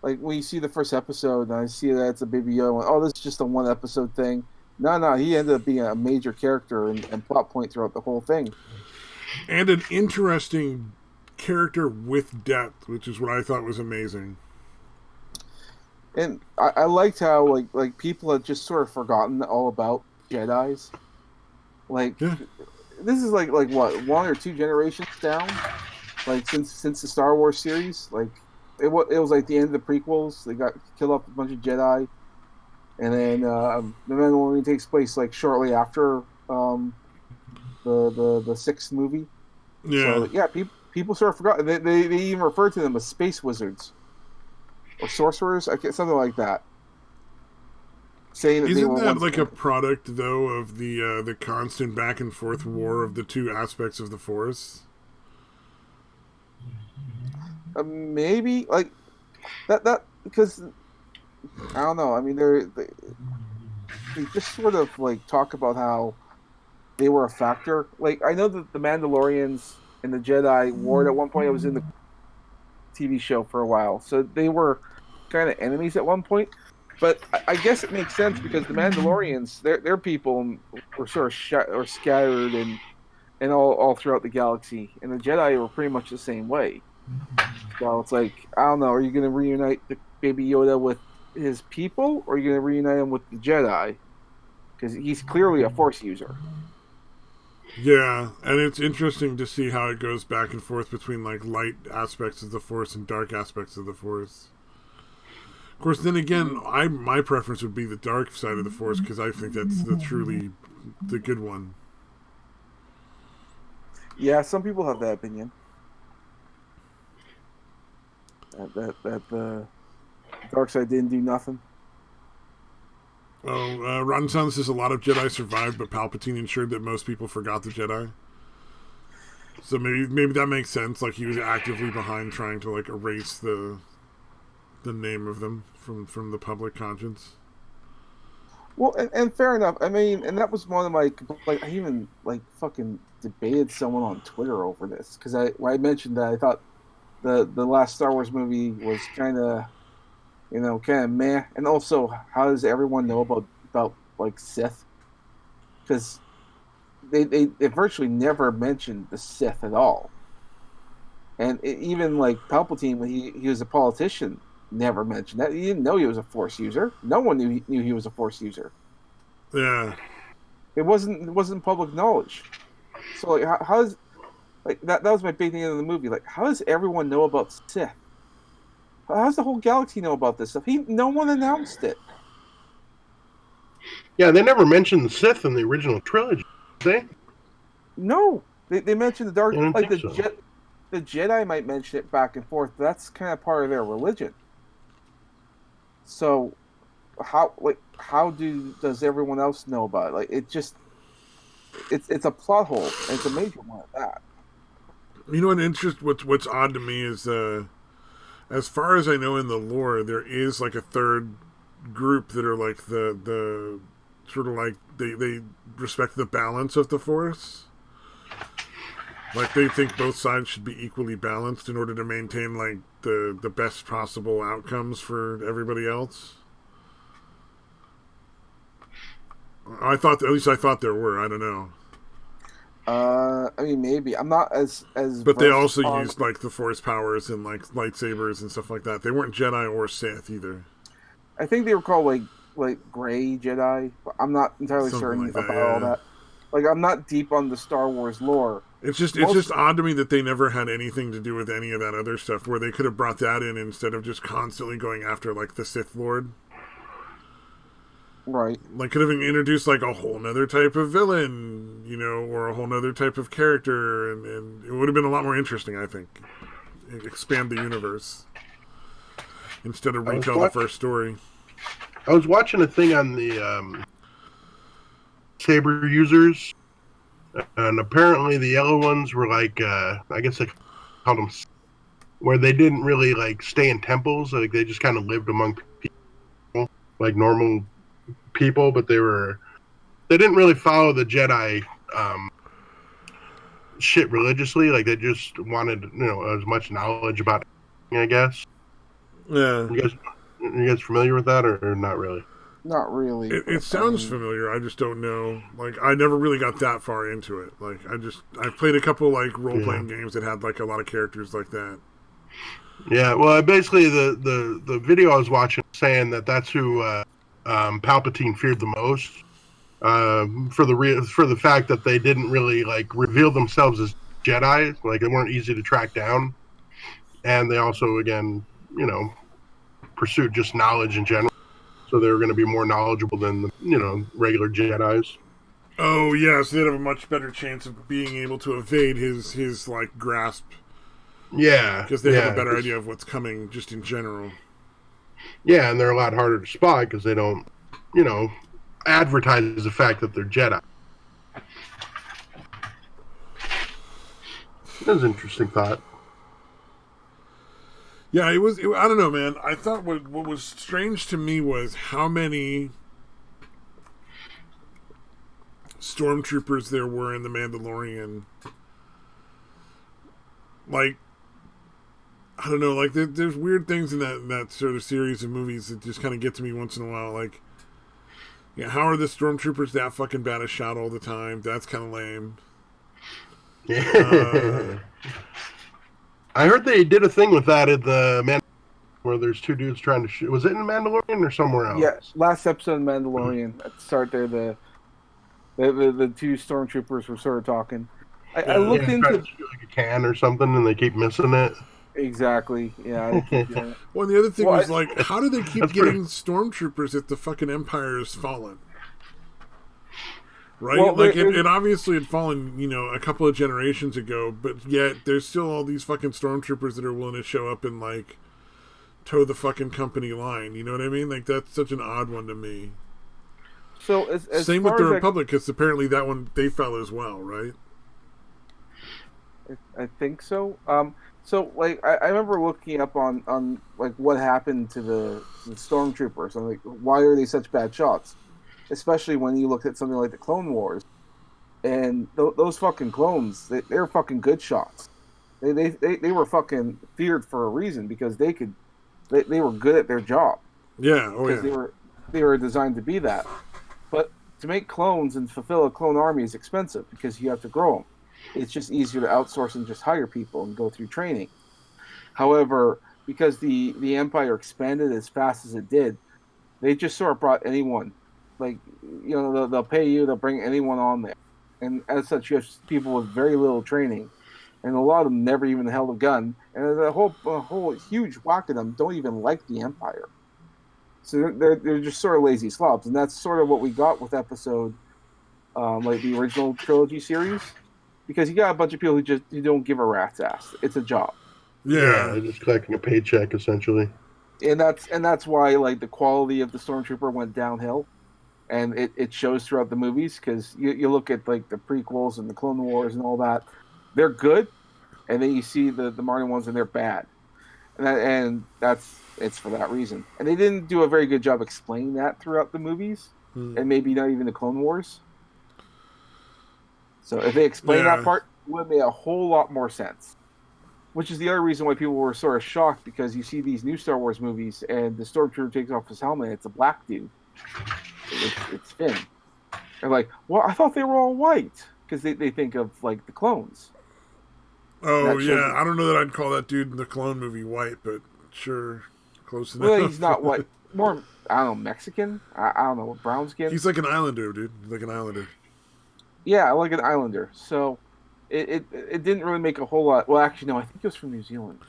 like when you see the first episode and I see that it's a Baby Yoda, I'm like, oh, this is just a 1 episode thing. No, he ended up being a major character and plot point throughout the whole thing. And an interesting character with depth, which is what I thought was amazing. And I liked how like people had just sort of forgotten all about Jedis. Like this is like what 1 or 2 generations down, like since the Star Wars series. Like it was like the end of the prequels. They got killed off a bunch of Jedi, and then the Mandalorian takes place like shortly after the 6th movie. Yeah, so, yeah. People sort of forgot. They even referred to them as space wizards. Or sorcerers, something like that. Saying that isn't that like a product though of the constant back and forth war of the 2 aspects of the Force? Maybe like that because I don't know. I mean, they just sort of like talk about how they were a factor. Like I know that the Mandalorians and the Jedi warred at one point. It was in the TV show for a while, so they were kind of enemies at one point. But I guess it makes sense because the Mandalorians, their people were sort of scattered and all throughout the galaxy, and the Jedi were pretty much the same way. So it's like I don't know, are you going to reunite the Baby Yoda with his people, or are you going to reunite him with the Jedi? Because he's clearly a Force user. Yeah, and it's interesting to see how it goes back and forth between like light aspects of the Force and dark aspects of the Force. Of course, then again, my preference would be the dark side of the Force because I think that's truly the good one. Yeah, some people have that opinion. That the dark side didn't do nothing. Oh, Rotten Sun says a lot of Jedi survived, but Palpatine ensured that most people forgot the Jedi. So maybe that makes sense. Like he was actively behind trying to like erase the name of them from the public conscience. Well, and fair enough. I mean, and that was one of my like I even like fucking debated someone on Twitter over this because I mentioned that I thought the last Star Wars movie was kind of kind of meh, and also how does everyone know about like Sith? Because they virtually never mentioned the Sith at all, and even like Palpatine when he was a politician never mentioned that. He didn't know he was a Force user. No one knew he was a Force user. Yeah, it wasn't public knowledge. So like how does Like that was my big thing in the movie. Like, how does everyone know about Sith? How does the whole galaxy know about this stuff? No one announced it. Yeah, they never mentioned the Sith in the original trilogy, did they? No, they mentioned the I dark, don't like think so. the Jedi might mention it back and forth, but that's kind of part of their religion. So how does everyone else know about it? Like it just it's a plot hole, and it's a major one at that. You know what's odd to me is as far as I know in the lore, there is like a third group that are like the sort of like they respect the balance of the force. Like they think both sides should be equally balanced in order to maintain like the best possible outcomes for everybody else. I thought I thought there were. I don't know. I mean, maybe I'm not as But they versed also on. used like the force powers and like lightsabers and stuff like that. They weren't Jedi or Sith either. I think they were called like gray Jedi. But I'm not entirely Something certain like that, about all yeah. that. Like I'm not deep on the Star Wars lore. It's just odd to me that they never had anything to do with any of that other stuff. Where they could have brought that in instead of just constantly going after like the Sith Lord. Right. Like could have introduced like a whole nother type of villain, you know, or a whole nother type of character, and it would have been a lot more interesting, I think. Expand the universe instead of retell the first story. I was watching a thing on the saber users, and apparently the yellow ones were like, I guess they called them, where they didn't really like stay in temples. Like they just kind of lived among people, like normal people, but they didn't really follow the Jedi shit religiously. Like they just wanted, as much knowledge about it, I guess. Yeah. You guys familiar with that or not really? Not really. It sounds familiar. I just don't know. Like I never really got that far into it. Like I played a couple like role playing games that had like a lot of characters like that. Yeah, well, basically the video I was watching saying that's who Palpatine feared the most, for the fact that they didn't really like reveal themselves as Jedi, like they weren't easy to track down, and they also again, pursued just knowledge in general, so they were going to be more knowledgeable than regular Jedis. Oh yeah, so they'd have a much better chance of being able to evade his like grasp. Yeah, because they have a better idea of what's coming, just in general. Yeah, and they're a lot harder to spot because they don't, advertise the fact that they're Jedi. That was an interesting thought. Yeah, it was. I don't know, man. I thought what was strange to me was how many stormtroopers there were in The Mandalorian. Like, I don't know. Like, there's weird things in that sort of series of movies that just kind of get to me once in a while. Like, yeah, how are the stormtroopers that fucking bad at shot all the time? That's kind of lame. I heard they did a thing with that at the where there's two dudes trying to shoot. Was it in Mandalorian or somewhere else? Yeah, last episode of Mandalorian. At the start there, the two stormtroopers were sort of talking. I looked into like a can or something, and they keep missing it. Exactly. Yeah. They keep doing it. Well, the other thing was like, how do they keep getting stormtroopers if the fucking Empire has fallen? Right? Well, like it obviously had fallen, a couple of generations ago, but yet there's still all these fucking stormtroopers that are willing to show up and like toe the fucking company line. You know what I mean? Like that's such an odd one to me. So as same with the Republic, because apparently that one they fell as well, right? I think so. So like I remember looking up on like what happened to the stormtroopers. I'm like, why are they such bad shots? Especially when you look at something like the Clone Wars, and those fucking clones, they're fucking good shots. They were fucking feared for a reason because they were good at their job. Yeah, because they were designed to be that. But to make clones and fulfill a clone army is expensive because you have to grow them. It's just easier to outsource and just hire people and go through training. However, because the Empire expanded as fast as it did, they just sort of brought anyone. Like, they'll pay you, they'll bring anyone on there. And as such, you have people with very little training and a lot of them never even held a gun, and a whole huge whack of them don't even like the Empire. So they're just sort of lazy slobs, and that's sort of what we got with episode, like the original trilogy series, because you got a bunch of people who don't give a rat's ass. It's a job, Yeah, Yeah. they're just collecting a paycheck essentially. and that's why like the quality of the Stormtrooper went downhill, and it shows throughout the movies because you look at like the prequels and the Clone Wars and all that, they're good, and then you see the modern ones and they're bad, and that's it's for that reason. And they didn't do a very good job explaining that throughout the movies, and maybe not even the Clone Wars. So if they explained that Yeah. part, it would make a whole lot more sense. Which is the other reason why people were sort of shocked, because you see these new Star Wars movies and the Stormtrooper takes off his helmet, it's a black dude. It's Finn. They're like, well, I thought they were all white, because they think of like the clones. Oh, That shows yeah. that- I don't know that I'd call that dude in the clone movie white, but sure. Close enough. Well, he's not white. More, I don't know, Mexican? I don't know, brown skin? He's like an islander, dude. Like an islander. Yeah, like an islander. So it didn't really make a whole lot. Well, actually, no, I think he was from New Zealand.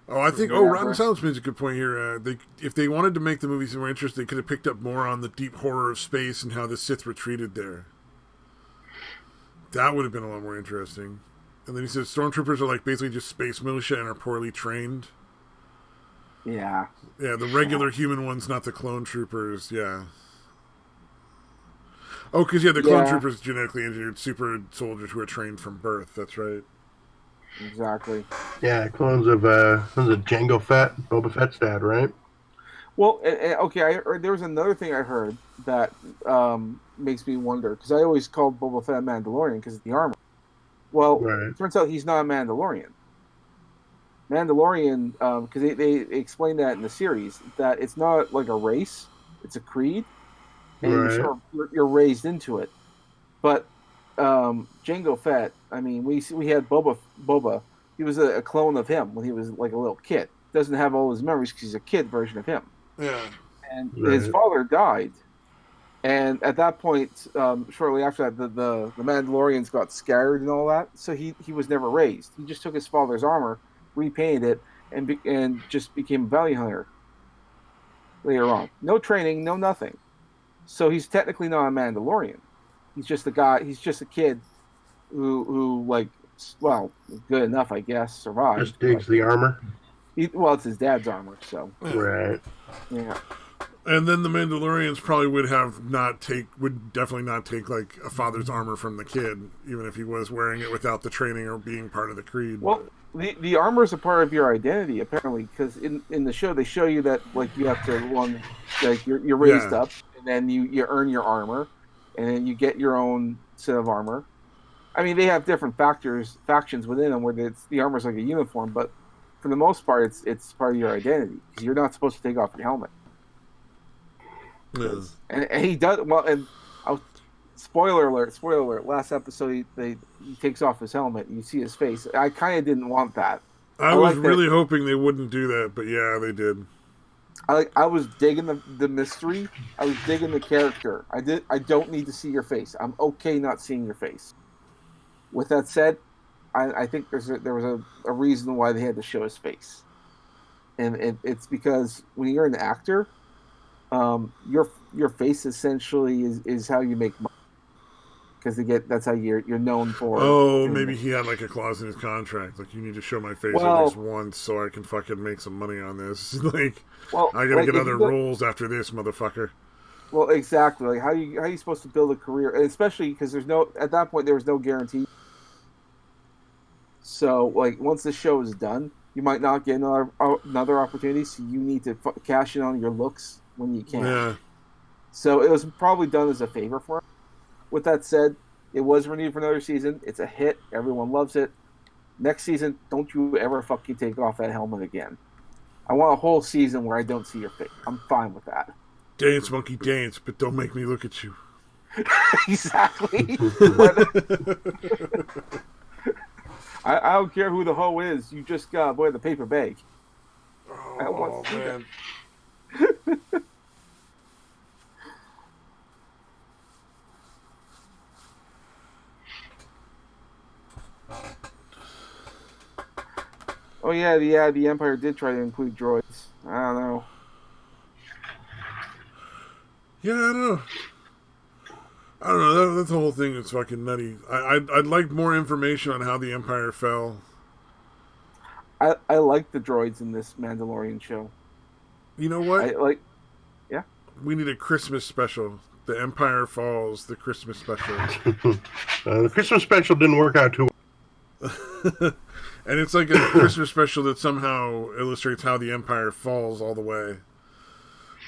Oh, I think. Yeah, Oh, Rotten right. Silence makes a good point here. If they wanted to make the movies more interesting, they could have picked up more on the deep horror of space and how the Sith retreated there. That would have been a lot more interesting. And then he says stormtroopers are like basically just space militia and are poorly trained. Yeah. Yeah, the regular human ones, not the clone troopers. Yeah. Oh, because the clone Yeah. troopers genetically engineered super soldiers who are trained from birth. That's right. Exactly. Yeah, clones of Jango Fett, Boba Fett's dad, right? Well, okay. There was another thing I heard that makes me wonder, because I always called Boba Fett a Mandalorian because of the armor. Well, Right. it turns out he's not a Mandalorian. Mandalorian, because they explained that in the series, that it's not like a race; it's a creed, and Right. you're raised into it. But Jango Fett, I mean, we had Boba. He was a clone of him when he was like a little kid. Doesn't have all his memories because he's a kid version of him. Yeah. And Right. his father died. And at that point, shortly after that, the Mandalorians got scared and all that. So he was never raised. He just took his father's armor, repainted it, and just became a bounty hunter later on. No training, no nothing. So he's technically not a Mandalorian. He's just a guy. He's just a kid who like, well, good enough, I guess, survived. Just digs the armor. Well, it's his dad's armor, so Right. yeah. And then the Mandalorians probably would definitely not take like a father's armor from the kid, even if he was wearing it without the training or being part of the creed. Well, the armor is a part of your identity apparently, because in the show they show you that like you have to like you're raised Yeah. up, and then you earn your armor, and then you get your own set of armor. I mean, they have different factions within them where the armor's like a uniform, but for the most part, it's part of your identity, because you're not supposed to take off your helmet. Yeah. And he does well. And spoiler alert! Last episode, he takes off his helmet. And you see his face. I kind of didn't want that. I was like that- really hoping they wouldn't do that, but yeah, they did. I was digging the mystery. I was digging the character. I don't need to see your face. I'm okay not seeing your face. With that said, I think there was a reason why they had to show his face, and it's because when you're an actor, your face essentially is how you make money, because that's how you're known for. Oh, maybe he had like a clause in his contract, like you need to show my face Well- at least once so I can fucking make some money on this. Like, Well, I gotta like, get if other you go- roles after this, motherfucker. Well, exactly. Like how you supposed to build a career, and especially because at that point there was no guarantee. So like once the show is done, you might not get another opportunity. So you need to cash in on your looks when you can. Yeah. So it was probably done as a favor for him. With that said, it was renewed for another season. It's a hit. Everyone loves it. Next season, don't you ever fucking take off that helmet again. I want a whole season where I don't see your face. I'm fine with that. Dance, monkey, dance, but don't make me look at you. Exactly. I don't care who the hoe is. You just gotta wear the paper bag. I want to see that. Oh yeah, the Empire did try to include droids. I don't know. Yeah, I don't know. I don't know. That whole thing is fucking nutty. I'd like more information on how the Empire fell. I like the droids in this Mandalorian show. You know what? I like. Yeah. We need a Christmas special. The Empire Falls, the Christmas special. The Christmas special didn't work out too well. And it's like a Christmas special that somehow illustrates how the Empire falls all the way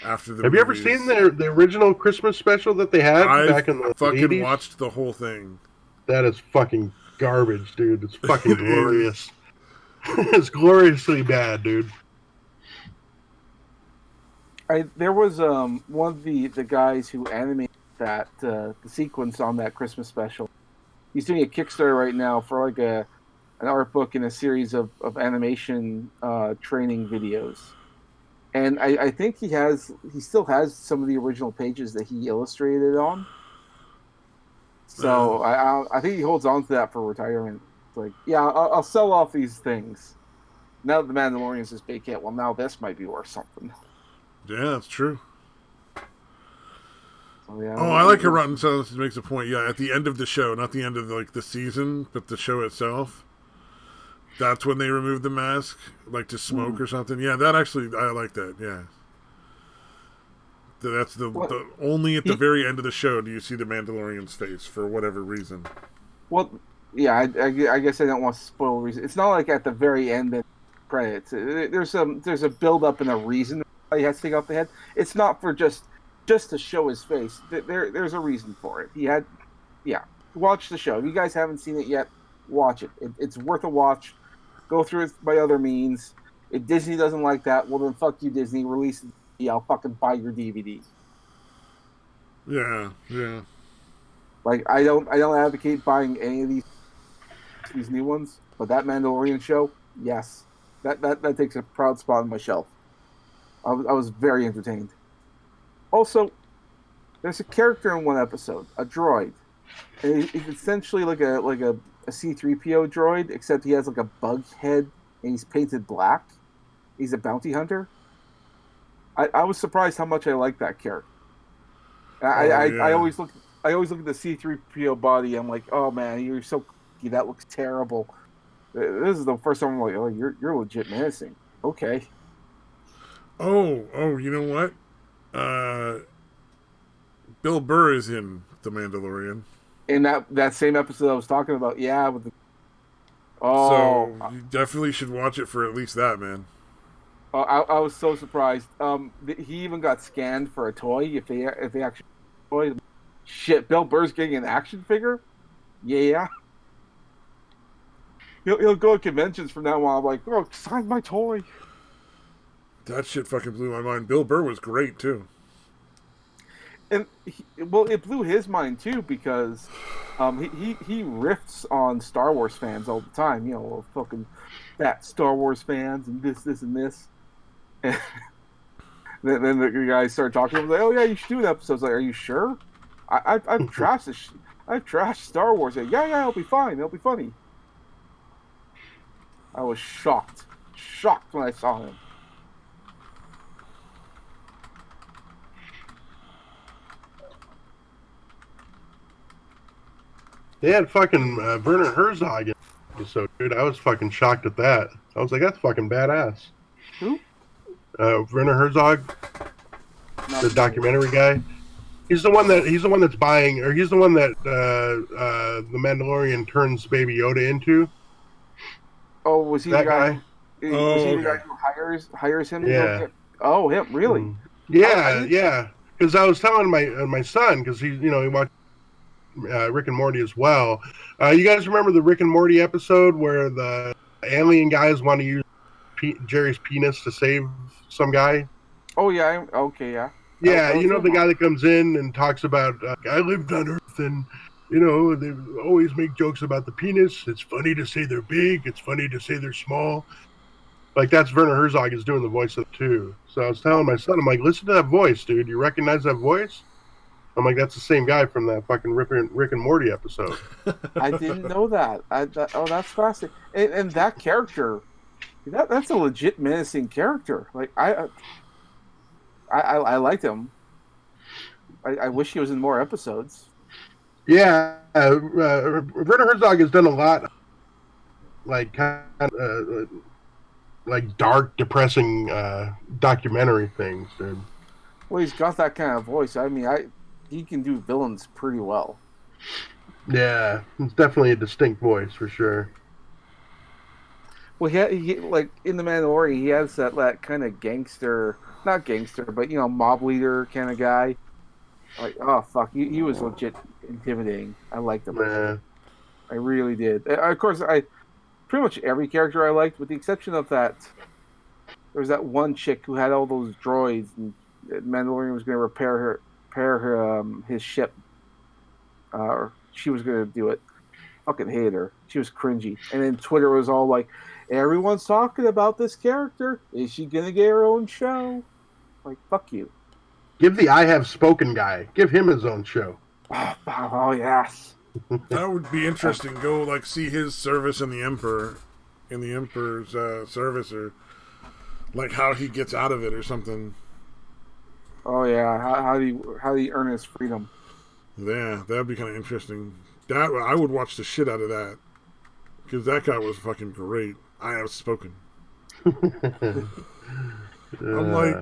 after the Have you ever seen the original Christmas special that they had back in the fucking 80s? Watched the whole thing. That is fucking garbage, dude. It's fucking glorious. It's gloriously bad, dude. There was one of the guys who animated that the sequence on that Christmas special. He's doing a Kickstarter right now for like an art book and a series of animation training videos. And I think he still has some of the original pages that he illustrated on. So I think he holds on to that for retirement. It's like, yeah, I'll sell off these things. Now that the Mandalorian's is big hit, well, now this might be worth something. Yeah, that's true. So, yeah, I like how Rotten Silence makes a point. Yeah, at the end of the show, not the end of like the season, but the show itself. That's when they remove the mask, like to smoke or something. Yeah, that actually, I like that. Yeah, that's the only at the very end of the show do you see the Mandalorian's face for whatever reason. Well, yeah, I guess I don't want to spoil the reason. It's not like at the very end of credits. There's a build up and a reason why he has to take off the head. It's not for just to show his face. There's a reason for it. Watch the show. If you guys haven't seen it yet, watch it. It's worth a watch. Go through it by other means. If Disney doesn't like that, well then fuck you, Disney. Release it. Yeah, I'll fucking buy your DVD. Yeah. Like I don't advocate buying any of these new ones, but that Mandalorian show, yes, that takes a proud spot on my shelf. I was very entertained. Also, there's a character in one episode, a droid, and he's essentially like a C-3PO droid, except he has like a bug head and he's painted black. He's a bounty hunter. I was surprised how much I like that character. I always look at the C-3PO body. I'm like, oh man, you're so kooky. That looks terrible. This is the first time I'm like, oh, you're legit menacing. Okay. Oh, you know what? Bill Burr is in The Mandalorian. In that same episode I was talking about, yeah. So you definitely should watch it for at least that, man. I was so surprised. He even got scanned for a toy. If they actually toy, shit, Bill Burr's getting an action figure. Yeah. He'll go to conventions from now on. I'm like, oh, sign my toy. That shit fucking blew my mind. Bill Burr was great too. And it blew his mind too because he riffs on Star Wars fans all the time. You know, fucking fat Star Wars fans and this and this. And then the guys start talking. I was like, oh yeah, you should do an episode. I was like, are you sure? I've trashed this. I've trashed Star Wars. Like, yeah, it'll be fine. It'll be funny. I was shocked when I saw him. They had fucking Werner Herzog in the episode, dude. I was fucking shocked at that. I was like, that's fucking badass. Who? Werner Herzog, the documentary guy. He's the one that's buying, or he's the one that the Mandalorian turns Baby Yoda into. Oh, was he that the guy? guy? Was he the guy who hires him? Yeah. Oh, him really? Yeah. Because I was telling my son, because he watched Rick and Morty as well. You guys remember the Rick and Morty episode where the alien guys want to use Jerry's penis to save some guy? Oh yeah. Okay, yeah. Yeah, the guy that comes in and talks about I lived on Earth and they always make jokes about the penis. It's funny to say they're big. It's funny to say they're small. Like that's Werner Herzog is doing the voice of it too. So I was telling my son, I'm like, listen to that voice, dude. You recognize that voice? I'm like, that's the same guy from that fucking Rick and Morty episode. I didn't know that. That's fascinating. And that character, That's a legit menacing character. Like I liked him. I wish he was in more episodes. Yeah, Werner Herzog has done a lot, like kind of like dark, depressing documentary things, dude. Well, he's got that kind of voice. I mean, he can do villains pretty well. Yeah, it's definitely a distinct voice for sure. Well, he like in the Mandalorian, he has that kind of gangster, not gangster, but mob leader kind of guy. Like, oh fuck, he was legit intimidating. I liked him. Yeah. I really did. Of course, I pretty much every character I liked, with the exception of that. There was that one chick who had all those droids, and Mandalorian was going to repair his ship. Or she was going to do it. Fucking hated her. She was cringy. And then Twitter was all like, everyone's talking about this character. Is she going to get her own show? Like, fuck you. Give the I Have Spoken guy. Give him his own show. Oh yes. That would be interesting. Go like see his service in the Emperor's service, or like how he gets out of it or something. Oh yeah. How do you earn his freedom? Yeah, that'd be kind of interesting. That I would watch the shit out of that, because that guy was fucking great. I have spoken. I'm like,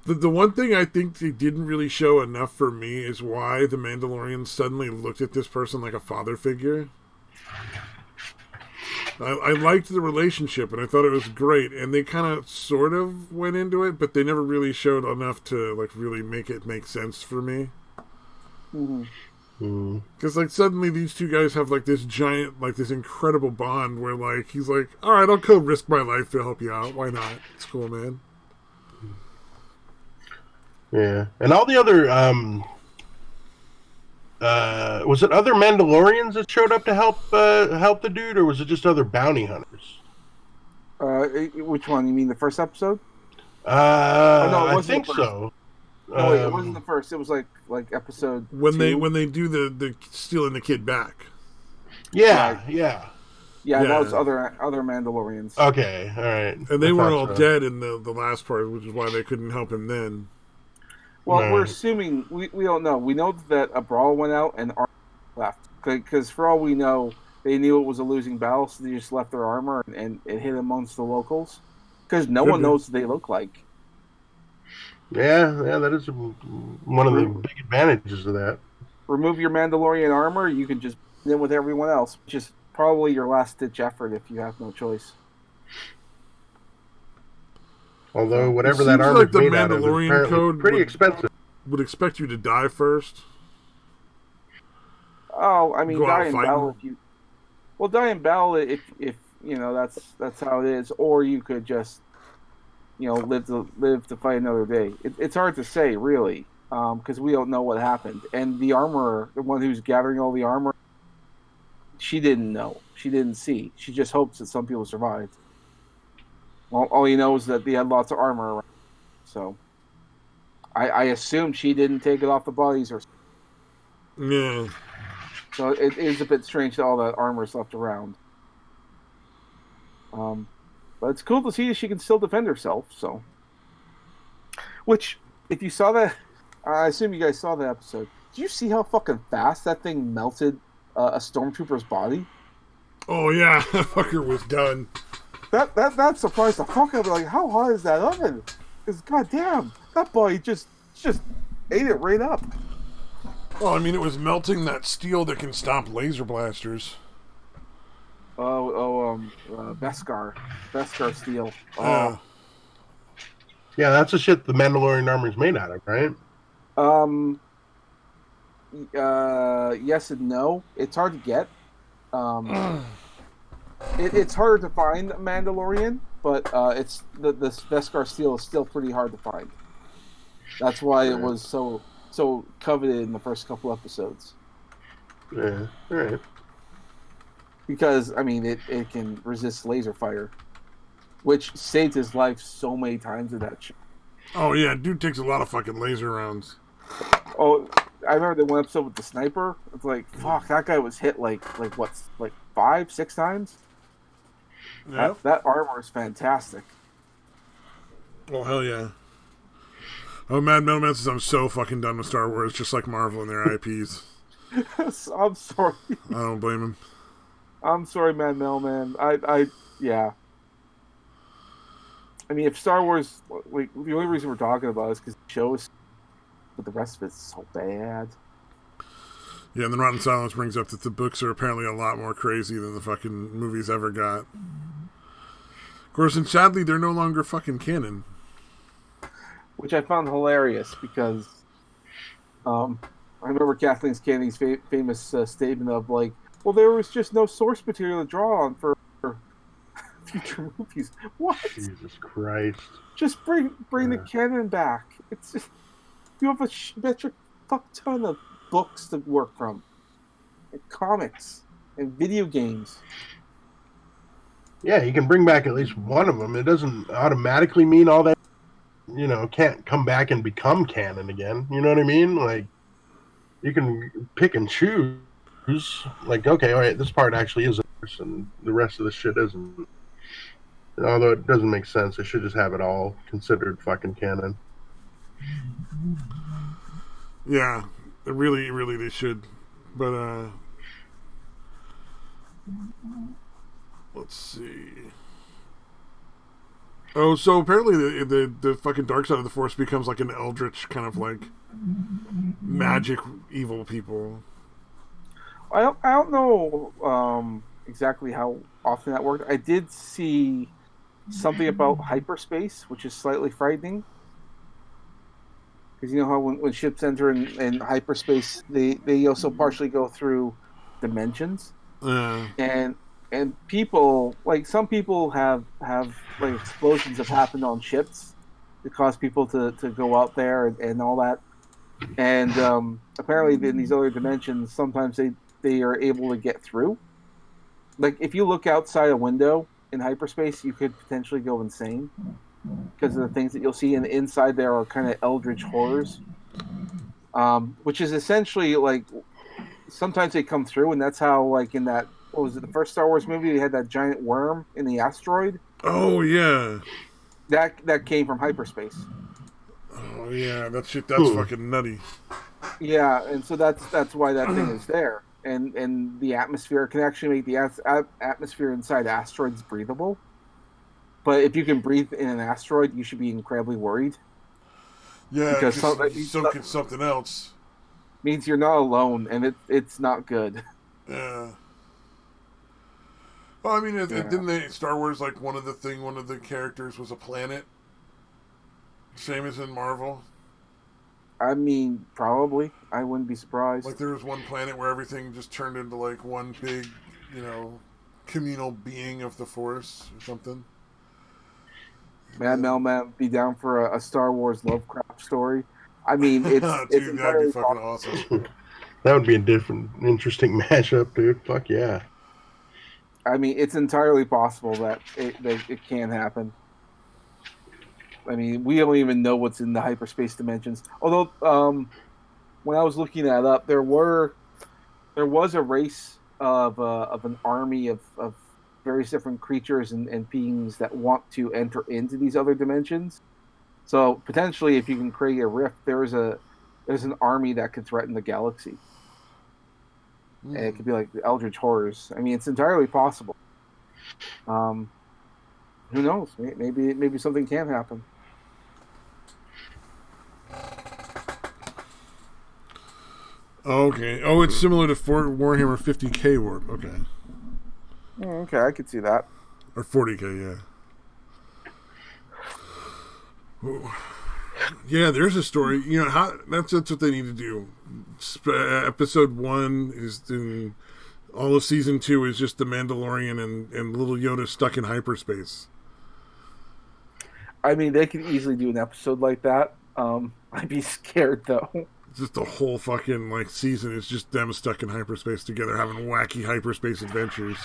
the one thing I think they didn't really show enough for me is why the Mandalorian suddenly looked at this person like a father figure. I liked the relationship, and I thought it was great, and they kind of sort of went into it, but they never really showed enough to like really make it make sense for me. Because like suddenly these two guys have like this giant, like this incredible bond where like he's like, all right, I'll go risk my life to help you out. Why not? It's cool, man. Yeah, and all the other was it other Mandalorians that showed up to help the dude, or was it just other bounty hunters? Which one? You mean the first episode? No, I think so. No, wait, it wasn't the first. It was like episode when 2. they do the stealing the kid back. Yeah, Right. yeah. Yeah, that was other Mandalorians. Okay, all right. And they were all dead in the last part, which is why they couldn't help him then. Well, Right. we're assuming we don't know. We know that a brawl went out and armor left, because for all we know, they knew it was a losing battle, so they just left their armor and it hit amongst the locals, because no one knows what they look like. Yeah, that is one of the big advantages of that. Remove your Mandalorian armor, you can just blend in with everyone else, which is probably your last ditch effort if you have no choice. Although whatever It that seems armor like the made out of is Mandalorian apparently code pretty expensive. would expect you to die first. Oh, I mean, Go out die in fighting. battle if you. Well, die in battle if that's how it is, or you could just live to fight another day. It's hard to say really, because we don't know what happened. And the armorer, the one who's gathering all the armor, she didn't know. She didn't see. She just hopes that some people survived. All you know is that they had lots of armor around. So I assume she didn't take it off the bodies or. Yeah. So it is a bit strange that all that armor is left around. But it's cool to see that she can still defend herself. So, which, if you saw that, I assume you guys saw the episode. Did you see how fucking fast that thing melted a stormtrooper's body? Oh yeah, that fucker was done. That surprised the fuck out of me. Like, how hot is that oven? Because goddamn, that body just ate it right up. Well, I mean, it was melting that steel that can stop laser blasters. Beskar steel. Yeah, that's the shit the Mandalorian armor is made out of, right? Yes and no. It's hard to get. It's harder to find Mandalorian, but it's the Beskar steel is still pretty hard to find. That's why it was so coveted in the first couple episodes. Yeah, all right. Because I mean, it can resist laser fire, which saved his life so many times in that show. Oh yeah, dude takes a lot of fucking laser rounds. Oh, I remember the one episode with the sniper. It's like, fuck, that guy was hit like 5, 6 times. Yeah. That armor is fantastic. Oh, hell yeah. Oh, Mad Mailman says, I'm so fucking done with Star Wars, just like Marvel and their IPs. I'm sorry. I don't blame him. I'm sorry, Mad Mailman. Yeah. I mean, if Star Wars, like, the only reason we're talking about it is because the show is, but the rest of it's so bad. Yeah, and then Rotten Silence brings up that the books are apparently a lot more crazy than the fucking movies ever got. Of course, and sadly, they're no longer fucking canon. Which I found hilarious because I remember Kathleen Kennedy's famous statement of like, well, there was just no source material to draw on for future movies. What? Jesus Christ. Just bring the canon back. It's just, you have a fuck ton of books to work from, and comics and video games. Yeah, you can bring back at least one of them. It doesn't automatically mean all that, can't come back and become canon again. You know what I mean? Like, you can pick and choose. Like, okay, all right, this part actually is a verse, and the rest of the shit isn't. Although it doesn't make sense, they should just have it all considered fucking canon. Yeah, really they should. But, let's see. Oh, so apparently the fucking dark side of the Force becomes like an eldritch kind of like magic evil people. I don't know exactly how often that worked. I did see something about hyperspace, which is slightly frightening. Because you know how when ships enter in hyperspace, they also partially go through dimensions. And people, like, some people have like explosions have happened on ships to cause people to go out there and all that. And apparently in these other dimensions, sometimes they are able to get through. Like, if you look outside a window in hyperspace, you could potentially go insane because of the things that you'll see. And inside there are kind of eldritch horrors, which is essentially like sometimes they come through, and that's how, like, in that, what was it, the first Star Wars movie, they had that giant worm in the asteroid. Oh yeah, that came from hyperspace. Oh yeah, that's fucking nutty. Yeah, and so that's why that thing is there. And the atmosphere can actually make the atmosphere inside asteroids breathable. But if you can breathe in an asteroid, you should be incredibly worried. Yeah, because so can something else. Means you're not alone, and it's not good. Yeah. Well, I mean, didn't Star Wars, like, one of the characters was a planet? Same as in Marvel? I mean, probably. I wouldn't be surprised. Like, there was one planet where everything just turned into, like, one big, communal being of the Force or something. Mad Mailman be down for a Star Wars Lovecraft story. I mean, it's dude, that'd be fucking awesome. That would be a different, interesting mashup, dude. Fuck yeah. I mean, it's entirely possible that it can happen. I mean, we don't even know what's in the hyperspace dimensions. Although, when I was looking that up, there was a race of an army of various different creatures and beings that want to enter into these other dimensions. So potentially, if you can create a rift, there's an army that could threaten the galaxy. And it could be like the Eldritch Horrors. I mean, it's entirely possible. Who knows? Maybe something can happen. Okay. Oh, it's similar to Warhammer 50K Warp. Okay. Okay, I could see that. Or 40K, yeah. Ooh. Yeah, there's a story. That's what they need to do. Episode 1 is doing all of season 2 is just the Mandalorian and little Yoda stuck in hyperspace. I mean, they could easily do an episode like that. I'd be scared though. Just the whole fucking season is just them stuck in hyperspace together, having wacky hyperspace adventures.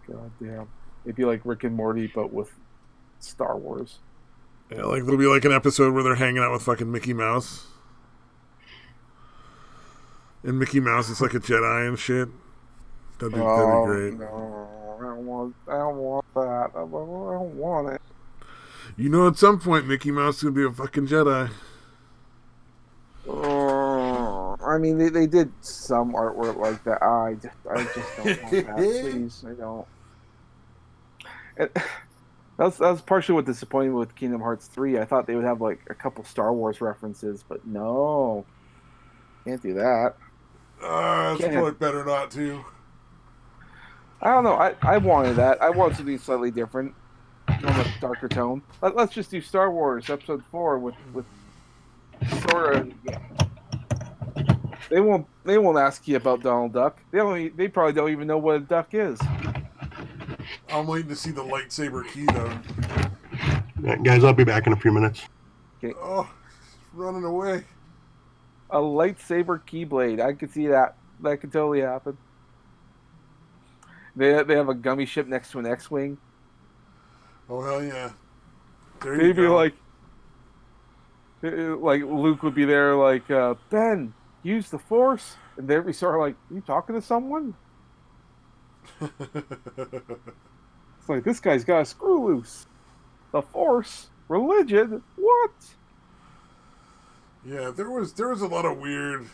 God damn, it'd be like Rick and Morty, but with Star Wars. Yeah, there'll be an episode where they're hanging out with fucking Mickey Mouse. And Mickey Mouse is like a Jedi and shit. That'd be great. No, I don't want don't want that. I don't want it. You know, at some point, Mickey Mouse is gonna be a fucking Jedi. I mean, they did some artwork like that. I just don't want that. Please, I don't. It, that's partially what disappointed me with Kingdom Hearts 3. I thought they would have like a couple Star Wars references, but no, can't do that. It's probably better not to. I don't know. I wanted that. I wanted something slightly different, on a darker tone. Let's just do Star Wars Episode 4 with Sora. They won't ask you about Donald Duck. They probably don't even know what a duck is. I'm waiting to see the lightsaber key though. Yeah, guys, I'll be back in a few minutes. Okay. Oh, it's running away. A lightsaber keyblade. I could see that. That could totally happen. They have a gummy ship next to an X-wing. Oh hell yeah! There They'd you be go. like Luke would be there, like Ben, use the Force, and they'd be sort of like, you talking to someone? It's like, this guy's got a screw loose. The Force, religion, what? Yeah, there was a lot of weird.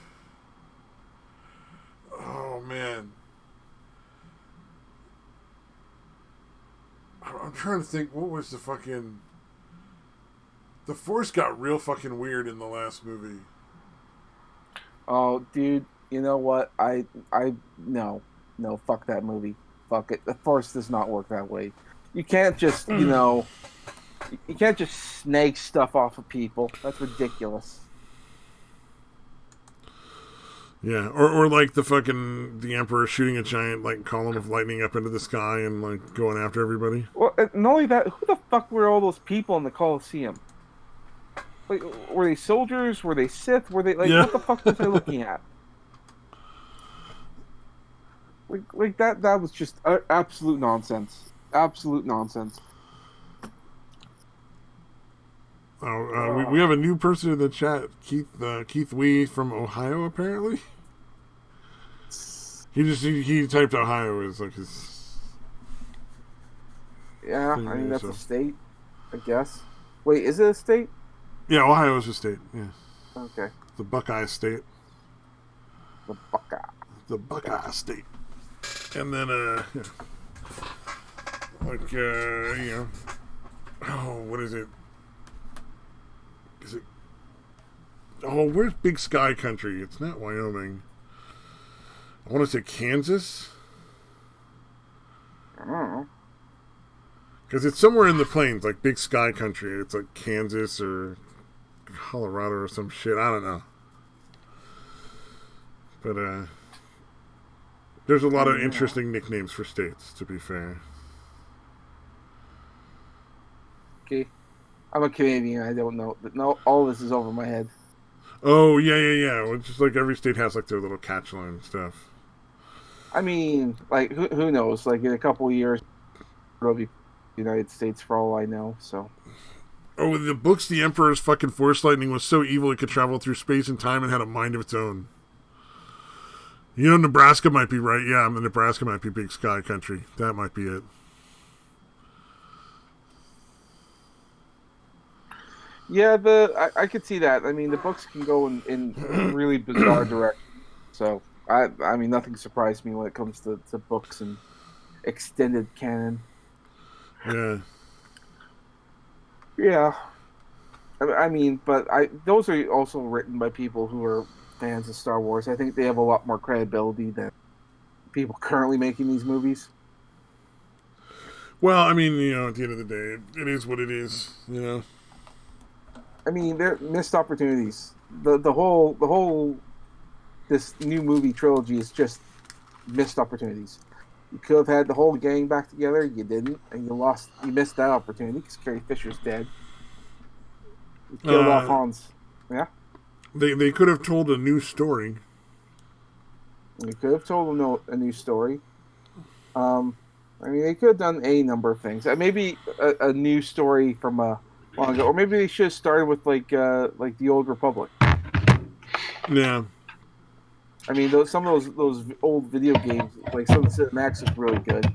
Oh man, I'm trying to think. What was the fucking? The Force got real fucking weird in the last movie. Oh, dude, you know what? No, fuck that movie. Fuck it. The Force does not work that way. You can't just, you can't just snake stuff off of people. That's ridiculous. Yeah, or like the Emperor shooting a giant like column of lightning up into the sky and like going after everybody. Well, and not only that, who the fuck were all those people in the Colosseum? Like, were they soldiers? Were they Sith? Were they what the fuck was I looking at? Like that was just absolute nonsense. Absolute nonsense. We have a new person in the chat, Keith Wee from Ohio. Apparently, he typed Ohio as like his. Yeah, I mean that's a state, I guess. Wait, is it a state? Yeah, Ohio is a state. Yeah. Okay. The Buckeye State. The Buckeye State. And then what is it? Is it? Oh, where's Big Sky Country? It's not Wyoming. I want to say Kansas. I don't know. Because it's somewhere in the plains, like Big Sky Country. It's like Kansas or Colorado or some shit. I don't know. But there's a lot of interesting nicknames for states, to be fair. Okay. I'm a Canadian. I don't know. No, all this is over my head. Oh, yeah. Well, just like every state has like their little catch line and stuff. I mean, like, who knows? Like, in a couple of years, it'll be the United States for all I know, so. Oh, in the books, the Emperor's fucking Force Lightning was so evil it could travel through space and time and had a mind of its own. You know, Nebraska might be right. Yeah, Nebraska might be Big Sky Country. That might be it. Yeah, I could see that. I mean, the books can go in really bizarre directions. So, I mean, nothing surprised me when it comes to books and extended canon. Yeah. Yeah. I mean, but those are also written by people who are fans of Star Wars. I think they have a lot more credibility than people currently making these movies. Well, I mean, at the end of the day, it is what it is, I mean, they're missed opportunities. The whole this new movie trilogy is just missed opportunities. You could have had the whole gang back together. You didn't, and you missed that opportunity because Carrie Fisher's dead. You killed off Hans. Yeah. They could have told a new story. You could have told a new story. I mean, they could have done a number of things. Maybe a new story from a long ago, or maybe they should have started with like the Old Republic. Yeah. I mean, some of those old video games, like some of the cinematics, is really good.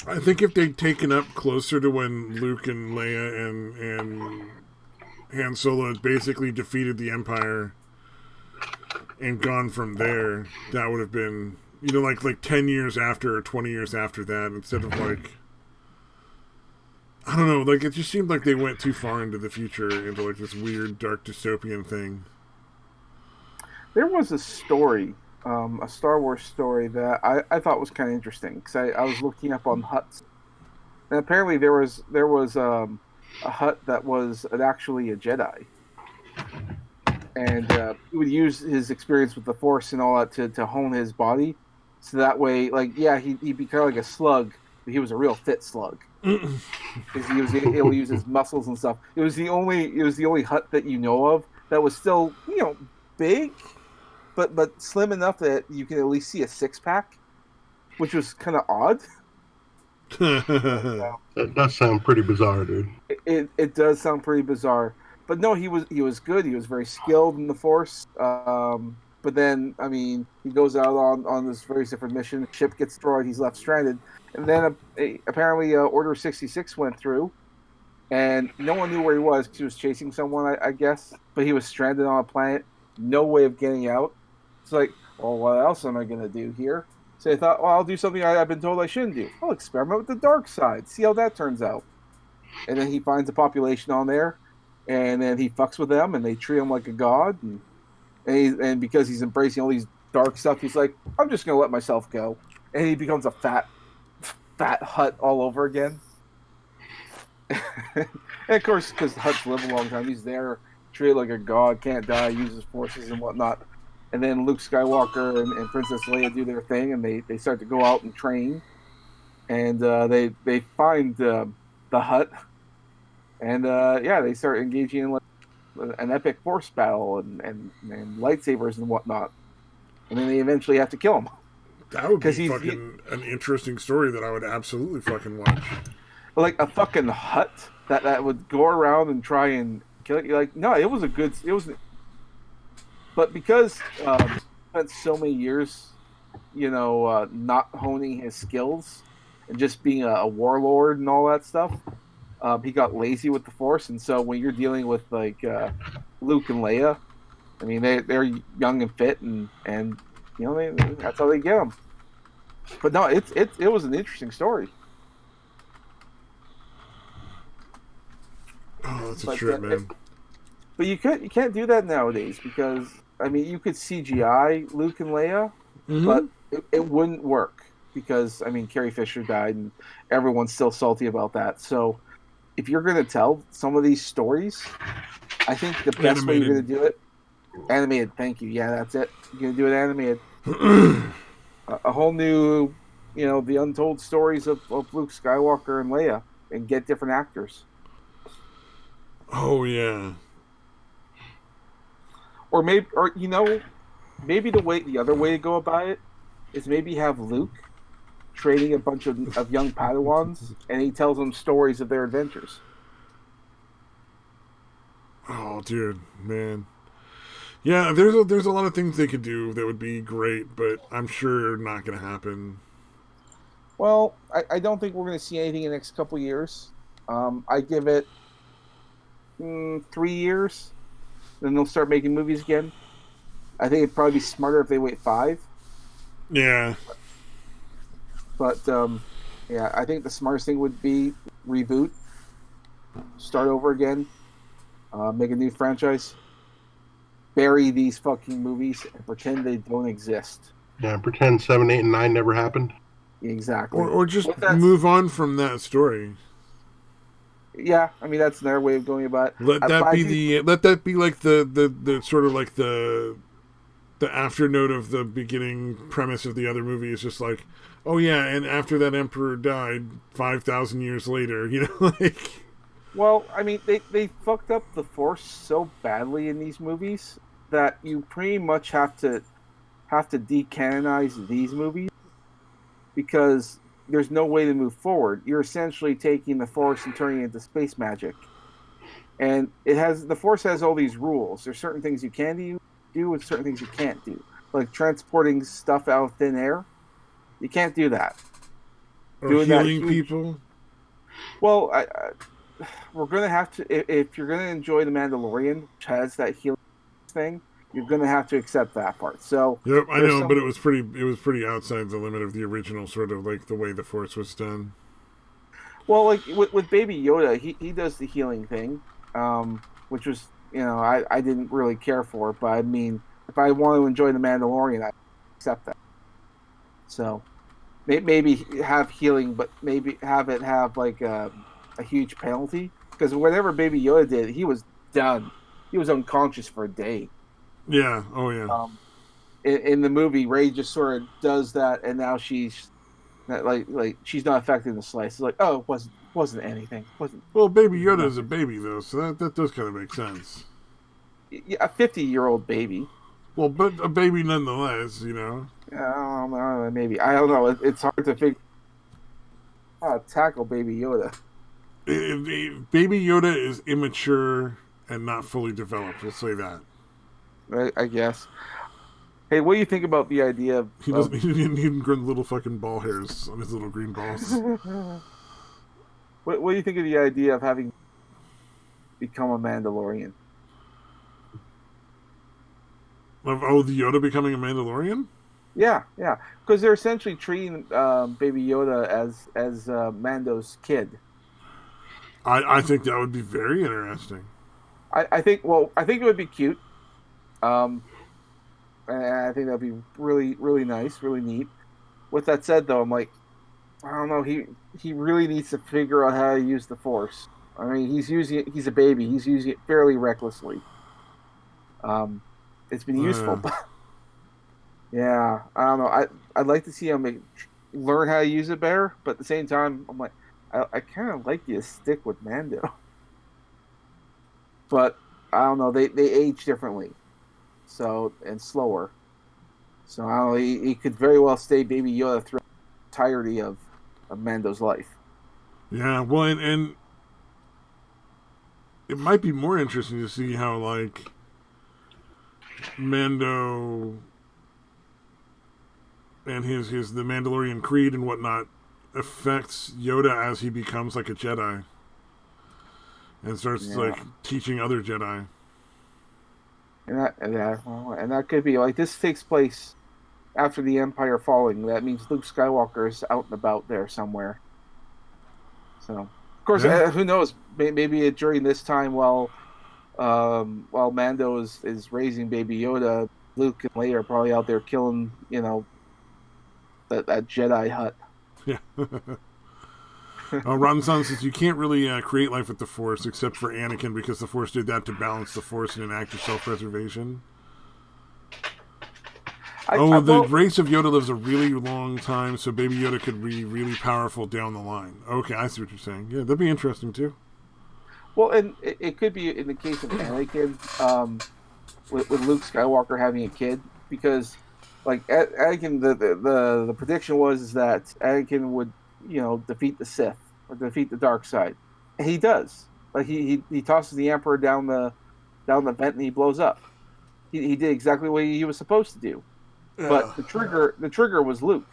I think if they'd taken up closer to when Luke and Leia and Han Solo basically defeated the Empire and gone from there, that would have been, like 10 years after or 20 years after that, instead of like, I don't know, like it just seemed like they went too far into the future, into like this weird dark dystopian thing. There was a story, a Star Wars story that I thought was kind of interesting because I was looking up on Hutts, and apparently there was a Hutt that was actually a Jedi, and he would use his experience with the Force and all that to hone his body, so that way, like, yeah, he'd be kind of like a slug, but he was a real fit slug. Because he was able to use his muscles and stuff. It was the only Hutt that you know of that was still big, but slim enough that you can at least see a six pack, which was kind of odd. That does sound pretty bizarre, dude. It does sound pretty bizarre, but no, he was good. He was very skilled in the Force. But then, I mean, he goes out on this very different mission. The ship gets destroyed. He's left stranded. And then apparently Order 66 went through, and no one knew where he was because he was chasing someone, I guess. But he was stranded on a planet, no way of getting out. It's like, well, what else am I going to do here? So I thought, well, I'll do something I've been told I shouldn't do. I'll experiment with the dark side, see how that turns out. And then he finds a population on there, and then he fucks with them, and they treat him like a god. And because he's embracing all these dark stuff, he's like, I'm just going to let myself go. And he becomes a fat Hutt all over again. And of course, because Hutts live a long time, he's there, treated like a god, can't die, uses forces and whatnot. And then Luke Skywalker and Princess Leia do their thing, and they start to go out and train. And they find the Hutt, and they start engaging in like an epic force battle and lightsabers and whatnot. And then they eventually have to kill him. That would be fucking an interesting story that I would absolutely fucking watch. Like a fucking Hutt that would go around and try and kill it. You're like, no, it was. But because he spent so many years, not honing his skills and just being a warlord and all that stuff, he got lazy with the Force. And so when you're dealing with like Luke and Leia, I mean they're young and fit and that's how they get them. But no, it was an interesting story. Oh, that's a trip, man. But you can't do that nowadays because I mean you could CGI Luke and Leia, but it wouldn't work because I mean Carrie Fisher died and everyone's still salty about that. So if you're going to tell some of these stories, I think the best way you're going to do it, animated. Thank you. Yeah, that's it. You're going to do it animated. A whole new, the untold stories of Luke Skywalker and Leia, and get different actors. Oh yeah. Or maybe the other way to go about it is maybe have Luke training a bunch of young Padawans, and he tells them stories of their adventures. Oh, dude, man. Yeah, there's a lot of things they could do that would be great, but I'm sure not going to happen. Well, I don't think we're going to see anything in the next couple of years. I give it 3 years, then they'll start making movies again. I think it'd probably be smarter if they wait 5. Yeah. But I think the smartest thing would be reboot, start over again, make a new franchise. Bury these fucking movies and pretend they don't exist. Yeah, pretend 7, 8, and 9 never happened. Exactly. Or just move on from that story. Yeah, I mean that's another way of going about it. Let that be like the sort of like the afternote of the beginning premise of the other movie is just like, oh yeah, and after that emperor died 5,000 years later, like. Well, I mean, they fucked up the Force so badly in these movies that you pretty much have to decanonize these movies because there's no way to move forward. You're essentially taking the Force and turning it into space magic, and the Force has all these rules. There's certain things you can do and certain things you can't do, like transporting stuff out of thin air. You can't do that. Or doing that healing huge- people. Well, we're gonna have to if you're gonna enjoy the Mandalorian, which has that healing thing, you're gonna have to accept that part. So Yep, I there's know, some- but it was pretty outside the limit of the original sort of like the way the Force was done. Well, like with Baby Yoda, he does the healing thing, which was I didn't really care for, but I mean, if I want to enjoy the Mandalorian, I accept that. So maybe have healing, but maybe have it have like a huge penalty because whatever Baby Yoda did, he was done. He was unconscious for a day. Yeah. Oh yeah. In the movie, Rey just sort of does that, and now she's like she's not affected in the slice. It's like, oh, it wasn't anything. Wasn't Well, Baby Yoda is a baby though, so that does kind of make sense. a 50-year-old baby. Well, but a baby nonetheless, you know. I don't know, maybe I don't know. It's hard to figure how to tackle Baby Yoda. Baby Yoda is immature and not fully developed. We'll say that. I guess. Hey, what do you think about the idea of? He doesn't. He didn't even grow little fucking ball hairs on his little green balls. What do you think of the idea of having become a Mandalorian? Of the Yoda becoming a Mandalorian? Yeah, because they're essentially treating Baby Yoda as Mando's kid. I think that would be very interesting. I think it would be cute. And I think that'd be really, really nice, really neat. With that said, though, I'm like, I don't know. He really needs to figure out how to use the Force. I mean, he's using it. He's a baby. He's using it fairly recklessly. It's been useful, but yeah, I don't know. I'd like to see him learn how to use it better, but at the same time, I'm like, I kind of like you to stick with Mando. But I don't know. They age differently, and slower. So I don't know. He could very well stay Baby Yoda throughout the entirety of Mando's life. Yeah, well, and it might be more interesting to see how like Mando and his the Mandalorian creed and whatnot affects Yoda as he becomes like a Jedi and starts like teaching other Jedi. And that could be like this takes place after the Empire falling. That means Luke Skywalker is out and about there somewhere. So, of course, who knows? Maybe during this time, while Mando is raising Baby Yoda, Luke and Leia are probably out there killing, that Jedi hut. Yeah. Ron Son says you can't really create life with the Force except for Anakin because the Force did that to balance the Force in an act of self-preservation. The race of Yoda lives a really long time, so Baby Yoda could be really powerful down the line. Okay, I see what you're saying. Yeah, that'd be interesting too. Well, and it could be in the case of Anakin, with Luke Skywalker having a kid, because like Anakin, the prediction was that Anakin would defeat the Sith or defeat the dark side, and he does. Like he tosses the Emperor down the vent and he blows up. He did exactly what he was supposed to do. Yeah. But the trigger was Luke.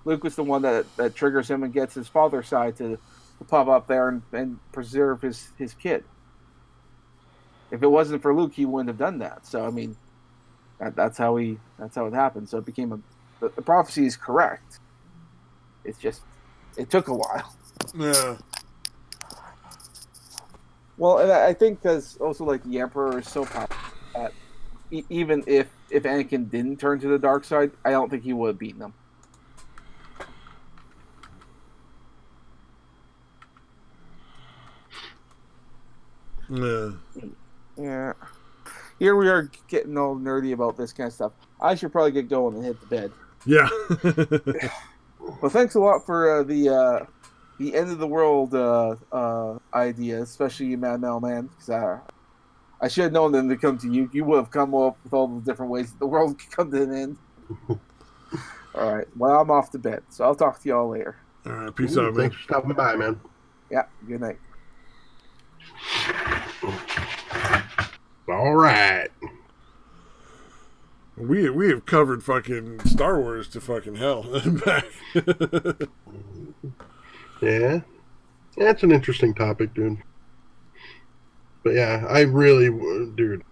Luke was the one that triggers him and gets his father's side to pop up there and preserve his kid. If it wasn't for Luke, he wouldn't have done that. So I mean, that's how it happened. So it became the prophecy is correct. It's just it took a while. Yeah. Well, and I think because also like the Emperor is so powerful that even if Anakin didn't turn to the dark side, I don't think he would have beaten him. Yeah. Here we are getting all nerdy about this kind of stuff. I should probably get going and hit the bed. Yeah. Well, thanks a lot for the end of the world idea, especially you, Mad Metal Man. Because I should have known them to come to you. You would have come up with all the different ways that the world could come to an end. All right. Well, I'm off to bed, so I'll talk to y'all later. All right. Peace out, man. Thanks for stopping by, man. Yeah. Good night. All right. We have covered fucking Star Wars to fucking hell and back. Yeah. Yeah, it's an interesting topic, dude. But yeah, I really, dude,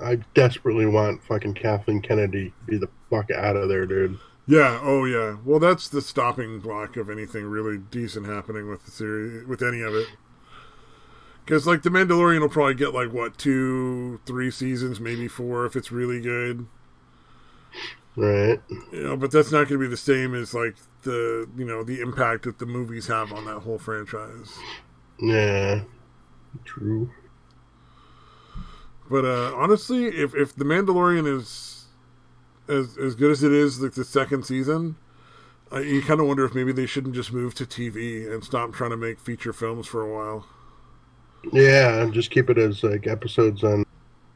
I desperately want fucking Kathleen Kennedy to be the fuck out of there, dude. Yeah, oh yeah. Well, that's the stopping block of anything really decent happening with the series, with any of it. Because like the Mandalorian will probably get like what 2, 3 seasons, maybe 4 if it's really good. Right. But that's not going to be the same as like the impact that the movies have on that whole franchise. Yeah. True. But honestly, if the Mandalorian is as good as it is, like the second season, you kind of wonder if maybe they shouldn't just move to TV and stop trying to make feature films for a while. Yeah, and just keep it as like episodes on.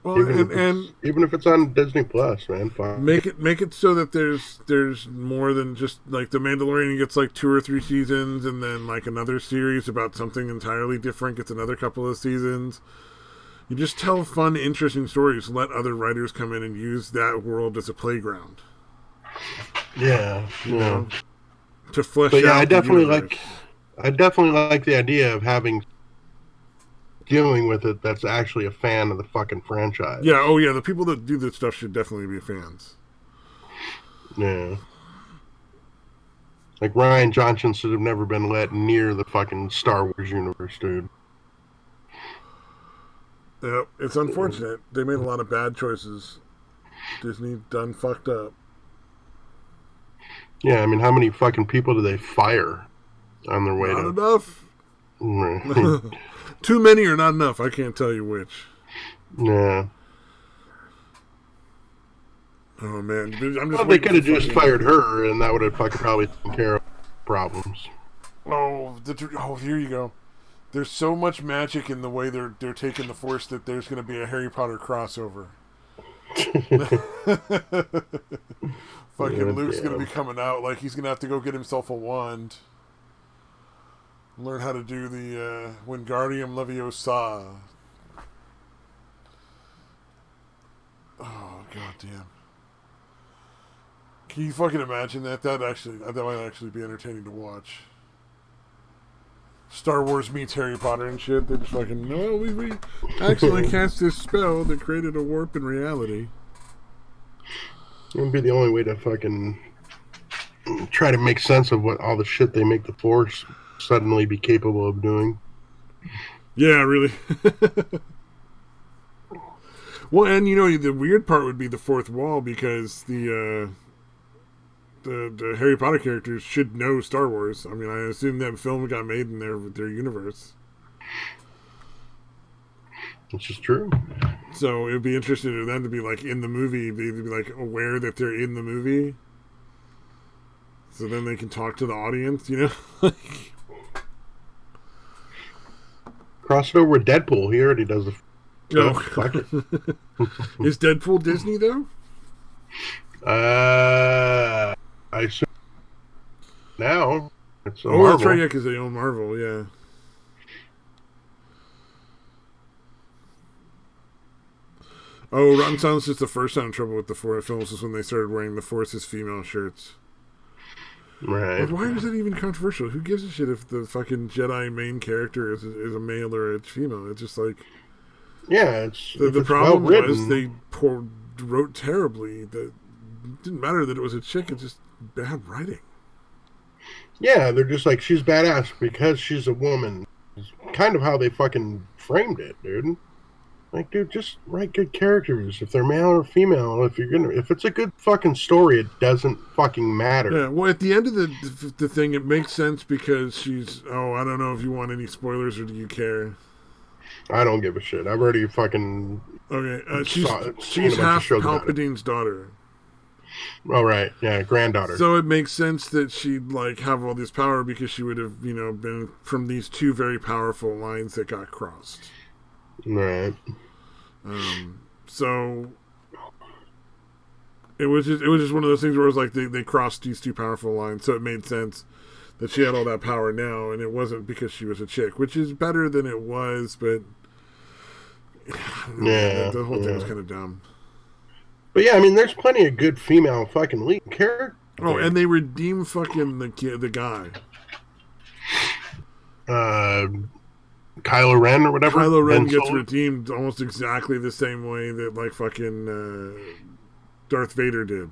Well, Even if it's on Disney Plus, man. Fine. make it so that there's more than just like the Mandalorian gets like 2 or 3 seasons, and then like another series about something entirely different gets another couple of seasons. You just tell fun, interesting stories. Let other writers come in and use that world as a playground. Yeah, you know, to flesh but yeah, out. I definitely like the idea of dealing with it. That's actually a fan of the fucking franchise. Yeah. Oh yeah. The people that do this stuff should definitely be fans. Yeah. Like Ryan Johnson should have never been let near the fucking Star Wars universe, dude. Yeah, it's unfortunate. They made a lot of bad choices. Disney done fucked up. Yeah, I mean, how many fucking people do they fire on their way not to? Enough. Too many or not enough. I can't tell you which. Yeah. Oh man, I'm just. Well, they could have just fired her, and that would have fucking probably taken care of problems. Oh, here you go. There's so much magic in the way they're taking the Force that there's going to be a Harry Potter crossover. Fucking Luke's going to be coming out like he's going to have to go get himself a wand. Learn how to do the Wingardium Leviosa. Oh goddamn! Can you fucking imagine that? That might actually be entertaining to watch. Star Wars meets Harry Potter and shit. They just fucking we actually cast this spell that created a warp in reality. It would be the only way to fucking try to make sense of what all the shit they make the Force suddenly be capable of doing. Yeah, really. Well, and the weird part would be the fourth wall, because the Harry Potter characters should know Star Wars. I mean, I assume that film got made in their universe. Which is true. So it would be interesting to them to be like in the movie, they'd be like aware that they're in the movie. So then they can talk to the audience, Cross it over with Deadpool. He already does the. No. Fuck it. Is Deadpool Disney though? I assume now it's Marvel. That's right, yeah, because they own Marvel, yeah. Oh, Rotten Silence is the first time trouble with the Force films is when they started wearing the Force's female shirts. Right. Like, why is that even controversial? Who gives a shit if the fucking Jedi main character is a male or a female? It's just like... Yeah, it's... The problem was they wrote terribly. That it didn't matter that it was a chick, it's just bad writing. Yeah, they're just like, she's badass because she's a woman. It's kind of how they fucking framed it, dude. Like, dude, just write good characters. If they're male or female, if it's a good fucking story, it doesn't fucking matter. Yeah, well, at the end of the thing, it makes sense because she's... Oh, I don't know if you want any spoilers or do you care? I don't give a shit. I've already fucking... Okay, she's half Palpatine's daughter. Oh, right. Yeah, granddaughter. So it makes sense that she'd, like, have all this power because she would have, been from these two very powerful lines that got crossed. Right. So it was just one of those things where it was like they crossed these two powerful lines, so it made sense that she had all that power now, and it wasn't because she was a chick, which is better than it was, but the whole thing was kind of dumb. But yeah, I mean, there's plenty of good female fucking lead characters. Oh, and they redeem fucking the guy. Kylo Ren or whatever. Kylo Ren Ben gets Solo. redeemed almost exactly the same way that like fucking Darth Vader did,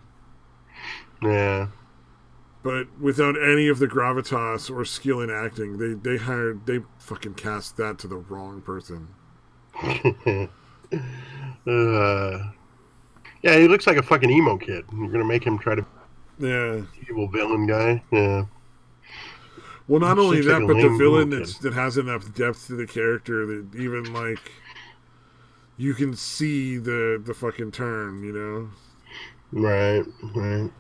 Yeah. but without any of the gravitas or skill in acting. They fucking cast that to the wrong person. Yeah, he looks like a fucking emo kid. You're gonna make him try to Yeah. be evil villain guy. Yeah. Well, not He only looks like that, a but the lame villain emo kid. that has enough depth to the character that even like you can see the fucking turn. You know. Right. Right.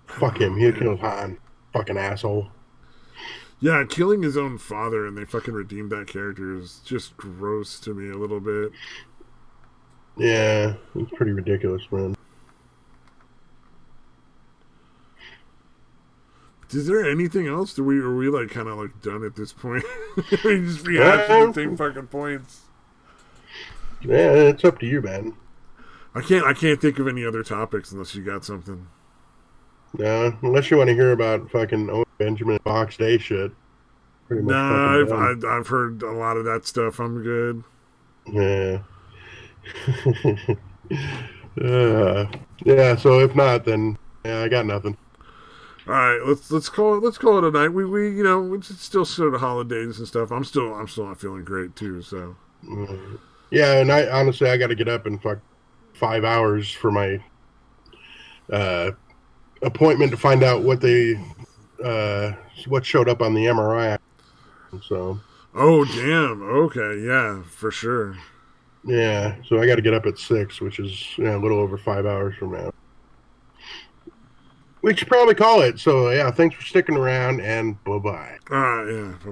Fuck him. He killed Han. Fucking asshole. Yeah, killing his own father and they fucking redeemed that character is just gross to me a little bit. Yeah, it's pretty ridiculous, man. Is there anything else? Are we like kind of like done at this point? We just rehashing the same fucking points. Yeah, it's up to you, man. I can't think of any other topics unless you got something. No, unless you want to hear about fucking Owen Benjamin Fox Day shit. Pretty much Nah, fucking done. I've heard a lot of that stuff. I'm good. Yeah. Yeah, so if not, then yeah, I got nothing. All right, let's call it a night. We you know it's still sort of holidays and stuff. I'm still not feeling great too. So Yeah, and I honestly I got to get up in 5 hours for my uh, appointment to find out what showed up on the MRI. So oh damn, okay, yeah, for sure. yeah, so I got to get up at 6, which is a little over 5 hours from now. We should probably call it. So yeah, thanks for sticking around, and bye bye. All right, yeah. Bye-bye.